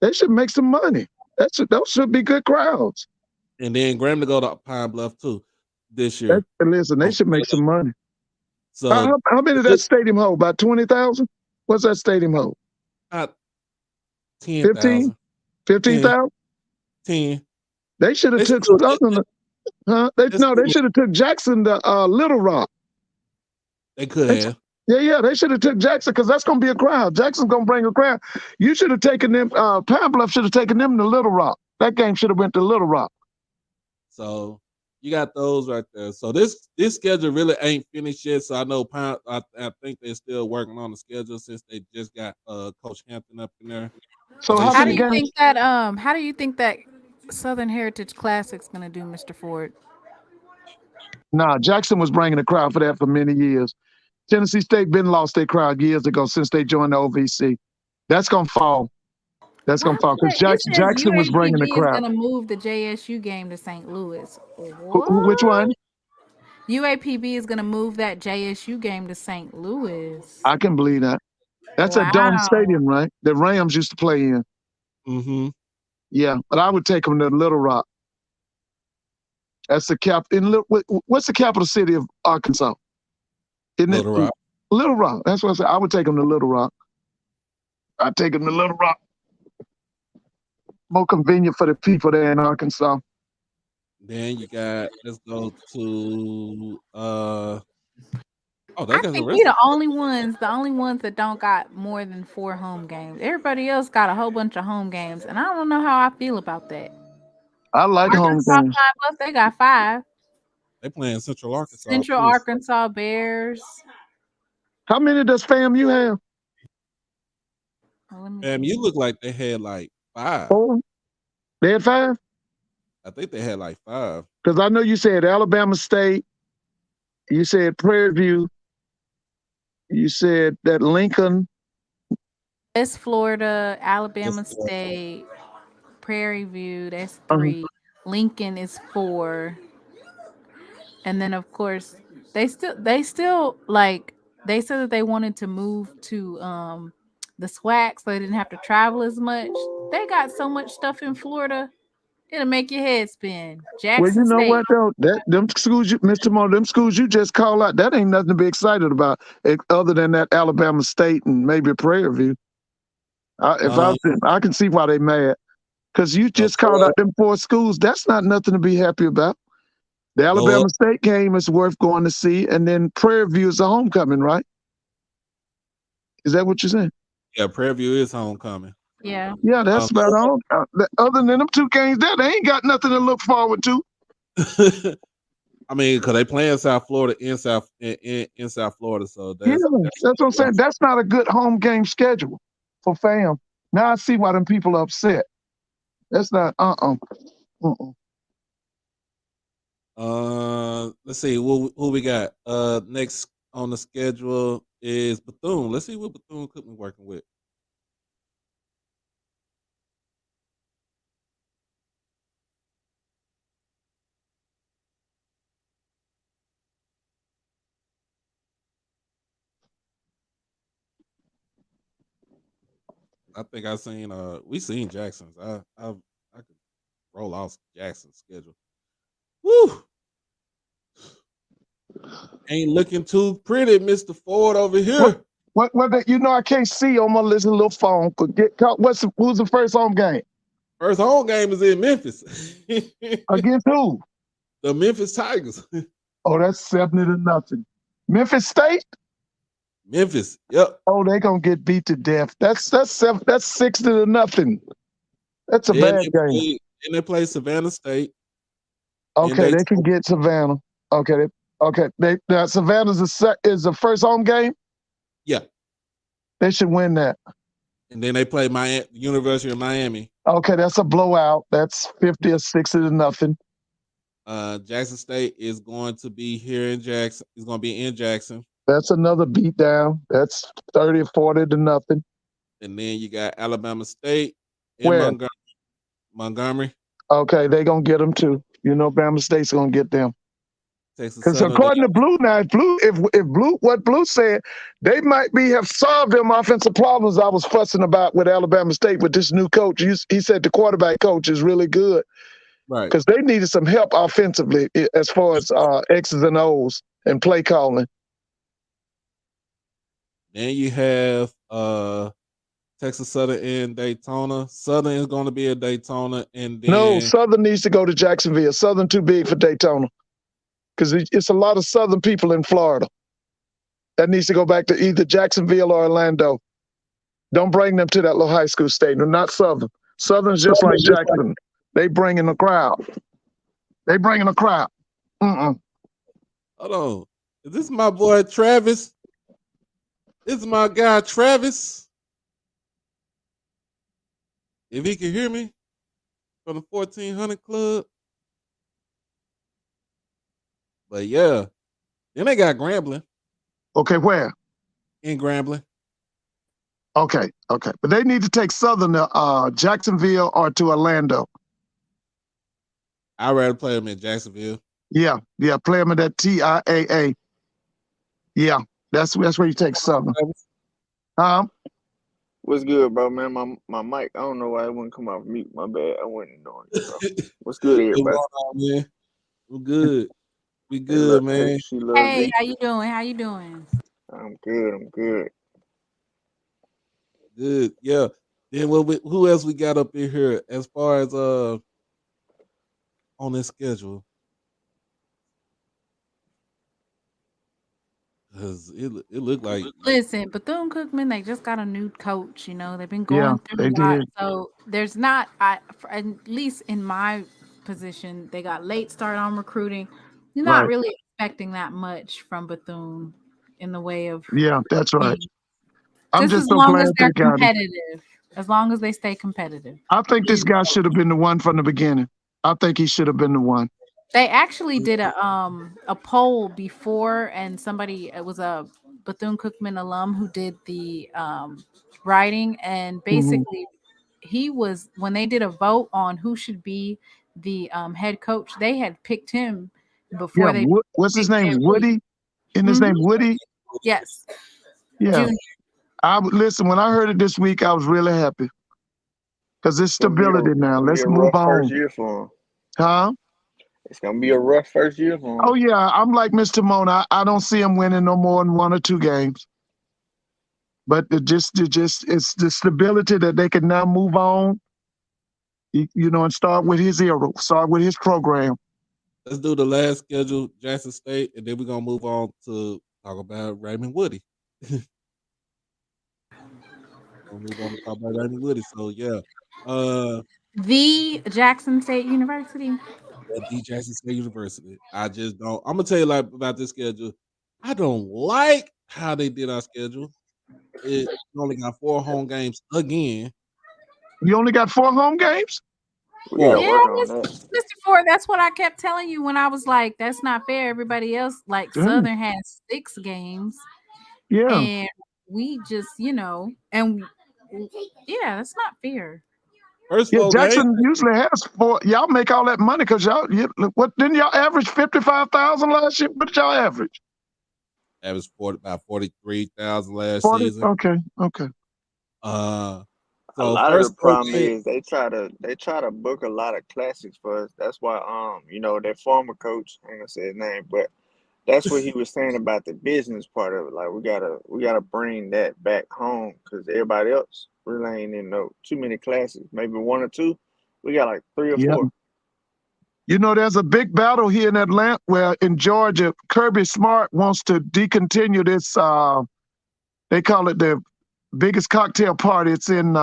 They should make some money. Those should be good crowds. And then Graham to go to Pine Bluff too this year. Listen, they should make some money. So how many did that stadium hold? About 20,000? What's that stadium hold? 10,000. 15,000? 10. They should have took Southern. They should have took Jackson to Little Rock. They could have. Yeah, they should have took Jackson because that's going to be a crowd. Jackson's going to bring a crowd. You should have taken them. Pine Bluff should have taken them to Little Rock. That game should have went to Little Rock. So you got those right there. So this schedule really ain't finished yet. So I know I think they're still working on the schedule since they just got Coach Hampton up in there. So how do you think that Southern Heritage Classic's gonna do, Mr. Ford? Nah, Jackson was bringing a crowd for that for many years. Tennessee State been lost their crowd years ago since they joined the OVC. That's gonna fall. That's gonna fall because Jackson was bringing the crowd. UAPB is gonna move the JSU game to St. Louis. Which one? UAPB is gonna move that JSU game to St. Louis. I can believe that. That's a dome stadium, right? The Rams used to play in. Mm-hmm. Yeah, but I would take them to Little Rock. That's the cap. What's the capital city of Arkansas? Little Rock. Little Rock. That's what I said. I would take them to Little Rock. I'd take them to Little Rock. More convenient for the people there in Arkansas. Then you got. Let's go to. I think we the only ones that don't got more than 4 home games. Everybody else got a whole bunch of home games, and I don't know how I feel about that. I like home Arkansas games. Five Up, they got 5. They playing Central Arkansas. Central too. Arkansas Bears. How many does FAMU have? Oh, let me Man, see. you look like they had like 5. 4? They had 5? I think they had like 5. Because I know you said Alabama State. You said Prairie View. You said that Lincoln. West Florida, Alabama West Florida. State, Prairie View, that's Uh-huh. 3. Lincoln is 4. And then of course they still like they said that they wanted to move to the SWAC so they didn't have to travel as much. They got so much stuff in Florida, it'll make your head spin. Well, Jackson you know State. what though? Them schools, Mr. Moore, them schools you just call out, that ain't nothing to be excited about, other than that Alabama State and maybe Prairie View. I can see why they mad, because you just called out them 4 schools. That's not nothing to be happy about. The Alabama State game is worth going to see, and then Prairie View is a homecoming, right? Is that what you're saying? Yeah, Prairie View is homecoming. Yeah. Yeah, that's about all. Other than them 2 games there, they ain't got nothing to look forward to. I mean, because they play in South Florida, in South Florida, so that's what I'm saying. That's not a good home game schedule for FAM. Now I see why them people are upset. That's not Let's see who we got. Next on the schedule is Bethune. Let's see what Bethune Cookman working with. I think we seen Jackson's. I could roll off Jackson's schedule. Woo! Ain't looking too pretty, Mr. Ford over here. What I can't see on my little phone. Who's the first home game? First home game is in Memphis. Against who? The Memphis Tigers. Oh, that's 70-0. Memphis State? Memphis, yep. Oh, they gonna get beat to death. That's 60-0. That's a bad game. And they play Savannah State. Okay, they can get Savannah. Okay. Now Savannah's is the first home game? Yeah. They should win that. And then they play University of Miami. Okay, that's a blowout. That's 50 or 60-0. Jackson State is going to be here in Jackson. It's going to be in Jackson. That's another beatdown. That's 30 or 40-0. And then you got Alabama State and Montgomery. Okay, they gonna get them too. You know, Bama State's gonna get them. Because according to Blue, now if Blue, what Blue said, they might have solved them offensive problems I was fussing about with Alabama State with this new coach. He said the quarterback coach is really good, right? Because they needed some help offensively as far as X's and O's and play calling. Then you have Texas Southern and Daytona. Southern is going to be at Daytona, and then no, Southern needs to go to Jacksonville. Southern too big for Daytona. Because it's a lot of Southern people in Florida. That needs to go back to either Jacksonville or Orlando. Don't bring them to that little high school stadium. Not Southern. Southern's just like Jackson. They bringing the crowd. Hold on. Is this my boy Travis? This is my guy Travis. If he can hear me from the 1400 Club. But yeah, then they got Grambling. Okay, where? In Grambling. Okay. But they need to take Southern to Jacksonville or to Orlando. I'd rather play them in Jacksonville. Yeah, play them in that TIAA. Yeah, that's where you take Southern. What's good, bro, man? My mic, I don't know why it wouldn't come off mute. My bad. I wasn't doing it, bro. What's good, everybody? Man? We're good. We good, man. Hey, how you doing? I'm good. Good, yeah. Then who else we got up in here as far as on this schedule? Because it looked like. Listen, Bethune Cookman, they just got a new coach. You know, they've been going through a lot. So there's not, at least in my position. They got late start on recruiting. You're not Right. really expecting that much from Bethune in the way of Yeah, that's right. I'm just just as so long glad as they they're got him. competitive. As long as they stay competitive. I think this guy should have been the one from the beginning. I think he should have been the one. They actually did a poll before, and somebody, it was a Bethune Cookman alum who did the writing, and basically he was, when they did a vote on who should be the head coach, they had picked him before Yeah, they what's his picked name? Ed Reed. Woody? Isn't his name Woody? Yes, Yeah. Junior. Listen, when I heard it this week, I was really happy. Because it's It's stability now. gonna be Let's a move rough first on. year for him. Huh? It's gonna be a rough first year for Oh him. yeah, I'm like Mr. Mona. I don't see him winning no more than 1 or 2 games. But it's the stability that they can now move on, and start with his era, start with his program. Let's do the last schedule, Jackson State, and then we're gonna move on to talk about Raymond Woody. We'll move on to talk about Raymond Woody. So yeah. The Jackson State University. At the Jackson State University. I just don't. I'm gonna tell you like about this schedule. I don't like how they did our schedule. It only got 4 home games again. You only got 4 home games? We gotta Yeah, work on that. Mr. Ford, that's what I kept telling you when I was like, that's not fair. Everybody else, like Dang. Southern has 6 games. Yeah. And we just, and yeah, that's not fair. First Yeah, 4 games, Jackson usually has 4. Y'all make all that money because what didn't y'all average 55,000 last year? What did y'all average? that was about 43,000 last 40? season. Okay. A So lot of first the 4 problem games, is they try to book a lot of classics for us. That's why their former coach, I ain't gonna say his name, but that's what he was saying about the business part of it. Like we gotta bring that back home because everybody else really ain't in too many classes. Maybe 1 or 2. We got like 3 or Yeah. 4. There's a big battle here in Atlanta, in Georgia, Kirby Smart wants to decontinue this. They call it the biggest cocktail party. It's in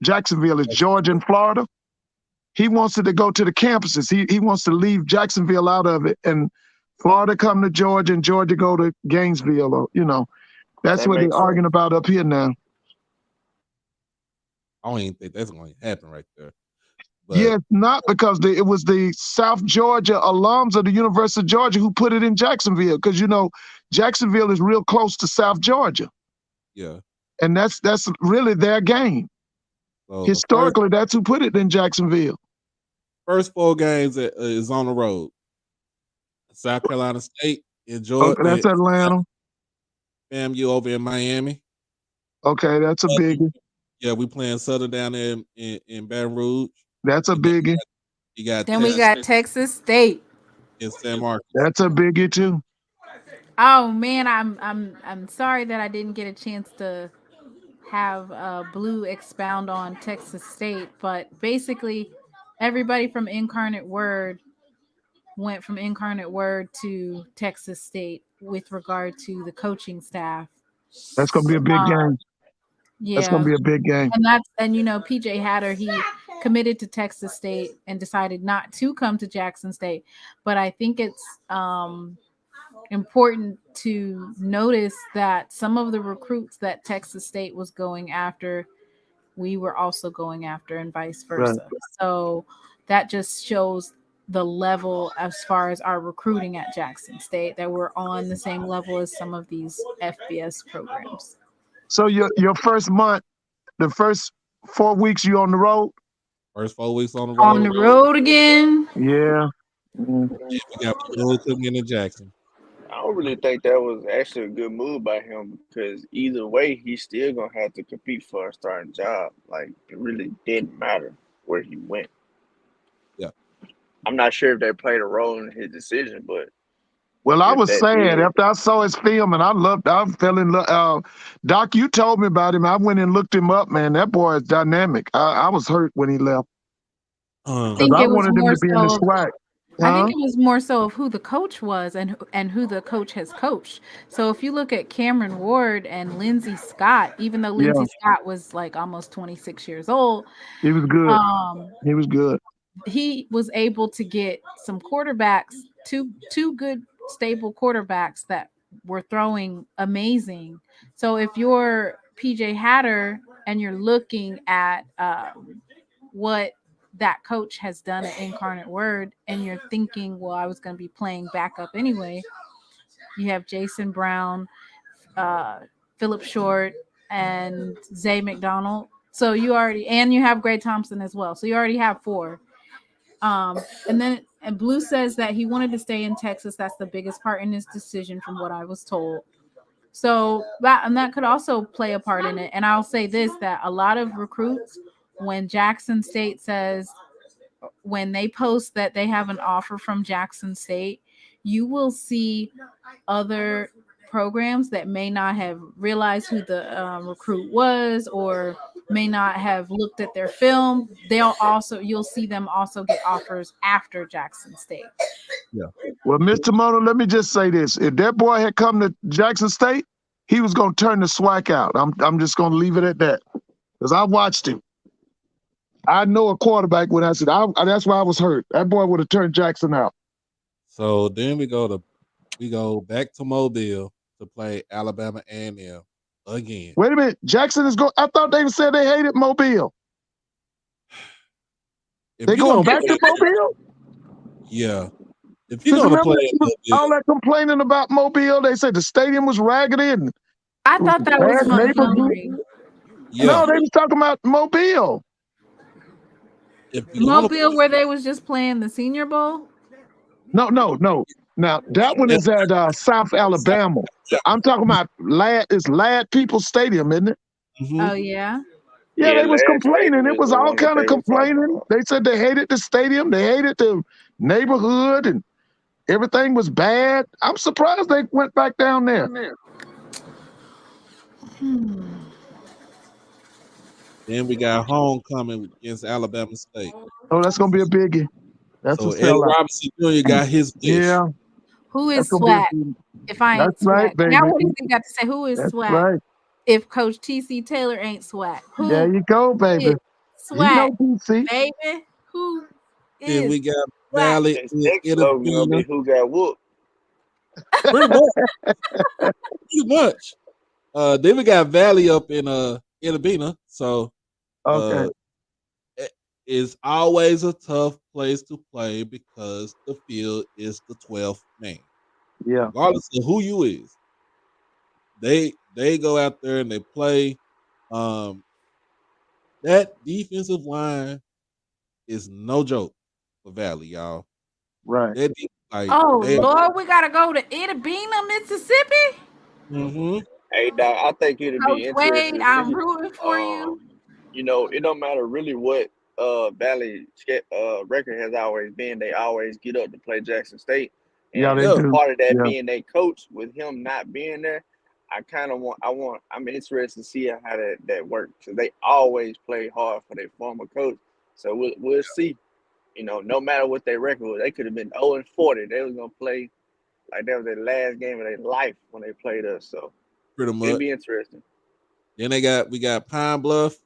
Jacksonville. It's Georgia and Florida. He wants it to go to the campuses. He wants to leave Jacksonville out of it, and Florida come to Georgia, and Georgia go to Gainesville. Or that's That what they're makes sense. arguing about up here now. I don't even think that's going to happen right there. But Yeah, it's not because it was the South Georgia alums of the University of Georgia who put it in Jacksonville because Jacksonville is real close to South Georgia, yeah. and that's really their game. So Historically, that's who put it in Jacksonville. first 4 games is on the road. South Carolina State in Okay, Georgia. that's Atlanta. FAMU over in Miami. Okay, that's a biggie. Yeah, we playing Southern down there in Baton Rouge. That's a biggie. You got Then we got Texas State. in San Marcos. That's a biggie too. Oh man, I'm sorry that I didn't get a chance to have Blue expound on Texas State, but basically everybody from Incarnate Word went from Incarnate Word to Texas State with regard to the coaching staff. That's gonna be a big game. Yeah, That's gonna be a big game. and PJ Hatter, he committed to Texas State and decided not to come to Jackson State, but I think it's important to notice that some of the recruits that Texas State was going after, we were also going after, and vice versa. Right. So that just shows the level as far as our recruiting at Jackson State, that we're on the same level as some of these FBS programs. So your first month, the first 4 weeks, you on the road? First 4 weeks on the road. On the road again. Yeah. We got Bethune Cookman in Jackson. I don't really think that was actually a good move by him because either way, he's still gonna have to compete for a starting job. Like it really didn't matter where he went. Yeah. I'm not sure if they played a role in his decision, but Well, I if was that sad did, after I saw his film, and I fell in love. Doc, you told me about him. I went and looked him up, man. That boy is dynamic. I was hurt when he left I because think I it was wanted him more to be in the so. SWAC. I think it was more so of who the coach was and who the coach has coached. So if you look at Cameron Ward and Lindsey Scott, even though Yeah. Lindsey Scott was like almost 26 years old, He was good. He was good. he was able to get some quarterbacks, two good stable quarterbacks that were throwing amazing. So if you're PJ Hatter and you're looking at what that coach has done at Incarnate Word, and you're thinking, well, I was going to be playing backup anyway. You have Jason Brown, Philip Short, and Zay McDonald. So you have Gray Thompson as well. So you already have 4. And Blue says that he wanted to stay in Texas. That's the biggest part in his decision, from what I was told. So that could also play a part in it. And I'll say this, that a lot of recruits, when Jackson State says, when they post that they have an offer from Jackson State, you will see other programs that may not have realized who the recruit was, or may not have looked at their film. You'll see them also get offers after Jackson State. Yeah. Well, Mr. Mono, let me just say this. If that boy had come to Jackson State, he was going to turn the SWAC out. I'm just going to leave it at that. Because I watched him. I know a quarterback when I said, that's why I was hurt. That boy would have turned Jackson out. So then we go back to Mobile to play Alabama A&M again. Wait a minute. Jackson is going. I thought they said they hated Mobile. They going back to Mobile? Yeah. If you're going to play all that complaining about Mobile, they said the stadium was raggedy. And I thought that was Montgomery. Yeah. No, they was talking about Mobile. Mobile, where they was just playing the Senior Bowl? No. Now, that one is at South Alabama. I'm talking about Ladd People's Stadium, isn't it? Mm-hmm. Oh, yeah? Yeah, they was complaining. It was all kind of complaining. They said they hated the stadium. They hated the neighborhood, and everything was bad. I'm surprised they went back down there. Then we got homecoming against Alabama State. Oh, that's going to be a biggie. That's so Eddie Robinson Jr. got his wish. Yeah. Who is SWAC? If I ain't SWAC, right, baby. Now what do you think got to say? Who is that's SWAC? Right. If Coach T.C. Taylor ain't SWAC? Who there you go, baby. SWAC, you know, baby. Who is? Then we got Valley. Who got whooped? Pretty much. Then we got Valley up in Itabena. So okay. It's always a tough place to play because the field is the 12th man. Yeah. Regardless of who you is. They go out there and they play. That defensive line is no joke for Valley, y'all. Right. Lord, we gotta go to Itabena, Mississippi. Mm-hmm. Hey, Doc, I think it'd be interesting. Wade, I'm rooting for you. You know, it don't matter really what Valley record has always been. They always get up to play Jackson State. And yeah, they do. Part of that being their coach, with him not being there, I'm interested to see how that works. So they always play hard for their former coach. So we'll see. You know, no matter what their record was, they could have been 0-40. They was gonna play like that was their last game of their life when they played us. So pretty much it'll be interesting. Then we got Pine Bluff,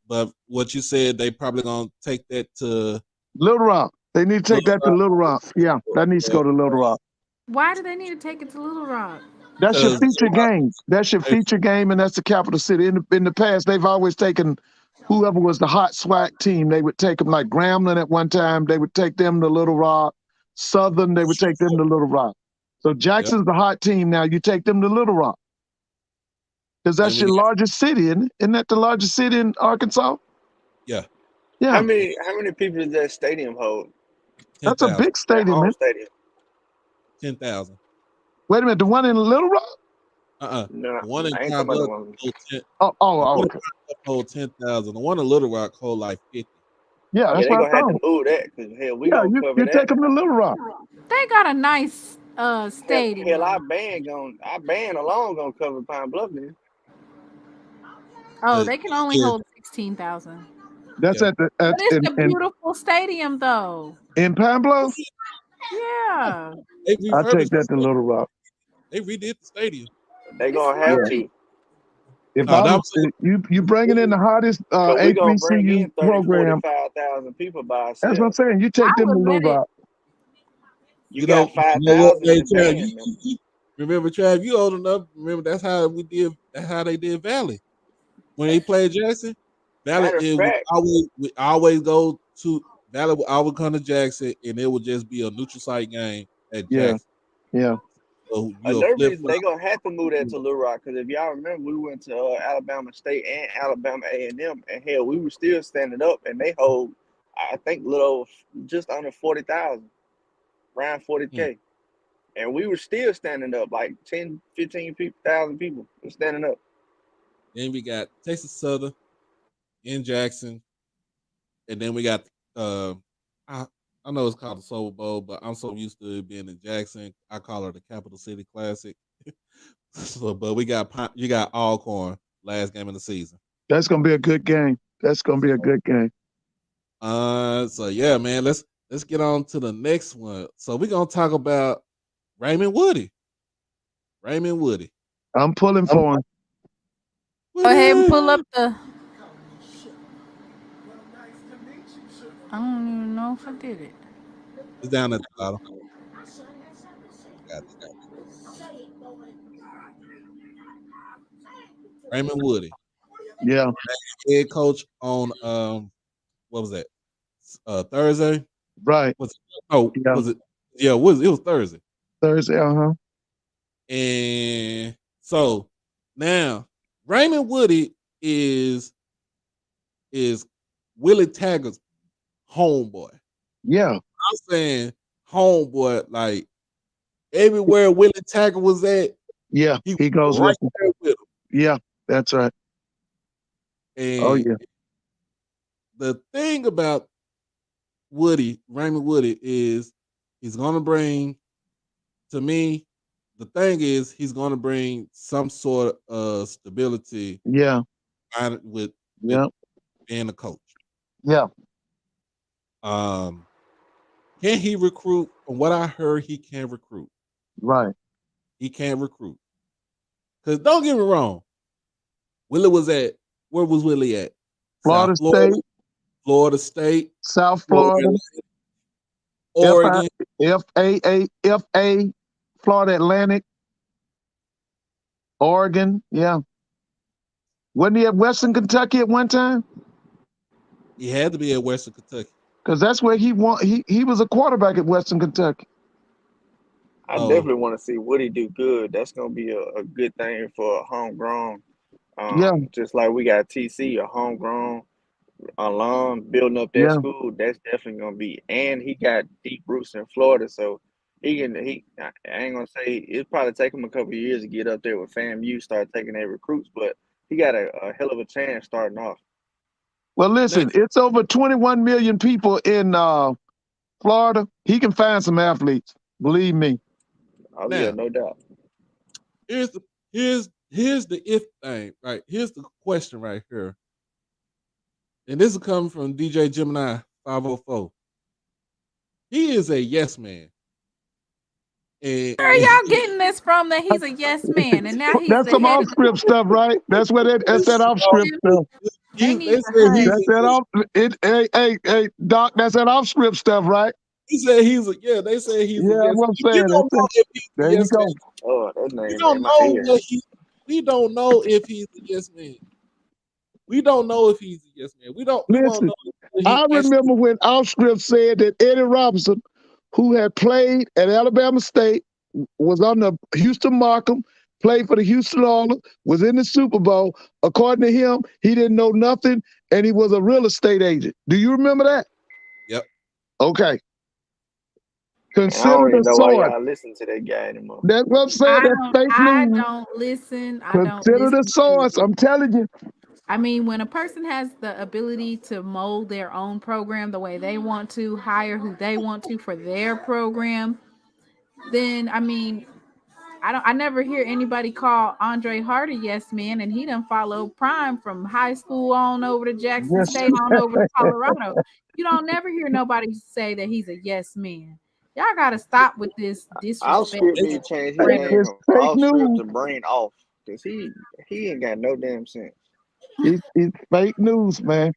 but what you said, they probably gonna take that to Little Rock. They need to take that to Little Rock. Yeah, that needs to go to Little Rock. Why do they need to take it to Little Rock? That's your feature game. That's your feature game, and that's the capital city. In the past, they've always taken whoever was the hot SWAC team. They would take them, like Grambling at one time. They would take them to Little Rock. Southern, they would take them to Little Rock. So Jackson's the hot team now. You take them to Little Rock. Because that's your largest city, isn't it? Isn't that the largest city in Arkansas? Yeah. Yeah. How many people does that stadium hold? 10, that's a big stadium, man. 10,000. Wait a minute, the one in Little Rock? No, the one in okay. hold 10,000. The one in Little Rock hold like 50. Yeah, that's they what gonna I thought. have to move that because we gonna cover you that. take them to Little Rock. They got a nice stadium. Hell, our band alone gonna cover Pine Bluff then. Oh, they can only hold 16,000. That's at the. But it's a beautiful stadium, though. In Pine Bluff? Yeah. I'll take that to Little Rock. They redid the stadium. They gonna have to. If No, that I'm was you bringing in the hottest Because we're going to bring HBCU in 30, program, 45,000 people by that's what I'm ourselves. saying. You I take them to would let Little it. Rock. You got you know what, 5,000 in hey, the Trav, band. you remember Trav, you old enough. Remember that's how we did. That's how they did Valley when they played Jackson. Valley, Matter of fact, we always go to Valley. Would always come to Jackson, and it would just be a neutral site game at Yeah, Jackson. yeah. So you'll another flip reason flop. they're going to have to move that to Little Rock, because if y'all remember, we went to Alabama State and Alabama A&M, and hell, we were still standing up, and they hold, I think, just under 40,000, around 40K. And we were still standing up, like 10, 15,000 people were standing up. Then we got Texas Southern in Jackson, and then we got I know it's called the Super Bowl, but I'm so used to it being in Jackson. I call it the Capital City Classic. So, but you got Alcorn last game of the season. That's gonna be a good game. That's gonna be a good game. So yeah, man, let's get on to the next one. So we're gonna talk about Raymond Woody. Raymond Woody. I'm pulling for him. Go ahead and pull up the. I don't even know if I did it. It's down at the bottom. Got it. Raymond Woody. Yeah. Head coach on what was that? Thursday? Right. Was it? Yeah, it was Thursday. Thursday, And so now Raymond Woody is Willie Taggart's homeboy. Yeah. I'm saying homeboy, like everywhere Willie Taggart was at. Yeah, he goes right there with him. Yeah, that's right. And the thing about Raymond Woody, is he's gonna bring, to me, the thing is he's gonna bring some sort of stability. Yeah. With being a coach. Yeah. Can he recruit? From what I heard, he can recruit. Right. He can recruit. Because don't get me wrong, where was Willie at? Florida State, South Florida, Oregon, FA, Florida Atlantic, Oregon. Yeah. Wasn't he at Western Kentucky at one time? He had to be at Western Kentucky. Because that's where he was a quarterback at Western Kentucky. I definitely want to see Woody do good. That's going to be a good thing for a homegrown. Just like we got TC, a homegrown alum building up that school. That's definitely going to be. And he got deep roots in Florida, so I ain't going to say it'll probably take him a couple of years to get up there with FAMU, start taking their recruits, but he got a hell of a chance starting off. Well, listen, it's over 21 million people in Florida. He can find some athletes. Believe me. Oh, yeah, no doubt. Here's the if thing, right? Here's the question right here. And this is coming from DJ Gemini 504. He is a yes man. Where are y'all getting this from that he's a yes man? And now he's that's some off script stuff, right? That's that off script stuff. Hey, Doc, that's that off script stuff, right? He said they say he's a yes man. You don't know if he's there you go. Oh, that name. We don't know if he's a yes man. We don't know if he's a yes man. We won't know. I remember when off script said that Eddie Robinson, who had played at Alabama State, was on the Houston Markham, played for the Houston Oilers, was in the Super Bowl. According to him, he didn't know nothing, and he was a real estate agent. Do you remember that? Yep. Okay. Consider I don't even know why y'all listen to that guy anymore. That's what I'm saying. I don't listen. Consider the source. I'm telling you. I mean, when a person has the ability to mold their own program the way they want to, hire who they want to for their program, then I mean, I never hear anybody call Andre Hart a yes man, and he done followed Prime from high school on over to Jackson State on over to Colorado. You don't never hear nobody say that he's a yes man. Y'all gotta stop with this disrespect. I'll script me change his name from off script to brain off. because he ain't got no damn sense. It's fake news, man.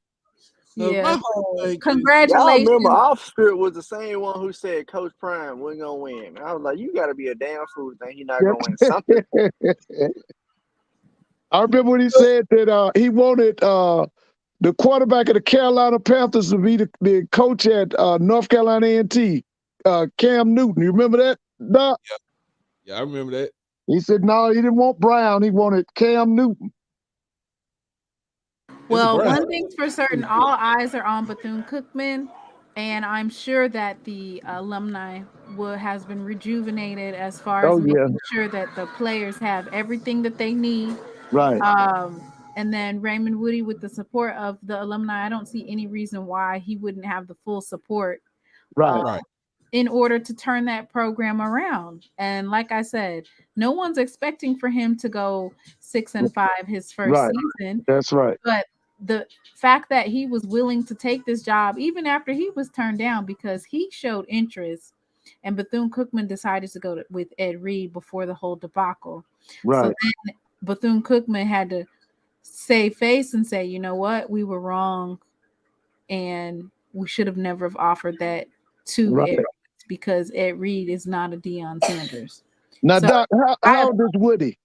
Yeah. My whole thing is, Y'all Congratulations. remember off script was the same one who said Coach Prime wasn't gonna win. I was like, you gotta be a damn fool to think he's not gonna win something. I remember when he said that he wanted the quarterback of the Carolina Panthers to be the coach at North Carolina A&T, Cam Newton. You remember that, Doc? yeah, I remember that. He said no, he didn't want Brown. He wanted Cam Newton. Well, Brown. one thing's for certain, all eyes are on Bethune-Cookman, and I'm sure that the alumni has been rejuvenated as far as making sure that the players have everything that they need. Right. And then Raymond Woody, with the support of the alumni, I don't see any reason why he wouldn't have the full support. Right. In order to turn that program around. And like I said, no one's expecting for him to go 6-5 his first season. That's right. But the fact that he was willing to take this job, even after he was turned down, because he showed interest, and Bethune-Cookman decided to go with Ed Reed before the whole debacle. Right. So then Bethune-Cookman had to save face and say, you know what, we were wrong, and we should have never have offered that to Ed Reed, because Ed Reed is not a Dion Sanders. Now, so, Doc, how old is Woody?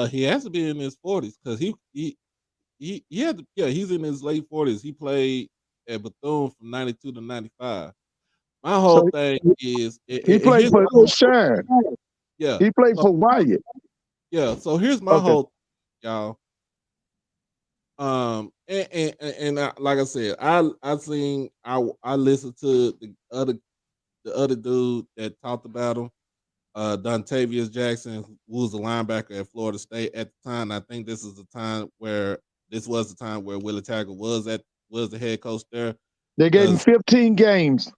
He has to be in his 40s because he had to, he's in his late 40s. He played at Bethune from 92 to 95. My whole thing is he played for Shine. Yeah, he played for Wyatt. Yeah, so here's my whole y'all. And like I said, I listened to the other dude that talked about him, Dontavius Jackson, who was a linebacker at Florida State at the time. I think this was the time where Willie Taggart was the head coach there. They gave him 15 games.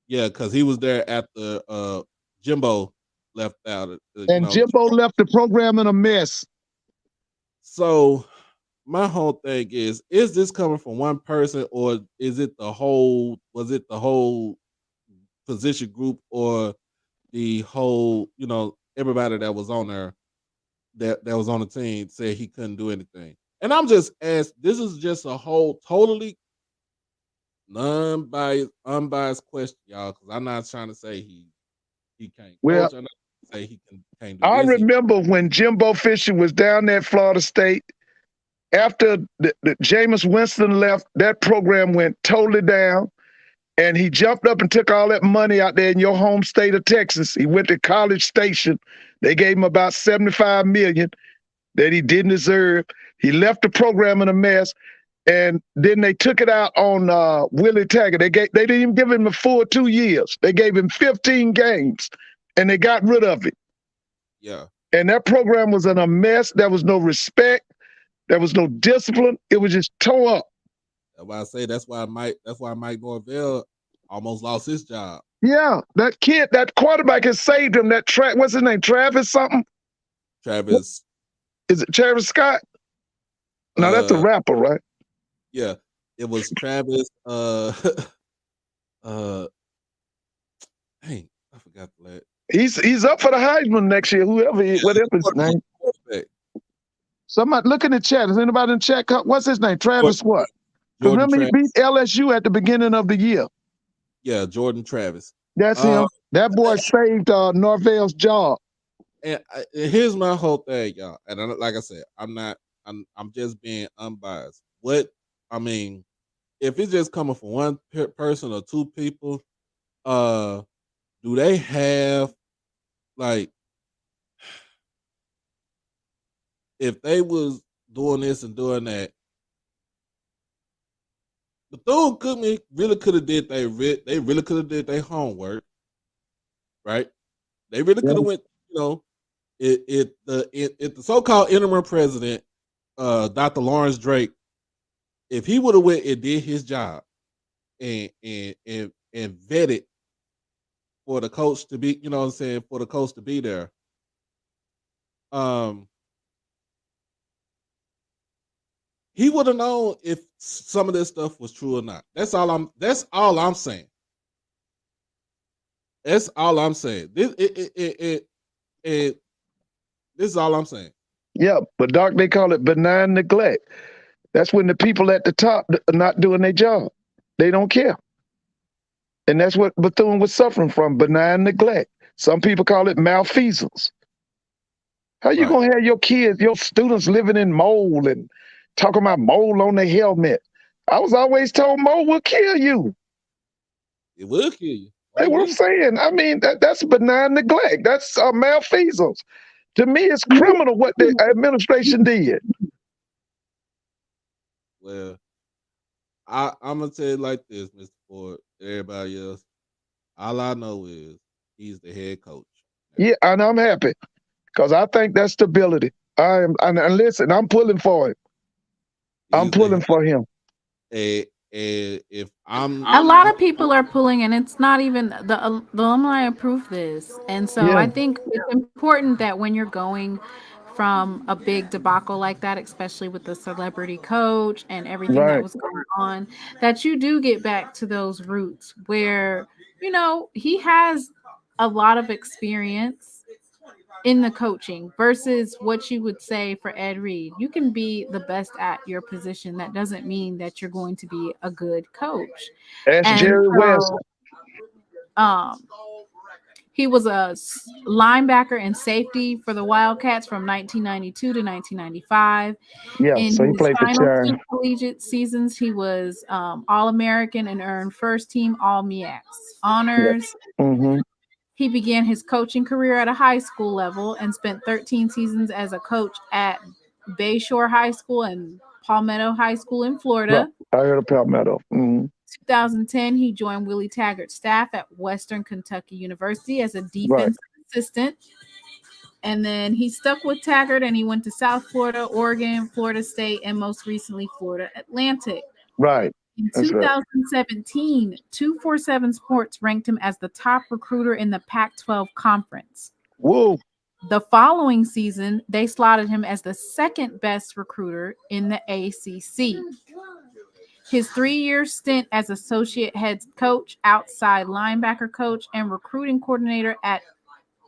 Yeah, because he was there after Jimbo left out. Jimbo left the program in a mess. So my whole thing is this coming from one person, or was it the whole position group, or the whole, everybody that was on there that was on the team said he couldn't do anything? And I'm just asked, this is just a whole totally unbiased question, y'all, because I'm not trying to say he can't coach. I'm not say he can't do I this. remember when Jimbo Fisher was down there at Florida State, after the Jameis Winston left, that program went totally down, and he jumped up and took all that money out there in your home state of Texas. He went to College Station. They gave him about $75 million that he didn't deserve. He left the program in a mess, and then they took it out on Willie Taggart. They didn't even give him the full 2 years. They gave him 15 games, and they got rid of it. Yeah. And that program was in a mess. There was no respect. There was no discipline. It was just tore up. That's why I say that's why Mike Norvell almost lost his job. Yeah, that quarterback has saved him. What's his name? Travis something? Travis. Is it Travis Scott? No, that's a rapper, right? Yeah. It was Travis. Dang, I forgot that. He's up for the Heisman next year, whatever his name. Somebody look in the chat. Is anybody in the chat? What's his name? Travis what? Remember he beat LSU at the beginning of the year. Yeah, Jordan Travis. That's him. That boy saved Norvell's job. And here's my whole thing, y'all. And like I said, I'm just being unbiased. If it's just coming from one person or two people, do they have, like, if they was doing this and doing that, Bethune-Cookman really could have did they really could have did their homework, right? They really could have went, if the so-called interim president, Dr. Lawrence Drake, if he would have went and did his job and vetted for the coach to be, for the coach to be there, he would have known if some of this stuff was true or not. That's all I'm saying. That's all I'm saying. This This is all I'm saying. Yeah, but Doc, they call it benign neglect. That's when the people at the top are not doing their job. They don't care. And that's what Bethune was suffering from, benign neglect. Some people call it malfeasance. How you Right. going to have your kids, your students living in mold and talking about mold on their helmet? I was always told mold will kill you. It will kill you. That's what I'm saying. I mean, that's benign neglect. That's malfeasance. To me, it's criminal what the administration did. Well, I'm gonna tell you like this, Mr. Ford. Everybody else, all I know is he's the head coach. Yeah, and I'm happy because I think that's stability. And listen, I'm pulling for him. I'm pulling for him. And if I'm a lot of people are pulling, and it's not even the alumni approve this, and so Yeah. I think it's important that when you're going from a big debacle like that, especially with the celebrity coach and everything that Right. was going on, that you do get back to those roots where, you know, he has a lot of experience in the coaching versus what you would say for Ed Reed. You can be the best at your position. That doesn't mean that you're going to be a good coach. Ask And Jerry West. he was a linebacker and safety for the Wildcats from 1992 to 1995. Yeah, In so he his played for final Sharon. 2 collegiate seasons, he was All-American and earned first-team All-MEAC honors. Mm-hmm. He began his coaching career at a high school level and spent 13 seasons as a coach at Bayshore High School and Palmetto High School in Florida. I heard of Palmetto. Mm-hmm. 2010, he joined Willie Taggart's staff at Western Kentucky University as a defense assistant. And then he stuck with Taggart and he went to South Florida, Oregon, Florida State, and most recently Florida Atlantic. Right. In That's 2017, 247 Sports ranked him as the top recruiter in the Pac-12 conference. Whoa. The following season, they slotted him as the second best recruiter in the ACC. His 3-year stint as associate head coach, outside linebacker coach, and recruiting coordinator at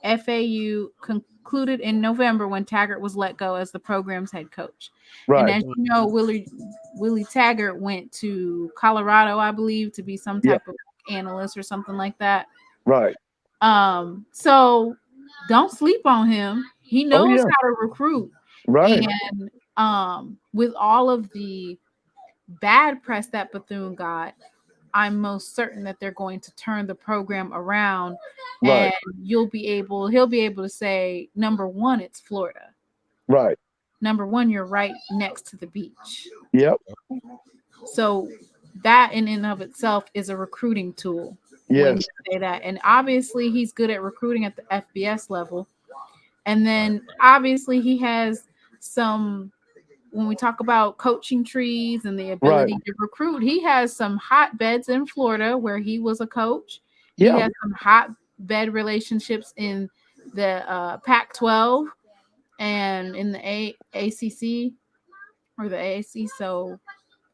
FAU concluded in November when Taggart was let go as the program's head coach. Right. And as you know, Willie Taggart went to Colorado, I believe, to be some type of analyst or something like that. Right. So don't sleep on him. He knows how to recruit. Right. And with all of the bad press that Bethune got, I'm most certain that they're going to turn the program around, and he'll be able to say, number one, it's Florida. Right. Number one, you're right next to the beach. Yep. So that in and of itself is a recruiting tool. Yes. When you say that. And obviously he's good at recruiting at the FBS level. And then obviously he has some, when we talk about coaching trees and the ability to recruit, he has some hotbeds in Florida where he was a coach. Yeah. He has some hotbed relationships in the Pac-12 and in the ACC or the AAC. So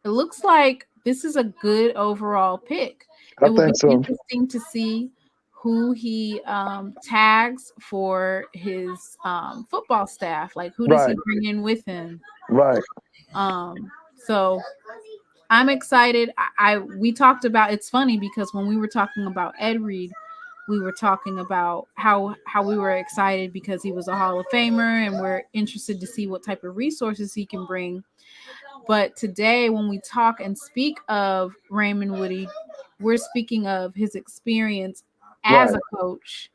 it looks like this is a good overall pick. It will be interesting to see who he tags for his football staff. Like, who does he bring in with him? Right. So I'm excited. We talked about, it's funny because when we were talking about Ed Reed, we were talking about how we were excited because he was a Hall of Famer and we're interested to see what type of resources he can bring. But today, when we talk and speak of Raymond Woody, we're speaking of his experience as a coach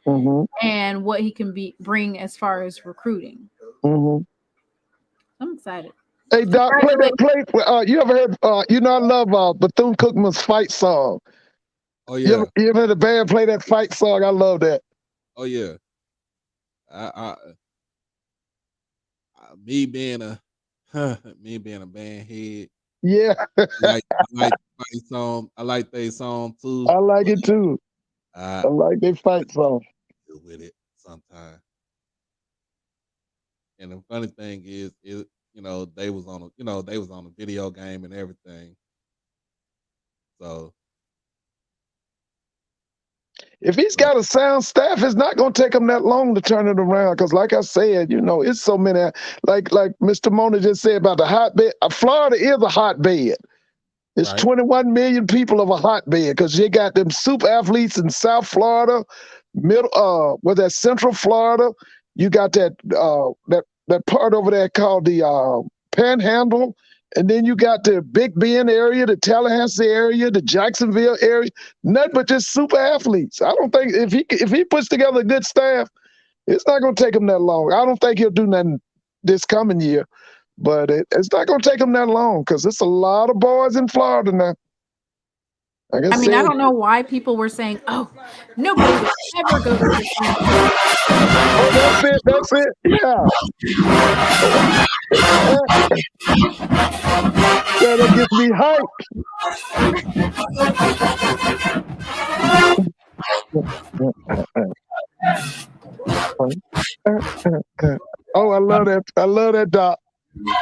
and what he can bring as far as recruiting. I'm excited. Hey, Doc, you ever heard, I love Bethune Cookman's fight song. Oh, yeah. You ever heard the band play that fight song? I love that. Oh, yeah. Me being a band head. Yeah. I like their song too. I like it too. I like their fight song. With it sometimes. And the funny thing is they was on a video game and everything. So if he's got a sound staff, it's not going to take him that long to turn it around. Because, like I said, it's so many. Like Mr. Mona just said about the hotbed. Florida is a hotbed. It's Right. 21 million people of a hotbed because you got them super athletes in South Florida, Central Florida. You got that part over there called the Panhandle, and then you got the Big Bend area, the Tallahassee area, the Jacksonville area. Nothing but just super athletes. I don't think if he puts together a good staff, it's not going to take him that long. I don't think he'll do nothing this coming year. But it's not going to take them that long because it's a lot of boys in Florida now. I don't know why people were saying, "Oh, nobody will ever go to the game." Oh, that's it. Yeah. That'll get me hyped. Oh, I love that. I love that, Doc. Somebody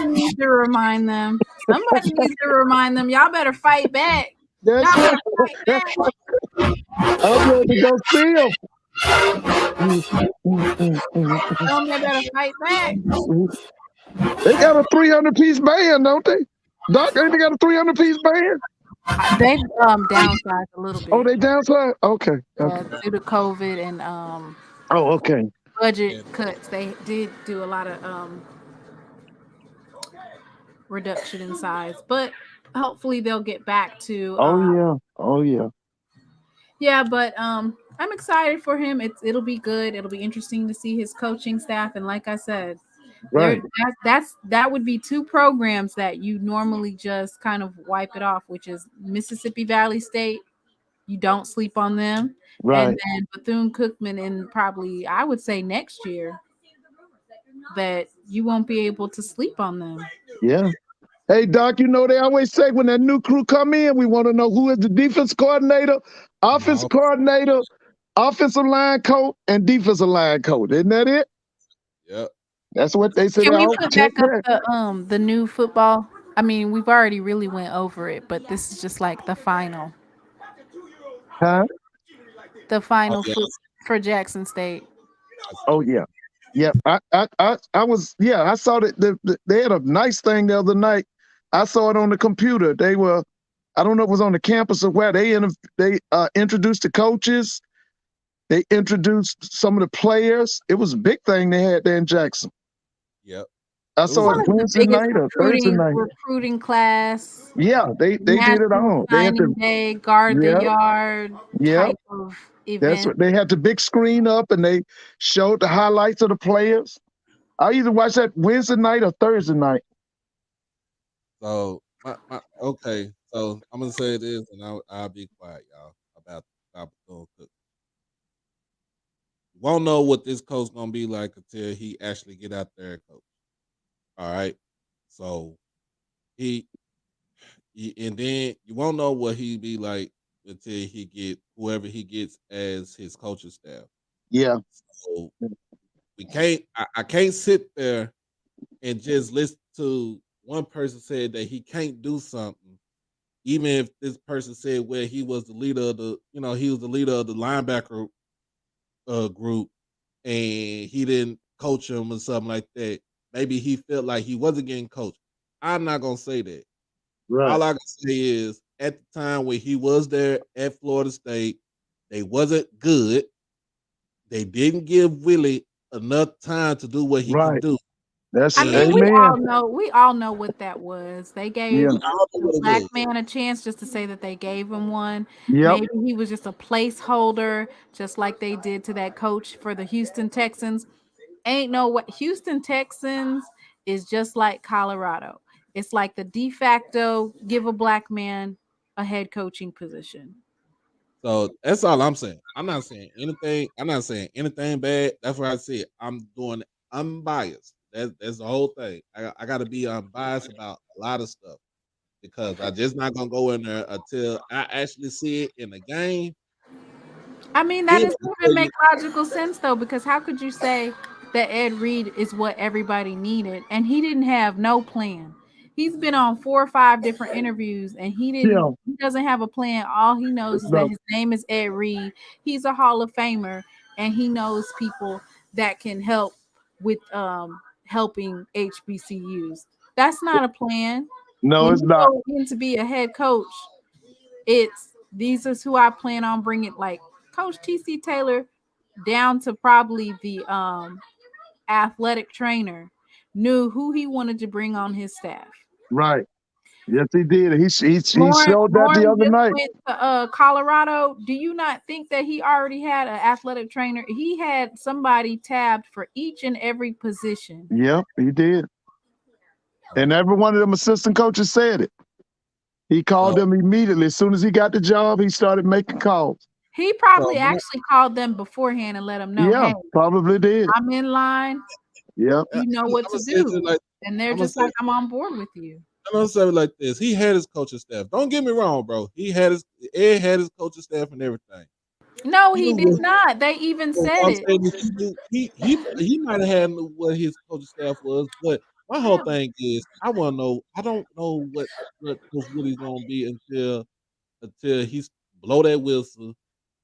needs to remind them. Y'all better fight back. That's Y'all right. better fight back. I'm ready to go see him. They better fight back. They got a 300-piece band, don't they? Doc, ain't they got a 300-piece band? They downsized a little bit. Oh, they downsized? Okay. Due to COVID and okay. budget cuts, they did do a lot of reduction in size, but hopefully they'll get back to. Oh yeah. Yeah, but I'm excited for him. It'll be good. It'll be interesting to see his coaching staff, and like I said. Right. That would be two programs that you normally just kind of wipe it off, which is Mississippi Valley State. You don't sleep on them. Right. And then Bethune Cookman in probably, I would say next year, that you won't be able to sleep on them. Yeah. Hey, Doc, they always say when that new crew come in, we want to know who is the defense coordinator, offensive coordinator, offensive line coach, and defensive line coach. Isn't that it? Yep. That's what they said. Can we put back up the new football? I mean, we've already really went over it, but this is just like the final. Huh? The final for Jackson State. Oh yeah. Yeah. I saw that they had a nice thing the other night. I saw it on the computer. I don't know if it was on the campus or where they introduced the coaches. They introduced some of the players. It was a big thing they had there in Jackson. Yep. I saw it Wednesday night or Thursday night. Recruiting class. Yeah, they did it all. They had day, guard the yard type of event. That's what they had the big screen up and they showed the highlights of the players. I either watched that Wednesday night or Thursday night. So okay. So I'm gonna say this and I'll be quiet, y'all, about Bethune Cookman. Won't know what this coach gonna be like until he actually get out there and coach. All right. So he and then you won't know what he be like until he get whoever he gets as his coaching staff. Yeah. So we can't I can't sit there and just listen to one person said that he can't do something, even if this person said where he was the leader of the linebacker group and he didn't coach him or something like that. Maybe he felt like he wasn't getting coached. I'm not gonna say that. Right. All I can say is at the time when he was there at Florida State, they wasn't good. They didn't give Willie enough time to do what he can do. That's we all know what that was. They gave the black man a chance just to say that they gave him one. Yep. Maybe he was just a placeholder, just like they did to that coach for the Houston Texans. Houston Texans is just like Colorado. It's like the de facto give a black man a head coaching position. So that's all I'm saying. I'm not saying anything bad. That's what I said. I'm doing unbiased. That's the whole thing. I got to be unbiased about a lot of stuff because I'm just not gonna go in there until I actually see it in the game. I mean, that doesn't even make logical sense though, because how could you say that Ed Reed is what everybody needed and he didn't have no plan? He's been on 4 or 5 different interviews and he doesn't have a plan. All he knows is that his name is Ed Reed. He's a Hall of Famer and he knows people that can help with helping HBCUs. That's not a plan. No, When it's you not. go in to be a head coach, these is who I plan on bringing, like Coach TC Taylor down to probably the athletic trainer knew who he wanted to bring on his staff. Right. Yes, he did. He Lauren showed that the other just night. went to Colorado. Do you not think that he already had an athletic trainer? He had somebody tabbed for each and every position. Yep, he did. And every one of them assistant coaches said it. He called them immediately. As soon as he got the job, he started making calls. He probably actually called them beforehand and let them know, Yeah, hey, probably did. I'm in line. Yep. You know what to do. And they're just like, I'm on board with you. I'm gonna say it like this. He had his coaching staff. Don't get me wrong, bro. Ed had his coaching staff and everything. No, he did not. They even said it. He might have had what his coaching staff was, but my whole thing is I want to know. I don't know what Coach Woody's gonna be until he's blow that whistle.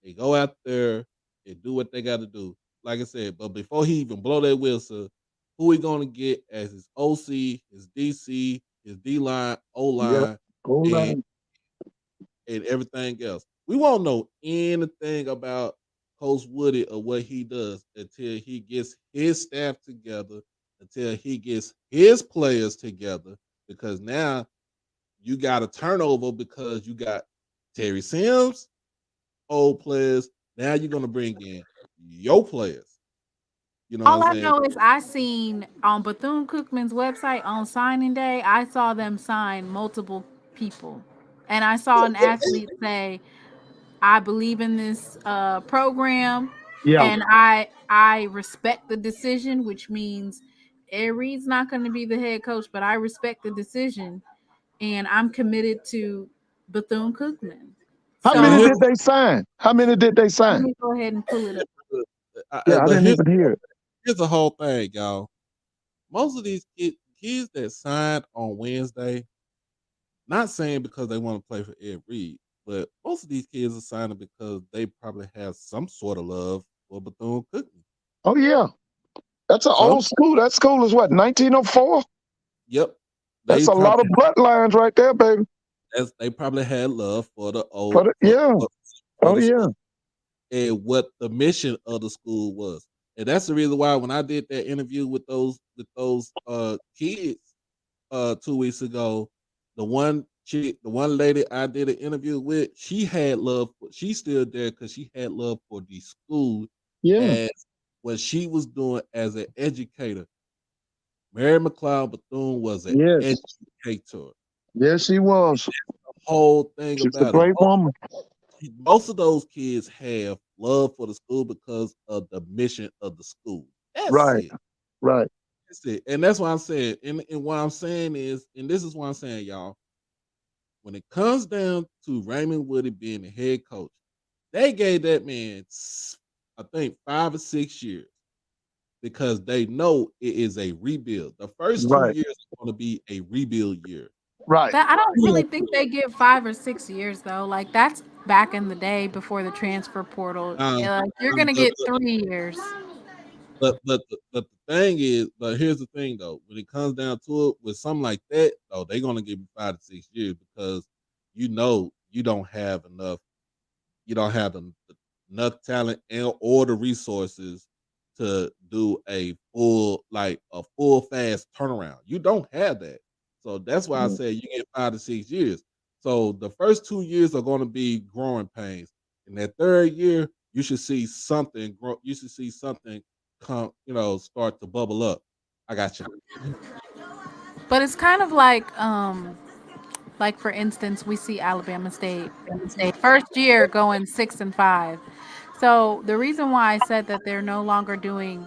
They go out there and do what they got to do. Like I said, but before he even blow that whistle, who he gonna get as his OC, his DC, his D line, O line, and everything else. We won't know anything about Coach Woody or what he does until he gets his staff together, until he gets his players together, because now you got a turnover because you got Terry Sims, old players. Now you're going to bring in your players. You know all what I'm I saying? know is I seen on Bethune Cookman's website on signing day, I saw them sign multiple people. And I saw an athlete say, I believe in this program, and I respect the decision, which means Ed Reed's not going to be the head coach, but I respect the decision, and I'm committed to Bethune Cookman. How many did they sign? Let me go ahead and pull it up. I didn't even hear it. Here's the whole thing, y'all. Most of these kids that signed on Wednesday, not saying because they want to play for Ed Reed, but most of these kids are signing because they probably have some sort of love for Bethune Cookman. Oh, yeah. That's an old school. That school is what, 1904? Yep. That's a lot of bloodlines right there, baby. They probably had love for the old. And what the mission of the school was. And that's the reason why when I did that interview with those kids 2 weeks ago, the one lady I did an interview with, she had love. She's still there because she had love for the school. As what she was doing as an educator. Mary McLeod Bethune was an educator. Yes, she was. The whole thing She's about a great woman. Most of those kids have love for the school because of the mission of the school. That's it. Right. That's it. And that's what I'm saying. And what I'm saying is, and this is what I'm saying, y'all. When it comes down to Raymond Woody being the head coach, they gave that man, I think, 5 or 6 years because they know it is a rebuild. The first 2 years are going to be a rebuild year. Right. I don't really think they give 5 or 6 years though. Like that's back in the day before the transfer portal. You're gonna get 3 years. But the thing is, but here's the thing though, when it comes down to it, with something like that, though, they're gonna give you 5 to 6 years because you don't have enough talent or the resources to do a full fast turnaround. You don't have that. So that's why I say you get 5 to 6 years. So the first 2 years are going to be growing pains. In that third year, you should see something grow. You should see something come, start to bubble up. I got you. But it's kind of like for instance, we see Alabama State first year going 6-5. So the reason why I said that they're no longer doing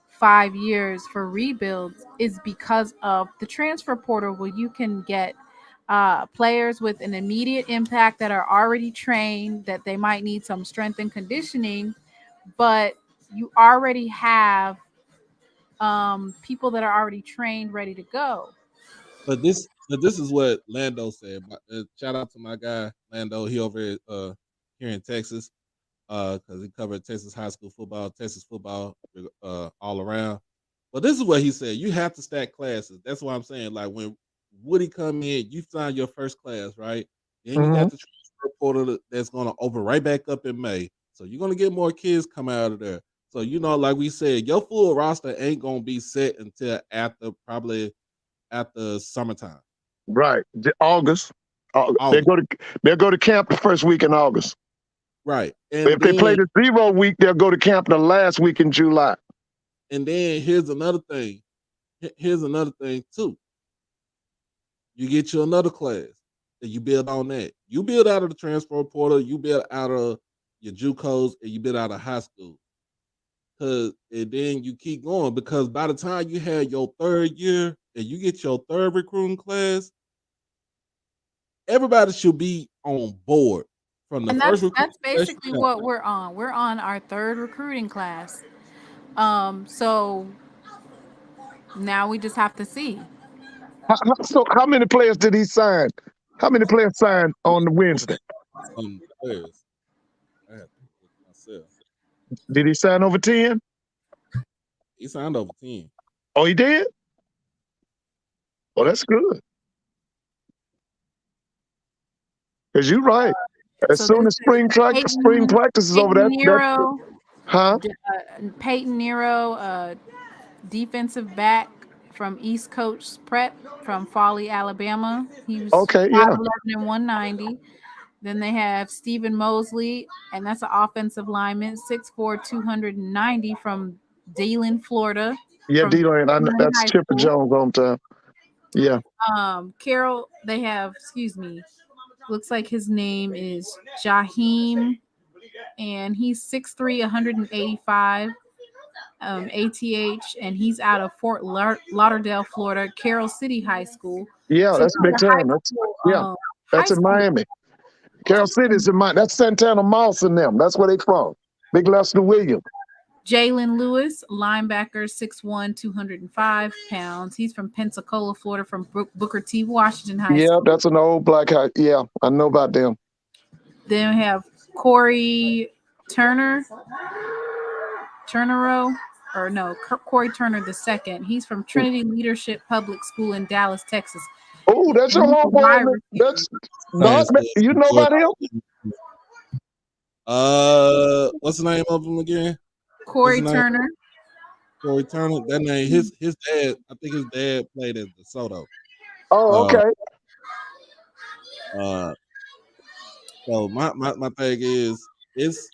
5 years for rebuilds is because of the transfer portal where you can get players with an immediate impact that are already trained, that they might need some strength and conditioning, but you already have people that are already trained, ready to go. But this is what Lando said. Shout out to my guy Lando. He over here in Texas, because he covered Texas high school football, Texas football, all around. But this is what he said: you have to stack classes. That's what I'm saying. Like when Woody come in, you find your first class, right? Then you got the transfer portal that's going to open right back up in May. So you're going to get more kids come out of there. So like we said, your full roster ain't going to be set until probably after summertime. Right, August. They'll go to camp the first week in August. Right, and if they play the 0 week, they'll go to camp the last week in July. And then here's another thing. Too. You get you another class and you build on that. You build out of the transfer portal. You build out of your JUCOs, and you build out of high school. And then you keep going, because by the time you have your third year and you get your third recruiting class, everybody should be on board from the first recruiting. That's basically what we're on. We're on our third recruiting class. So now we just have to see. So how many players did he sign? How many players signed on the Wednesday? Players. I have to look myself. Did he sign over 10? He signed over 10. Oh, he did? Oh, that's good. Because you're right. As soon as spring practice is over, Peyton Nero, defensive back from East Coast Prep from Foley, Alabama. He was 5'11" and 190. Then they have Stephen Mosley, and that's an offensive lineman, 6'4", 290 from Dillon, Florida. Yeah, Dillon. That's Chipper Jones' hometown. Yeah. Carroll, they have, looks like his name is Jaheim, and he's 6'3", 185. ATH, and he's out of Fort Lauderdale, Florida, Carroll City High School. Yeah, that's big time. That's in Miami. Carroll City is in Miami. That's Santana Moss and them. That's where they from. Big Lester Williams. Jalen Lewis, linebacker, 6'1", 205 pounds. He's from Pensacola, Florida, from Booker T. Washington High School. Yeah, that's an old black high. Yeah, I know about them. Then we have Corey Turner. Corey Turner II. He's from Trinity Leadership Public School in Dallas, Texas. Oh, that's your homeboy. You know about him? What's the name of him again? Corey Turner. Corey Turner. That name, his dad. I think his dad played at DeSoto. Oh, okay. So my thing is, it's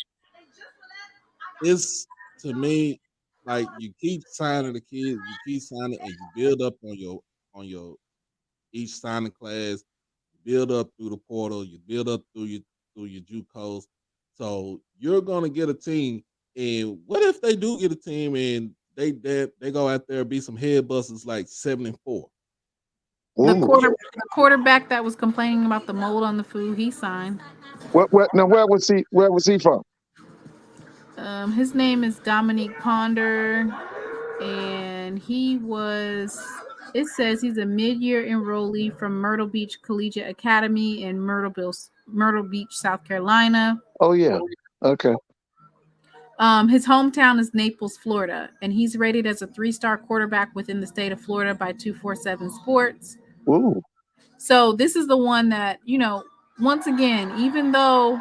to me, like, you keep signing the kids, you keep signing, and you build up on your each signing class, you build up through the portal, you build up through your JUCOs. So you're gonna get a team. And what if they do get a team and they go out there and be some head busters like 7-4? The quarterback that was complaining about the mold on the food, he signed. Now where was he from? His name is Dominique Ponder, and it says he's a mid-year enrollee from Myrtle Beach Collegiate Academy in Myrtle Beach, South Carolina. Oh yeah. Okay. His hometown is Naples, Florida, and he's rated as a 3-star quarterback within the state of Florida by 247 Sports. Ooh. So this is the one that, once again, even though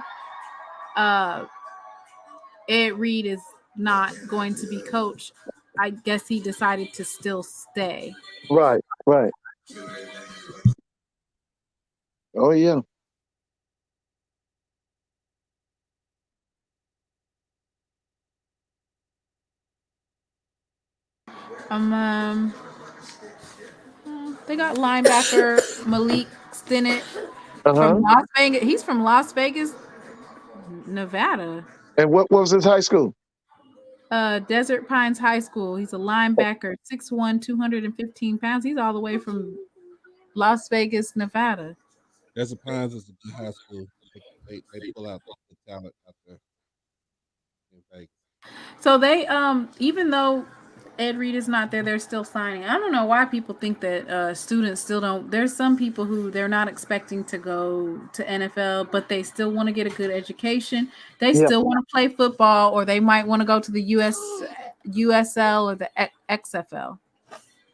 Ed Reed is not going to be coach, I guess he decided to still stay. Right. Oh yeah. They got linebacker Malik Stinnett from Las Vegas. He's from Las Vegas, Nevada. And what was his high school? Desert Pines High School. He's a linebacker, 6'1", 215 pounds. He's all the way from Las Vegas, Nevada. Desert Pines is a good high school. They pull out the talent out there in Vegas. So they even though Ed Reed is not there, they're still signing. I don't know why people think that students still don't. There's some people who they're not expecting to go to NFL, but they still want to get a good education. They Yeah. still want to play football, or they might want to go to the USL or the XFL.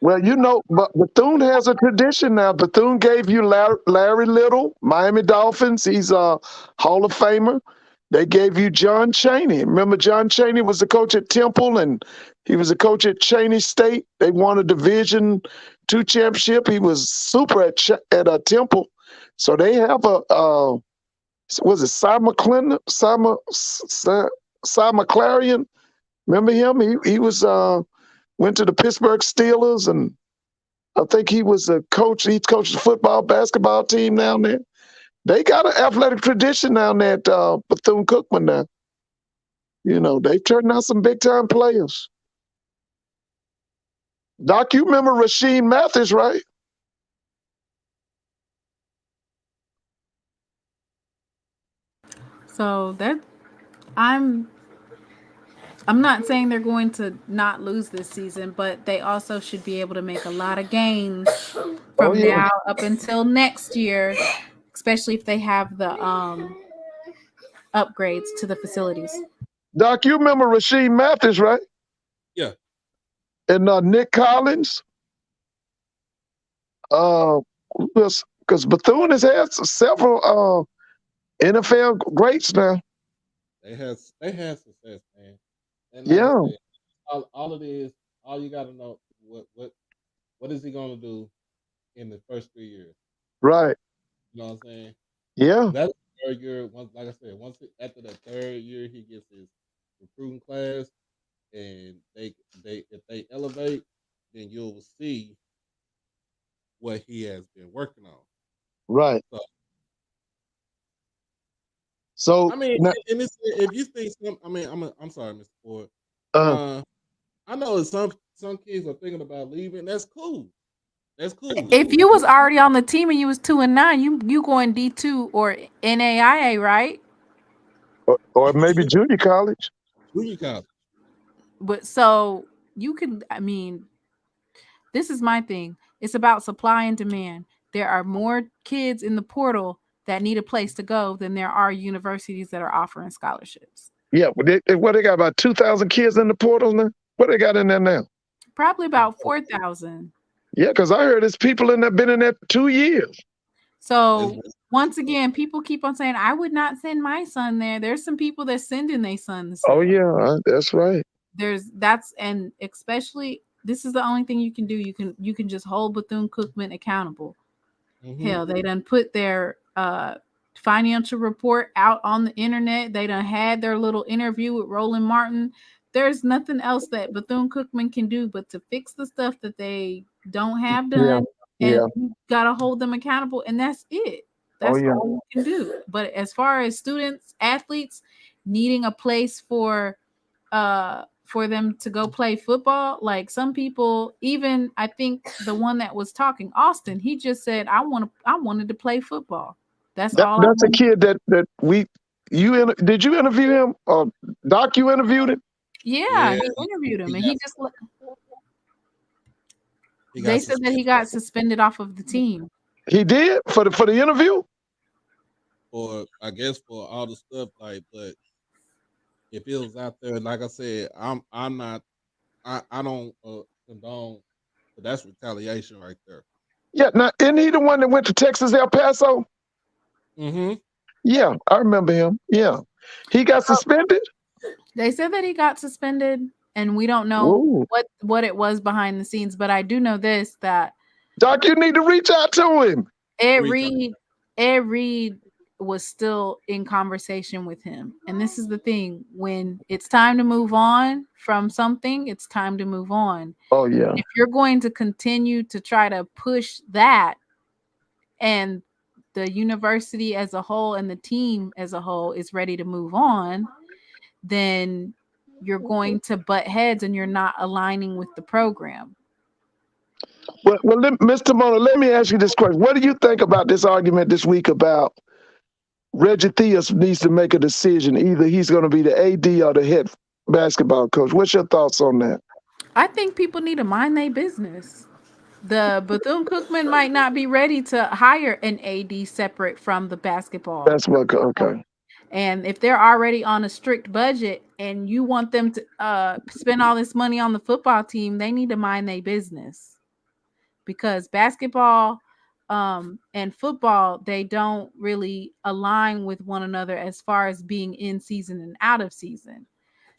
Well, but Bethune has a tradition now. Bethune gave you Larry Little, Miami Dolphins. He's a Hall of Famer. They gave you John Chaney. Remember, John Chaney was the coach at Temple, and he was a coach at Chaney State. They won a Division II championship. He was super at Temple. So they have was it Cy McClendon? Cy McClarion? Remember him? He was went to the Pittsburgh Steelers, and I think he was a coach. He coached the football, basketball team down there. They got an athletic tradition down there at Bethune Cookman now. They've turned out some big-time players. Doc, you remember Rasheed Mathis, right? So that I'm not saying they're going to not lose this season, but they also should be able to make a lot of gains from now up until next year, especially if they have the upgrades to the facilities. Doc, you remember Rasheed Mathis, right? Yeah. And Nick Collins? Because Bethune has had several NFL greats now. They had success, man. And Yeah. I said, all of this, all you got to know, what is he going to do in the first 3 years? Right. You know what I'm saying? Yeah. That's the third year. Like I said, after the third year, he gets his recruiting class, and if they elevate, then you'll see what he has been working on. Right. So I mean, and if you think I'm sorry, Mr. Ford. I know some kids are thinking about leaving. That's cool. That's cool. If you was already on the team and you was 2-9, you going D2 or NAIA, right? Or maybe junior college. Junior college. But so you can, this is my thing. It's about supply and demand. There are more kids in the portal that need a place to go than there are universities that are offering scholarships. Yeah, they got about 2,000 kids in the portal now? What they got in there now? Probably about 4,000. Yeah, because I heard there's people in there been in there 2 years. So once again, people keep on saying, I would not send my son there. There's some people that sending their sons. Oh yeah, that's right. And especially this is the only thing you can do. You can just hold Bethune Cookman accountable. Mm-hmm. Hell, they done put their financial report out on the internet. They done had their little interview with Roland Martin. There's nothing else that Bethune Cookman can do but to fix the stuff that they don't have done. Yeah. And you gotta hold them accountable, and that's it. That's all you can do. But as far as students, athletes needing a place for them to go play football, like some people, even I think the one that was talking, Austin, he just said, I wanted to play football. That's all. That's a kid that did you interview him? Doc, you interviewed him? Yeah, he interviewed him, and he just they said that he got suspended off of the team. He did for the interview? Or I guess for all the stuff, but if it was out there, like I said, I don't condone, but that's retaliation right there. Yeah, now isn't he the one that went to Texas El Paso? Mm-hmm. Yeah, I remember him. Yeah. He got suspended? They said that he got suspended, and we don't know what it was behind the scenes, but I do know this, that Doc, you need to reach out to him. Ed Reed was still in conversation with him. And this is the thing, when it's time to move on from something, it's time to move on. Oh yeah. If you're going to continue to try to push that, and the university as a whole and the team as a whole is ready to move on, then you're going to butt heads and you're not aligning with the program. Mr. Mona, let me ask you this question. What do you think about this argument this week about Reggie Theus needs to make a decision? Either he's going to be the AD or the head basketball coach. What's your thoughts on that? I think people need to mind their business. The Bethune Cookman might not be ready to hire an AD separate from the basketball. That's what. Okay. And if they're already on a strict budget and you want them to spend all this money on the football team, they need to mind their business, because basketball and football, they don't really align with one another as far as being in season and out of season.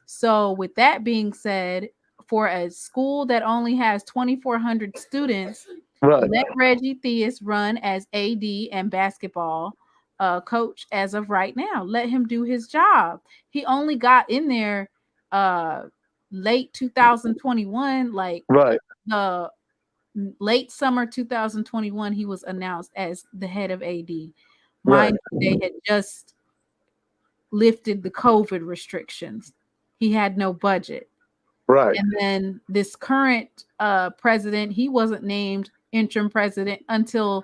So with that being said, for a school that only has 2,400 students, Right. let Reggie Theus run as AD and basketball coach as of right now. Let him do his job. He only got in there late 2021, like Right. the late summer 2021, he was announced as the head of AD. Mind you, they had just lifted the COVID restrictions. He had no budget. Right. And then this current president, he wasn't named interim president until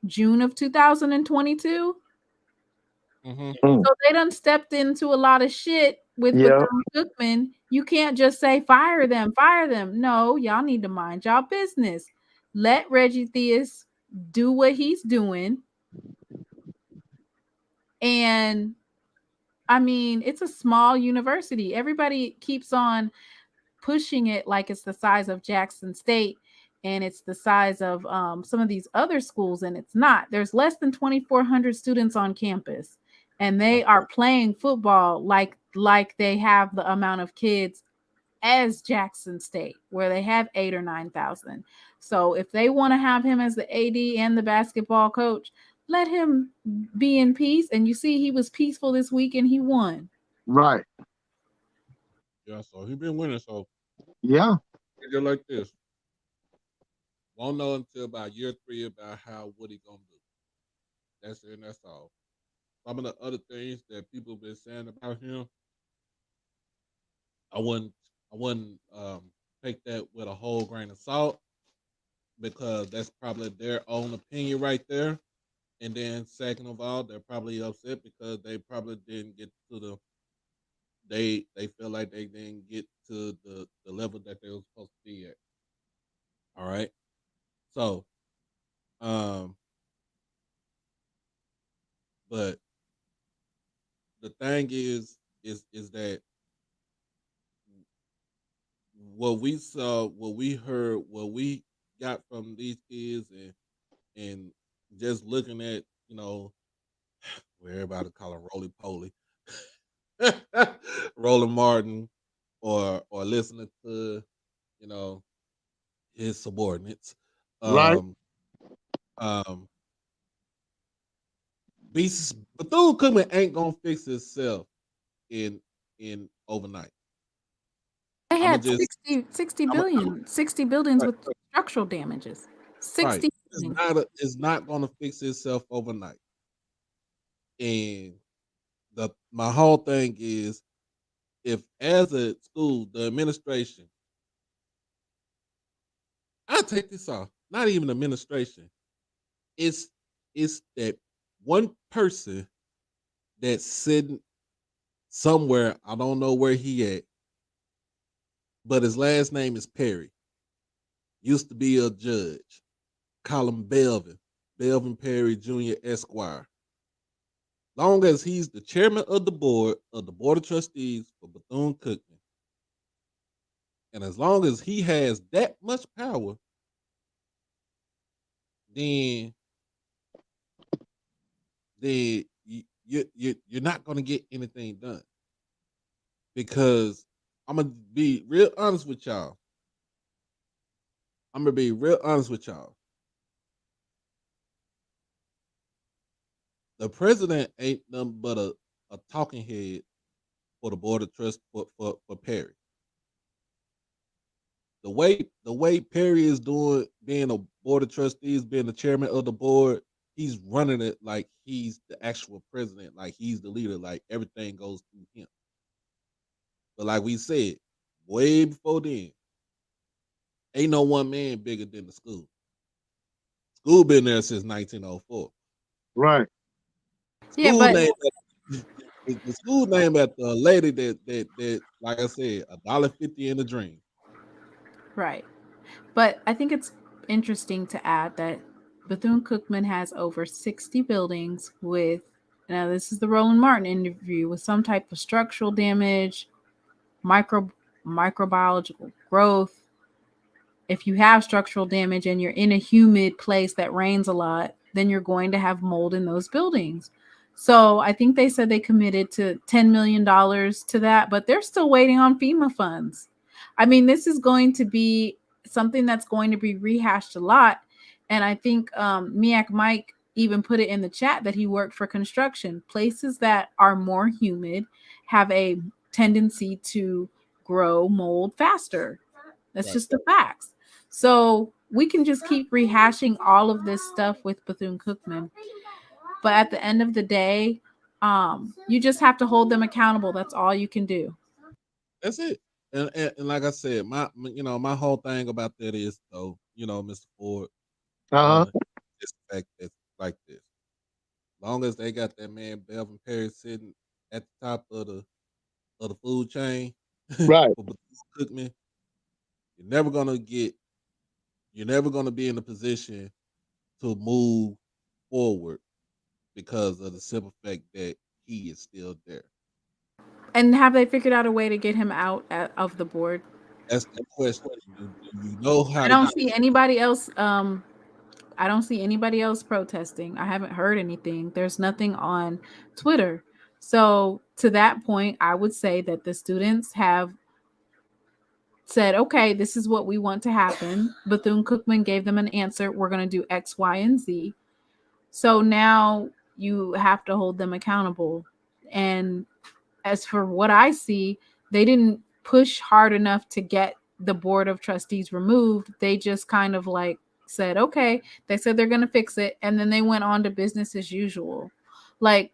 June of 2022. So they done stepped into a lot of shit with Bethune Cookman. You can't just say fire them. No, y'all need to mind y'all business. Let Reggie Theus do what he's doing. And I mean, it's a small university. Everybody keeps on pushing it like it's the size of Jackson State and it's the size of some of these other schools, and it's not. There's less than 2,400 students on campus, and they are playing football like they have the amount of kids as Jackson State, where they have 8,000 or 9,000. So if they want to have him as the AD and the basketball coach, let him be in peace. And you see, he was peaceful this week and he won. Right. Yeah, so he been winning. So Yeah. just like this, won't know until about year 3 about what he gonna do. That's it. And that's all. Some of the other things that people have been saying about him, I wouldn't take that with a whole grain of salt, because that's probably their own opinion right there. And then second of all, they're probably upset because they probably didn't get to they feel like they didn't get to the level that they were supposed to be at. All right. So but the thing is that what we saw, what we heard, what we got from these kids, and just looking at, where everybody call him roly poly, Roland Martin, or listening to, his subordinates. Right. Bethune Cookman ain't gonna fix itself in overnight. They had 60 buildings with structural damages. 60 right. It's not gonna fix itself overnight. And my whole thing is, if as a school, the administration, I'll take this off. Not even administration. It's that one person that's sitting somewhere. I don't know where he at, but his last name is Perry. Used to be a judge. Call him Belvin Perry Jr. Esquire. Long as he's the chairman of the board of trustees for Bethune Cookman, and as long as he has that much power, then you're not going to get anything done. Because I'm gonna be real honest with y'all. The president ain't nothing but a talking head for the board of trust for Perry. The way Perry is doing, being a board of trustees, being the chairman of the board, he's running it like he's the actual president, like he's the leader, like everything goes through him. But like we said, way before then, Ain't no one man bigger than the school. School been there since 1904. Right. Yeah, School but name the school name at the lady that like I said, $1.50 in a dream. right. But I think it's interesting to add that Bethune Cookman has over 60 buildings with, now this is the Roland Martin interview, with some type of structural damage, microbiological growth. If you have structural damage and you're in a humid place that rains a lot, then you're going to have mold in those buildings. So I think they said they committed to $10 million to that, but they're still waiting on FEMA funds. I mean, this is going to be something that's going to be rehashed a lot. And I think MEAC Mike even put it in the chat that he worked for construction. Places that are more humid have a tendency to grow mold faster. That's Right. just the facts. So we can just keep rehashing all of this stuff with Bethune Cookman. But at the end of the day, you just have to hold them accountable. That's all you can do. That's it. And like I said, my whole thing about that is though, Mr. Ford, Uh-huh. it's the fact that like this. Long as they got that man Belvin Perry sitting at the top of the food chain Right. for Bethune Cookman, you're never gonna be in a position to move forward because of the simple fact that he is still there. And have they figured out a way to get him out of the board? That's the question. Do you know how I to don't get see anybody else. I don't see anybody else protesting. I haven't heard anything. There's nothing on Twitter. So to that point, I would say that the students have said, okay, this is what we want to happen. Bethune Cookman gave them an answer. We're going to do X, Y, and Z. So now you have to hold them accountable. And as for what I see, they didn't push hard enough to get the board of trustees removed. They just kind of like said, okay, they said they're going to fix it. And then they went on to business as usual. Like,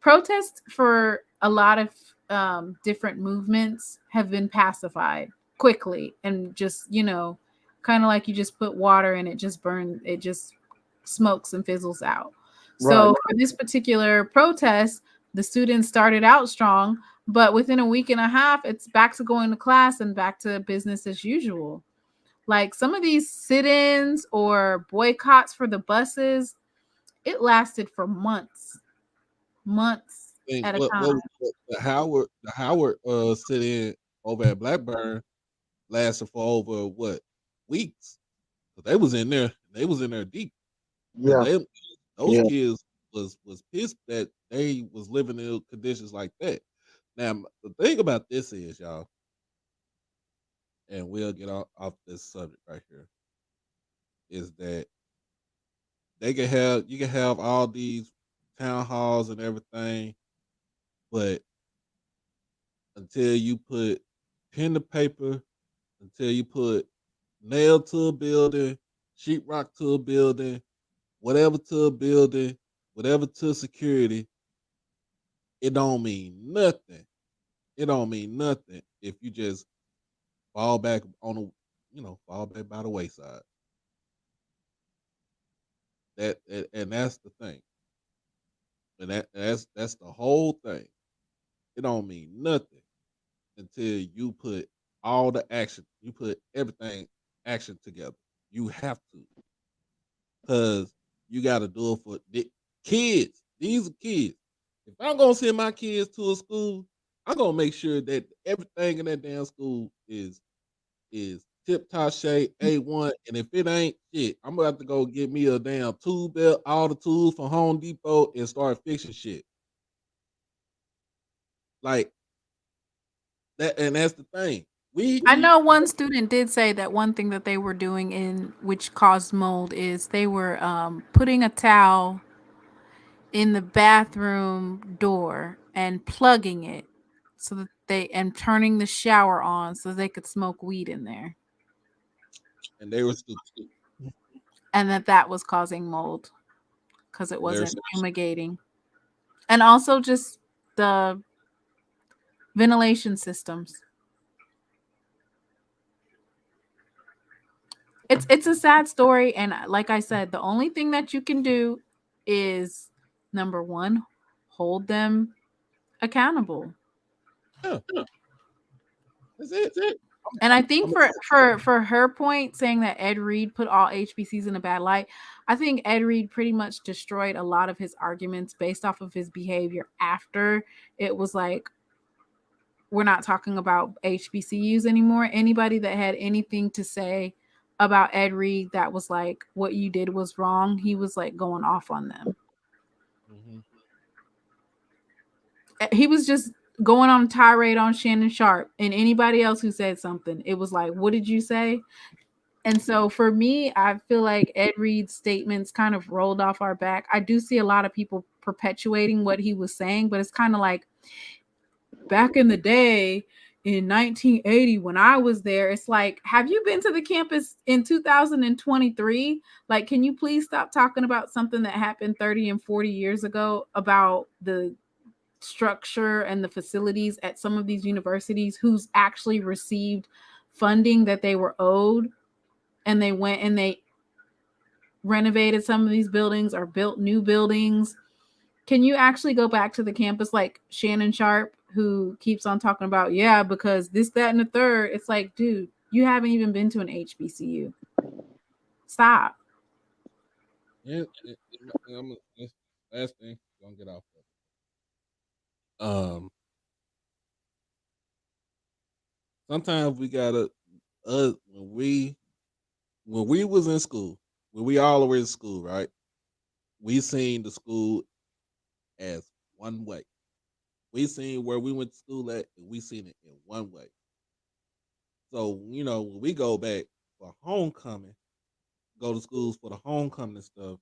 protests for a lot of different movements have been pacified quickly and just, kind of like you just put water and it just burns, it just smokes and fizzles out. So Right. for this particular protest, the students started out strong, but within a week and a half, it's back to going to class and back to business as usual. Like some of these sit-ins or boycotts for the buses, it lasted for months think at a what time. the Howard sit in over at Blackburn lasted for over what weeks. So they was in there deep. Cause Yeah. those Yeah. kids was pissed that they was living in conditions like that. Now the thing about this is, y'all, and we'll get off this subject right here, is that you can have all these town halls and everything, but until you put pen to paper, until you put nail to a building, sheetrock to a building, whatever to a building, whatever to security, it don't mean nothing. It don't mean nothing if you just fall back on fall back by the wayside. And that's the thing. And that's the whole thing. It don't mean nothing until you put all the action, you put everything action together. You have to, because you got to do it for the kids. These are kids. If I'm gonna send my kids to a school, I'm gonna make sure that everything in that damn school is tip top shape, A1. And if it ain't shit, I'm gonna have to go get me a damn tool belt, all the tools from Home Depot, and start fixing shit. Like that, and that's the thing. I know one student did say that one thing that they were doing in which caused mold is they were putting a towel in the bathroom door and plugging it so that and turning the shower on so they could smoke weed in there, and they were stupid. and that was causing mold because it They're wasn't fumigating. And also just the ventilation systems. It's a sad story, and like I said, the only thing that you can do is number one, hold them accountable. Yeah, that's it. And I think I'm, for her point, saying that Ed Reed put all HBCs in a bad light, I think Ed Reed pretty much destroyed a lot of his arguments based off of his behavior after it was like, we're not talking about HBCUs anymore. Anybody that had anything to say about Ed Reed that was like, what you did was wrong, he was like going off on them. mm-hmm. He was just going on a tirade on Shannon Sharp and anybody else who said something. It was like, what did you say? And so for me, I feel like Ed Reed's statements kind of rolled off our back. I do see a lot of people perpetuating what he was saying, but it's kind of like back in the day in 1980 when I was there, it's like, have you been to the campus in 2023? Like, can you please stop talking about something that happened 30 and 40 years ago about the structure and the facilities at some of these universities who's actually received funding that they were owed, and they went and they renovated some of these buildings or built new buildings. Can you actually go back to the campus like Shannon Sharp, who keeps on talking about, yeah, because this, that, and the third? It's like, dude, you haven't even been to an HBCU. Stop. Yeah, last thing, gonna get off of it. Sometimes we gotta when we was in school, when we all were in school, right? We seen the school as one way. We seen where we went to school at, and we seen it in one way. So, when we go back for homecoming, go to schools for the homecoming and stuff,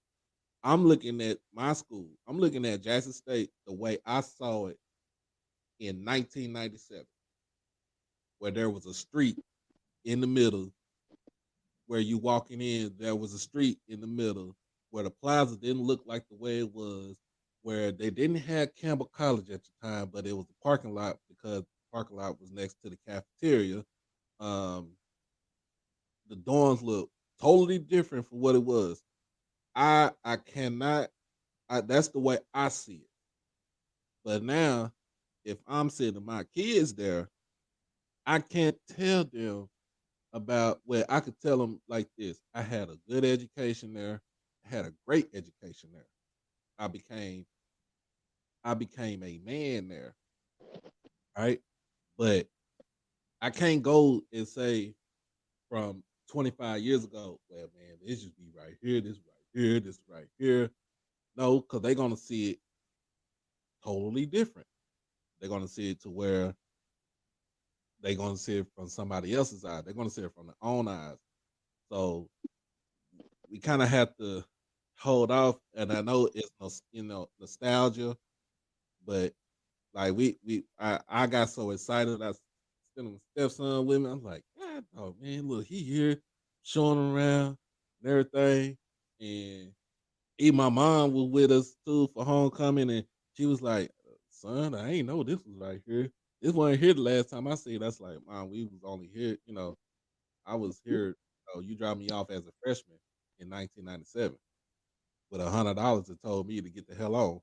I'm looking at my school. I'm looking at Jackson State the way I saw it in 1997, where there was a street in the middle. Where you walking in, there was a street in the middle where the plaza didn't look like the way it was, where they didn't have Campbell College at the time, but it was a parking lot because the parking lot was next to the cafeteria. Um, the dorms look totally different from what it was. I cannot. That's the way I see it. But now, if I'm sending my kids there, I can't tell them about where I could tell them like this. I had a good education there. I had a great education there. I became a man there, right? But I can't go and say from 25 years ago, well, man, this should be right here, this right here, this right here. No, because they're gonna see it totally different. They're gonna see it to where they're gonna see it from somebody else's eyes. They're gonna see it from their own eyes. So we kind of have to hold off. And I know it's nostalgia, but like I got so excited. I sent my stepson with me. I'm like, God, oh man, look, he here showing around and everything. And even my mom was with us too for homecoming, and she was like, son, I ain't know this was right here. This wasn't here the last time I see it. That's like, mom, we was only here, I was here. You dropped me off as a freshman in 1997 with $100 and told me to get the hell on.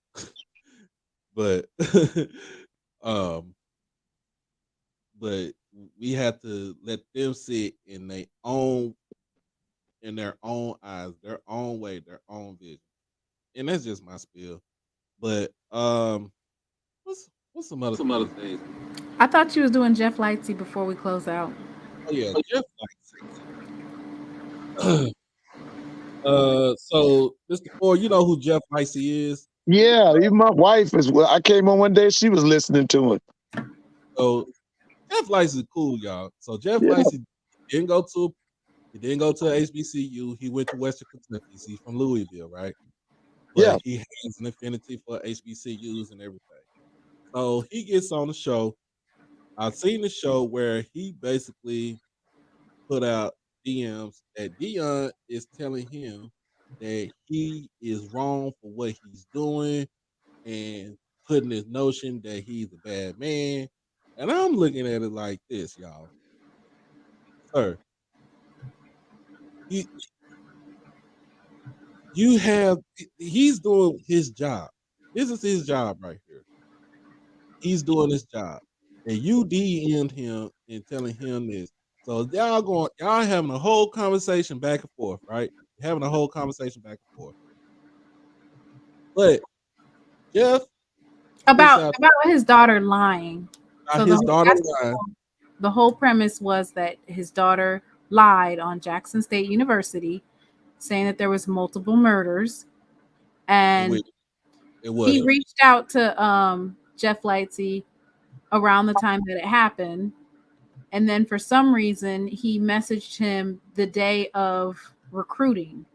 But um, but we had to let them sit in their own eyes, their own way, their own vision. And that's just my spiel. But what's some other things? I thought you was doing Jeff Lightsey before we close out. Oh yeah, Jeff Lightsey. So Mr. Ford, you know who Jeff Lightsey is? Yeah, even my wife is. Well, I came on one day, she was listening to it. So Jeff Lightsey is cool, y'all. So Jeff Yeah. Lightsey didn't go to HBCU. He went to Western Kentucky. He's from Louisville, right? But Yeah. he has an affinity for HBCUs and everything. So he gets on the show. I've seen the show where he basically put out DMs that Dion is telling him that he is wrong for what he's doing and putting this notion that he's a bad man. And I'm looking at it like this, y'all. Sir, he's doing his job. This is his job right here. He's doing his job. And you DM'd him and telling him this. So y'all having a whole conversation back and forth, right? Having a whole conversation back and forth. But Jeff about his daughter lying. So his daughter lying. The whole premise was that his daughter lied on Jackson State University, saying that there was multiple murders, and he reached out to Jeff Lightsey around the time that it happened, and then for some reason he messaged him the day of recruiting,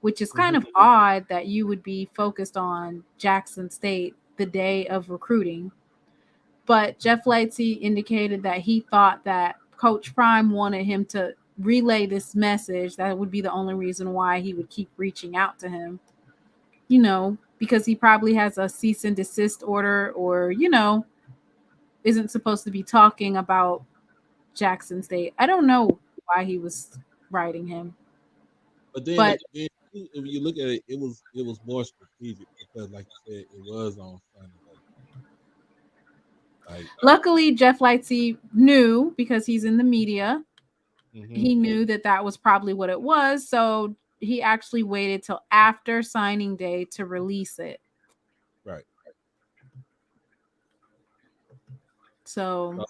which is kind of odd that you would be focused on Jackson State the day of recruiting. But Jeff Lightsey indicated that he thought that Coach Prime wanted him to relay this message. That would be the only reason why he would keep reaching out to him, because he probably has a cease and desist order, or, isn't supposed to be talking about Jackson State. I don't know why he was writing him. But then if you look at it, it was more strategic because, like you said, it was on Sunday. Luckily, Jeff Lightsey knew, because he's in the media. He knew that was probably what it was. So he actually waited till after signing day to release it. Right. So.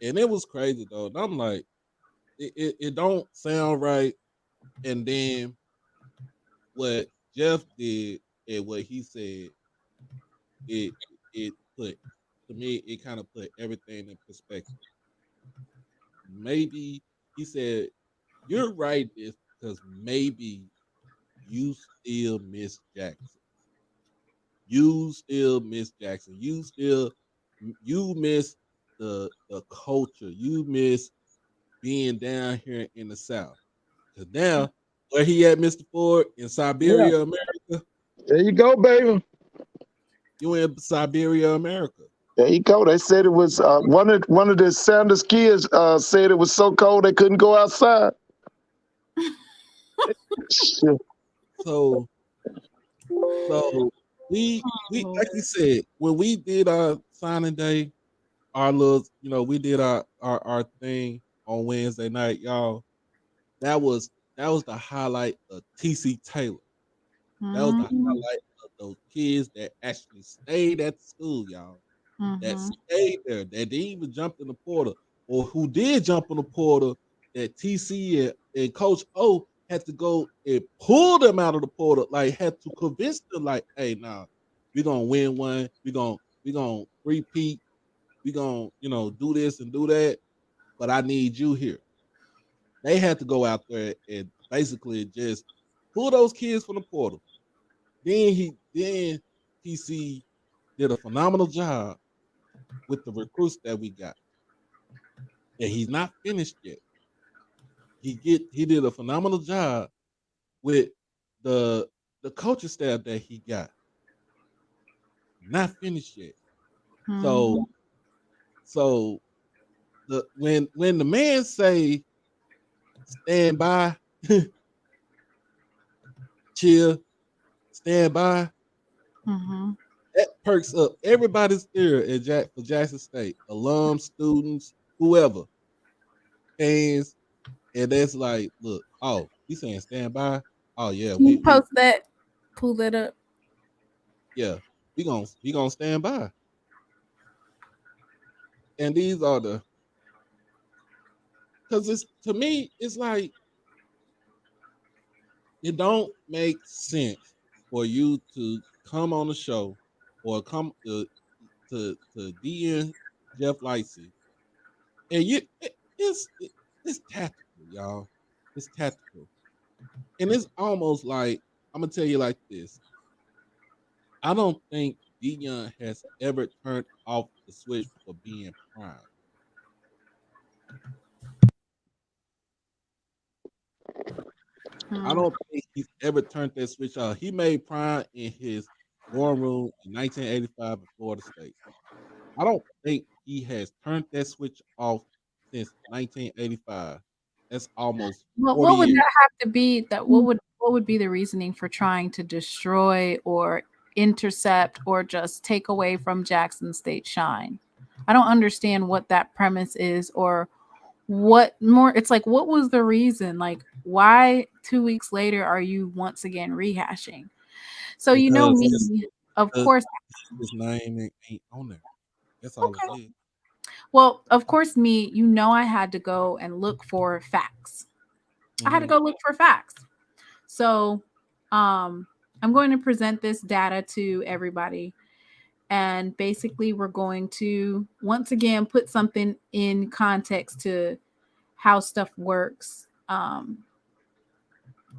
And it was crazy, though. And I'm like, it don't sound right. And then what Jeff did and what he said, it put, to me, it kind of put everything in perspective. Maybe he said, you're right this because maybe you still miss Jackson. You still miss Jackson. You miss the culture. You miss being down here in the South. Because now, where he at, Mr. Ford? In Siberia, America? There you go, baby. You in Siberia, America. There you go. They said it was one of the Sanders kids said it was so cold they couldn't go outside. So we like you said, when we did our signing day, our little, we did our thing on Wednesday night, y'all. That was the highlight of TC Taylor. That was the highlight of those kids that actually stayed at the school, y'all. That stayed there, that didn't even jump in the portal, or who did jump in the portal, that TC and Coach O had to go and pull them out of the portal, like had to convince them, like, hey, nah, we're gonna win one, we're gonna repeat, we're gonna, do this and do that, but I need you here. They had to go out there and basically just pull those kids from the portal. Then TC did a phenomenal job with the recruits that we got. And he's not finished yet. He did a phenomenal job with the coaching staff that he got. Not finished yet. So when the man say stand by, chill, stand by, that perks up everybody's ear for Jackson State, alums, students, whoever, fans, and that's like, look, oh, he's saying stand by. Oh yeah, we post that, pull that up. Yeah, we gonna stand by. And these are because to me, it's like it don't make sense for you to come on the show or come to DM Jeff Lightsey, and it's tactical, y'all. It's tactical, and it's almost like, I'm gonna tell you like this. I don't think Dion has ever turned off the switch for being prime. I don't think he's ever turned that switch off. He made prime in his dorm room in 1985 at Florida State. I don't think he has turned that switch off since 1985. That's almost Well, 40 what would years. that have to be? What would be the reasoning for trying to destroy or intercept or just take away from Jackson State shine? I don't understand what that premise is, or what more. It's like, what was the reason? Like, why 2 weeks later are you once again rehashing? So you know Because me, of his course. name ain't on there. That's all Okay. it is. Well, of course, me, you know, I had to go and look for facts. I had to go look for facts. So I'm going to present this data to everybody. And basically, we're going to once again put something in context to how stuff works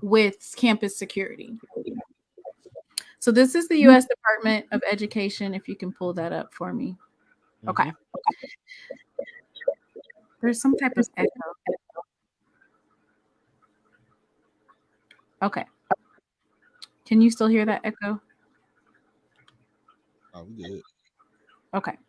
with campus security. So this is the U.S. Department of Education. If you can pull that up for me. Okay. There's some type of echo. Okay. Can you still hear that echo? Oh, we good. Okay.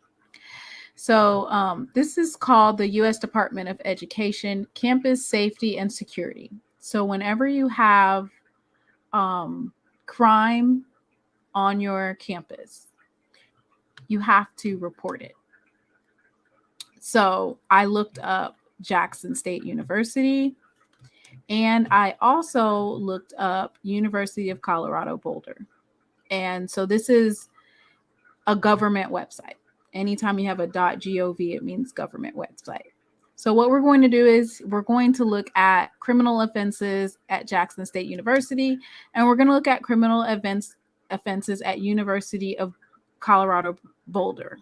So this is called the U.S. Department of Education Campus Safety and Security. So whenever you have crime on your campus, you have to report it. So I looked up Jackson State University, and I also looked up University of Colorado Boulder. And so this is a government website. Anytime you have a .gov, it means government website. So what we're going to do is we're going to look at criminal offenses at Jackson State University, and we're going to look at criminal offenses at University of Colorado Boulder.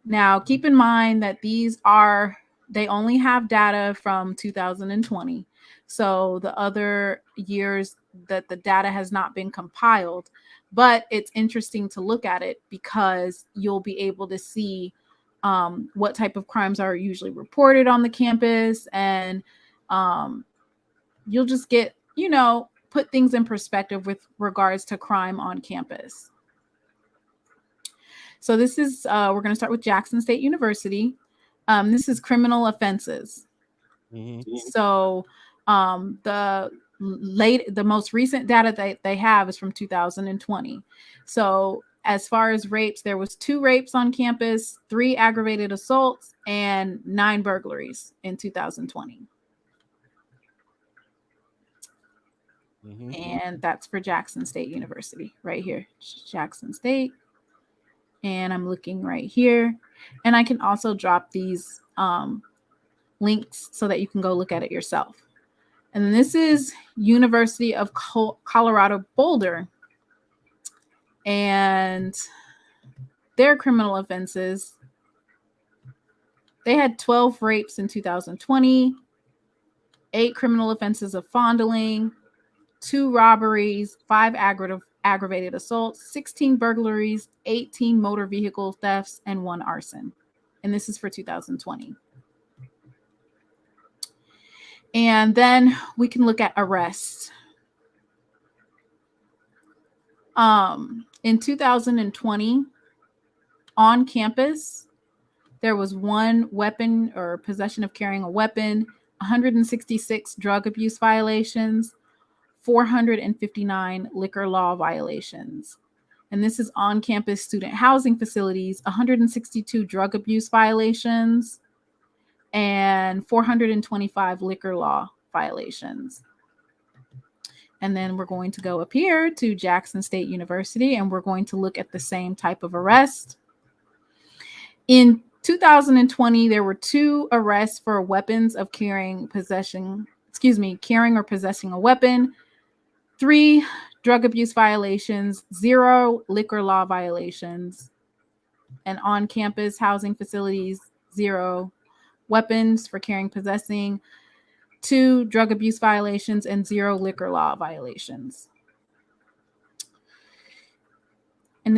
Now, keep in mind that they only have data from 2020. So the other years that the data has not been compiled, but it's interesting to look at it because you'll be able to see what type of crimes are usually reported on the campus, and you'll just get, put things in perspective with regards to crime on campus. So this is, we're going to start with Jackson State University. This is criminal offenses. So the most recent data that they have is from 2020. So as far as rapes, there was 2 rapes on campus, 3 aggravated assaults, and 9 burglaries in 2020. And that's for Jackson State University right here, Jackson State. And I'm looking right here, and I can also drop these links so that you can go look at it yourself. And then this is University of Colorado Boulder, and their criminal offenses. They had 12 rapes in 2020, 8 criminal offenses of fondling, 2 robberies, 5 aggravated assaults, 16 burglaries, 18 motor vehicle thefts, and 1 arson. And this is for 2020. And then we can look at arrests. In 2020, on campus, there was 1 weapon or possession of carrying a weapon, 166 drug abuse violations, 459 liquor law violations. And this is on-campus student housing facilities, 162 drug abuse violations, and 425 liquor law violations. And then we're going to go up here to Jackson State University, and we're going to look at the same type of arrest. In 2020, there were 2 arrests for weapons of carrying or possessing a weapon, 3 drug abuse violations, 0 liquor law violations, and on-campus housing facilities, 0 weapons for carrying, possessing, 2 drug abuse violations, and 0 liquor law violations. And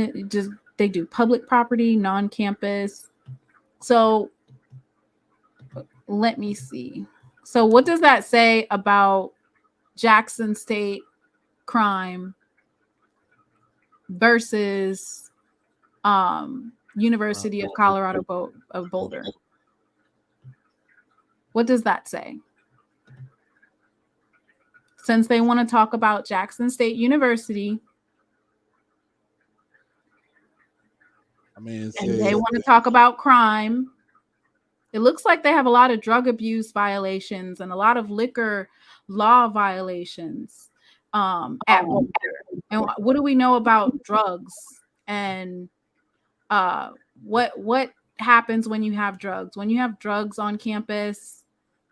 they do public property, non-campus. So let me see. So what does that say about Jackson State crime versus University of Colorado Boulder? What does that say? since they want to talk about Jackson State University, I mean, and they want to talk about crime, it looks like they have a lot of drug abuse violations and a lot of liquor law violations at Boulder. And what do we know about drugs and what happens when you have drugs? When you have drugs on campus,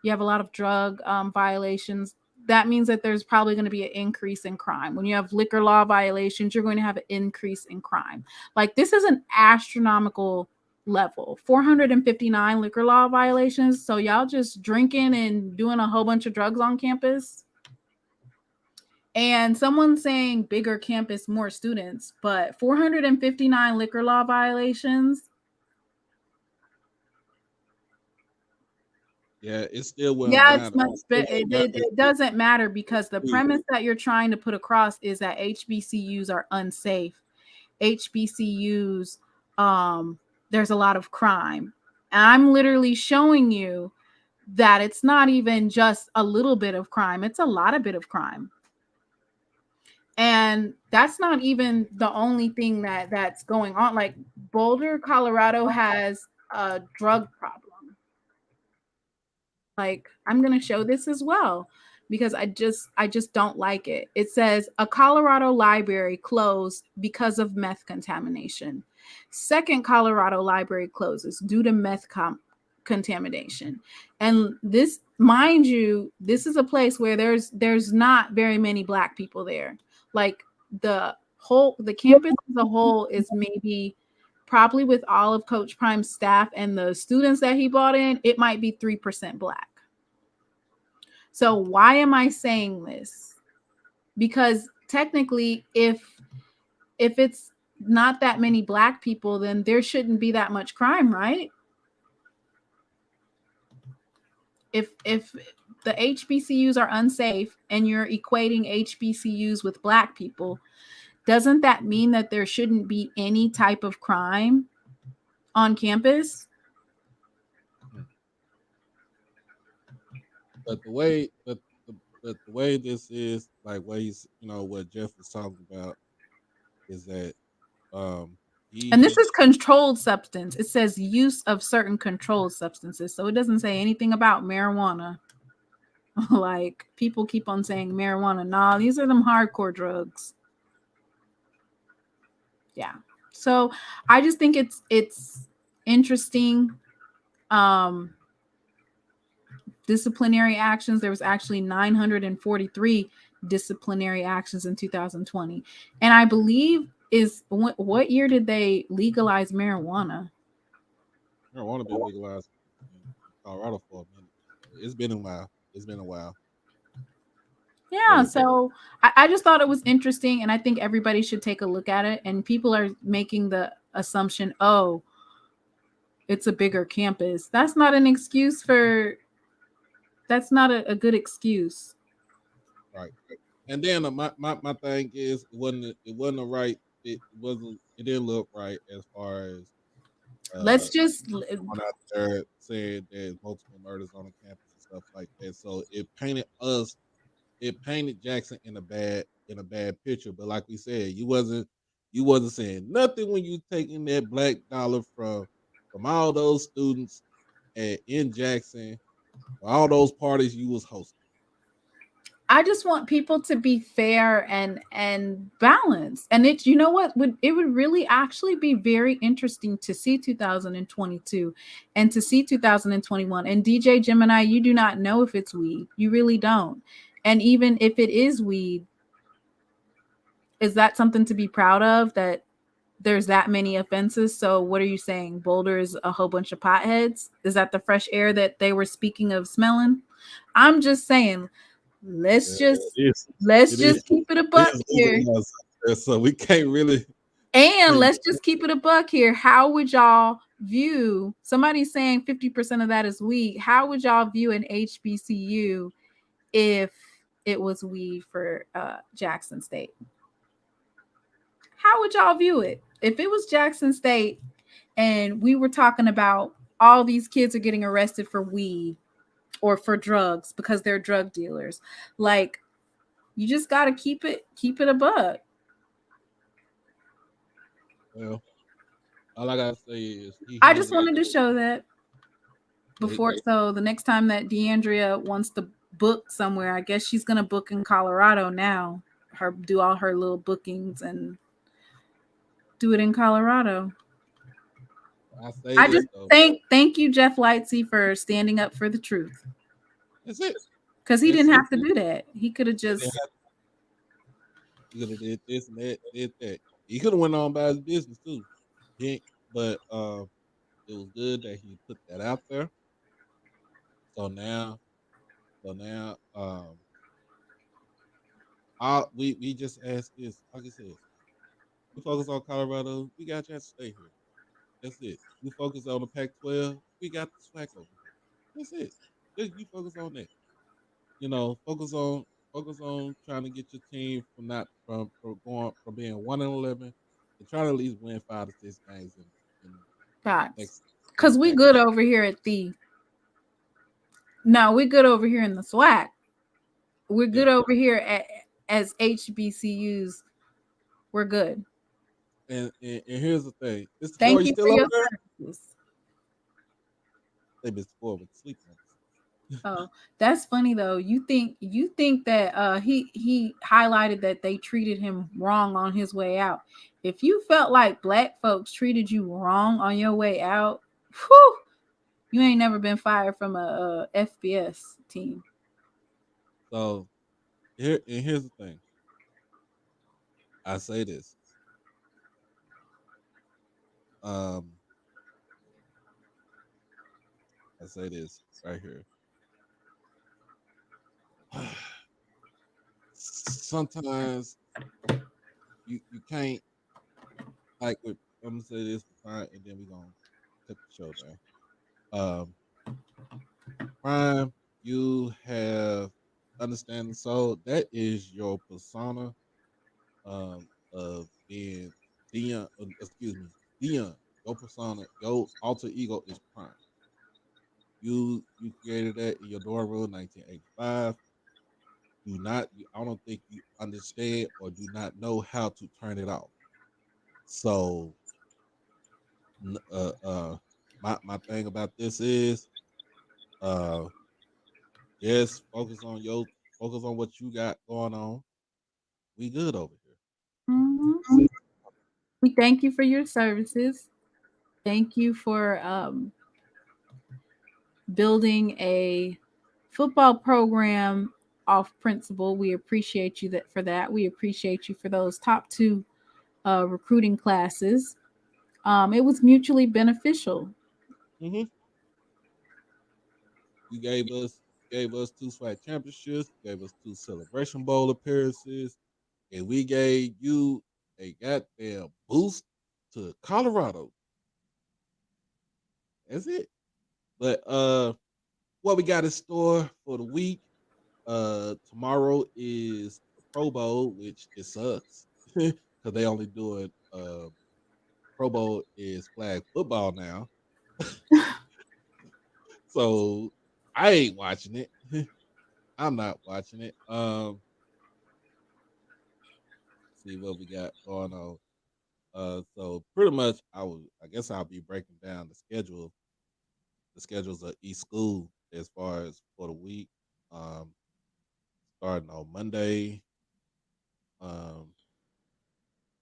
you have a lot of drug violations. That means that there's probably going to be an increase in crime. When you have liquor law violations, you're going to have an increase in crime. Like, this is an astronomical level. 459 liquor law violations. So y'all just drinking and doing a whole bunch of drugs on campus. And someone saying bigger campus, more students, but 459 liquor law violations. Yeah, it still will. Yeah, it's much better. It doesn't matter, because the premise that you're trying to put across is that HBCUs are unsafe. HBCUs, there's a lot of crime. And I'm literally showing you that it's not even just a little bit of crime. It's a lot of bit of crime. And that's not even the only thing that's going on. Like, Boulder, Colorado has a drug problem. Like, I'm going to show this as well, because I just don't like it. It says a Colorado library closed because of meth contamination. Second Colorado library closes due to meth contamination. And this, mind you, this is a place where there's not very many Black people there. Like, the campus as a whole is maybe, probably with all of Coach Prime's staff and the students that he brought in, it might be 3% Black. So why am I saying this? Because technically, if it's not that many Black people, then there shouldn't be that much crime, right? If the HBCUs are unsafe and you're equating HBCUs with Black people, doesn't that mean that there shouldn't be any type of crime on campus? But the way this is, like, what he's, what Jeff was talking about is that and this is controlled substance. It says use of certain controlled substances. So it doesn't say anything about marijuana. Like, people keep on saying marijuana. Nah, these are them hardcore drugs. Yeah. So I just think it's interesting. Disciplinary actions. There was actually 943 disciplinary actions in 2020. And I believe what year did they legalize marijuana? Marijuana been legalized in Colorado for a minute. It's been a while. Yeah, so I just thought it was interesting, and I think everybody should take a look at it. And people are making the assumption, oh, it's a bigger campus. That's not an excuse that's not a good excuse. Right. And then my thing is, it didn't look right as far as let's just out there saying there's multiple murders on the campus and stuff like that. So it painted Jackson in a bad picture. But like we said, you wasn't saying nothing when you taking that black dollar from all those students in Jackson, all those parties you was hosting. I just want people to be fair and balanced. And it, you know what, it would really actually be very interesting to see 2022 and to see 2021. And DJ Gemini, you do not know if it's weed. You really don't. And even if it is weed, is that something to be proud of, that there's that many offenses? So what are you saying? Boulder is a whole bunch of potheads? Is that the fresh air that they were speaking of smelling? I'm just saying, let's just keep it a buck here. So we can't really. And let's just keep it a buck here. How would y'all view, somebody's saying 50% of that is weed. How would y'all view an HBCU if it was weed for Jackson State? How would y'all view it? If it was Jackson State and we were talking about all these kids are getting arrested for weed or for drugs because they're drug dealers, like, You just got to keep it a buck. Well, all I gotta say is I just wanted to show that he- before. So the next time that DeAndrea wants to book somewhere, I guess she's gonna book in Colorado now. Do all her little bookings and do it in Colorado. I just though. thank you, Jeff Lightsey, for standing up for the truth. That's it. Because he didn't have to do that. He could have just. He could have did this and that, did that. He could have went on by his business too. But it was good that he put that out there. So now, we just ask this. Like I said, we focus on Colorado. We got you to stay here. That's it. You focus on the Pac-12. We got the SWAC over here. That's it. You focus on that. You know, focus on trying to get your team from going from being 1-11 and trying to at least win 5 to 6 games in because we good over here at the. No, we're good over here in the SWAC. We're good over here as HBCUs. We're good. And here's the thing. Thank you for your services. They've been spoiled with sleep. Oh, that's funny though. You think that he highlighted that they treated him wrong on his way out. If you felt like black folks treated you wrong on your way out, whew, you ain't never been fired from a FBS team. So here's the thing. I say this. I say this right here. Sometimes you can't, like, I'm gonna say this and then we're gonna cut the show down. Prime, you have understanding, so that is your persona of being Dion. Dion. Your persona, your alter ego is Prime. You created that in your dorm room, 1985. I don't think you understand or do not know how to turn it off. So, my thing about this is, just focus on what you got going on. We good over here. Mm-hmm. We thank you for your services. Thank you for building a football program off principle. We appreciate you for that. We appreciate you for those top 2 recruiting classes. It was mutually beneficial. Mm-hmm. You gave us 2 SWAC championships, gave us 2 Celebration Bowl appearances, and we gave you a goddamn boost to Colorado. That's it. But what we got in store for the week? Tomorrow is the Pro Bowl, which it sucks because they only doing Pro Bowl is flag football now. So I ain't watching it. I'm not watching it. See what we got going on. So pretty much I guess I'll be breaking down the schedules of each school as far as for the week. Starting on Monday.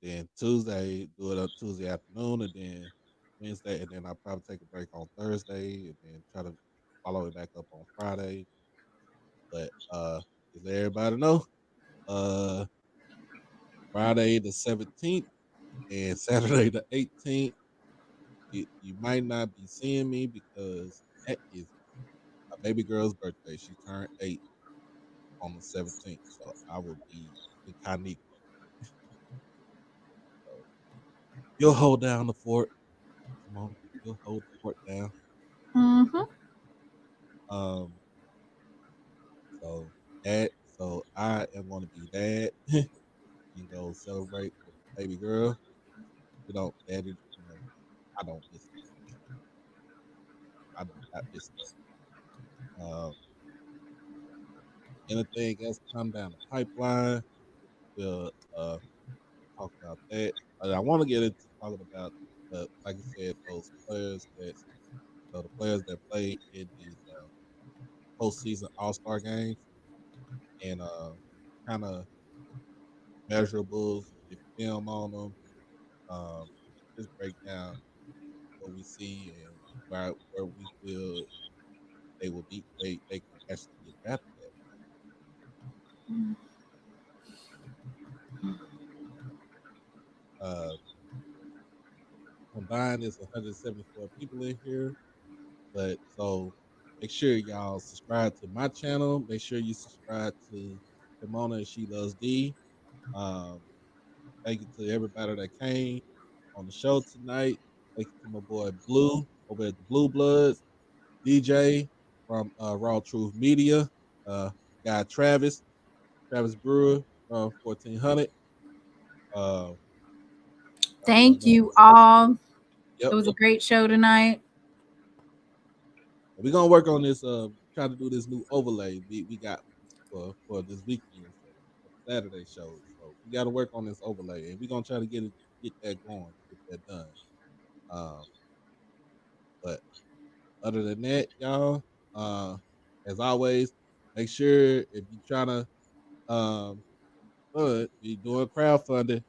Then Tuesday, do it up Tuesday afternoon, and then Wednesday, and then I'll probably take a break on Thursday, and then try to follow it back up on Friday. But as everybody know, Friday the 17th and Saturday the 18th, you might not be seeing me because that is my baby girl's birthday. She turned 8 on the 17th, so I will be incognito. So you'll hold down the fort. Come on, you'll hold the fort down. Mm-hmm. So I am going to be dad and go celebrate with the baby girl. Daddy, I don't miss it. I do not miss it. anything else come down the pipeline, we'll talk about that. I want to get into talking about, like I said, those players that the players that play in these postseason All Star games and kind of measurables, the film on them, just break down what we see and where we feel they will be. They can actually get drafted at. Combined is 174 people in here, but so make sure y'all subscribe to my channel. Make sure you subscribe to Kimona and She Loves D. Um, Thank you to everybody that came on the show tonight. Thank you to my boy Blue over at the Bluebloods, DJ from RawTruth Media, guy Travis Brewer from 1400. Uh, Thank you all. Yep. It was a great show tonight. We're gonna work on this. Try to do this new overlay we got for this weekend, so for the Saturday shows. So we got to work on this overlay, and we're gonna try to get that going, get that done. But other than that, y'all, as always, make sure if you're trying to be doing crowdfunding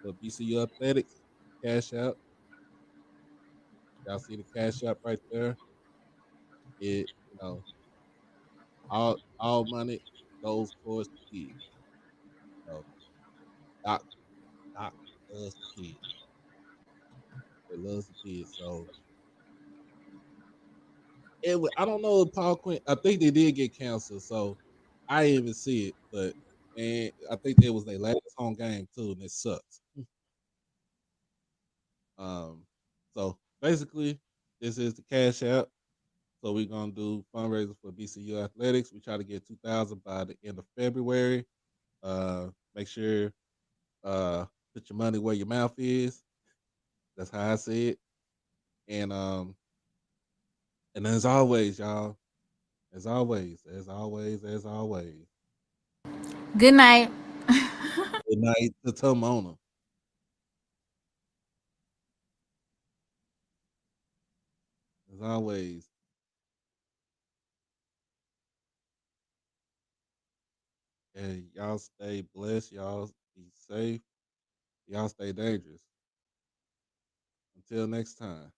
for BCU Athletics, cash out. Y'all see the cash out right there. It all money goes towards the kids. So Doc loves the kids. It loves the kids. So I don't know if Paul Quinn. I think they did get canceled, so I didn't even see it. But and I think it was their last home game too, and it sucks. So basically, this is the cash out. So we're gonna do fundraisers for BCU Athletics. We try to get 2,000 by the end of February. Make sure put your money where your mouth is. That's how I see it. And as always, y'all, as always. Good night. Good night to Tomona. As always. And y'all stay blessed. Y'all be safe. Y'all stay dangerous. Until next time.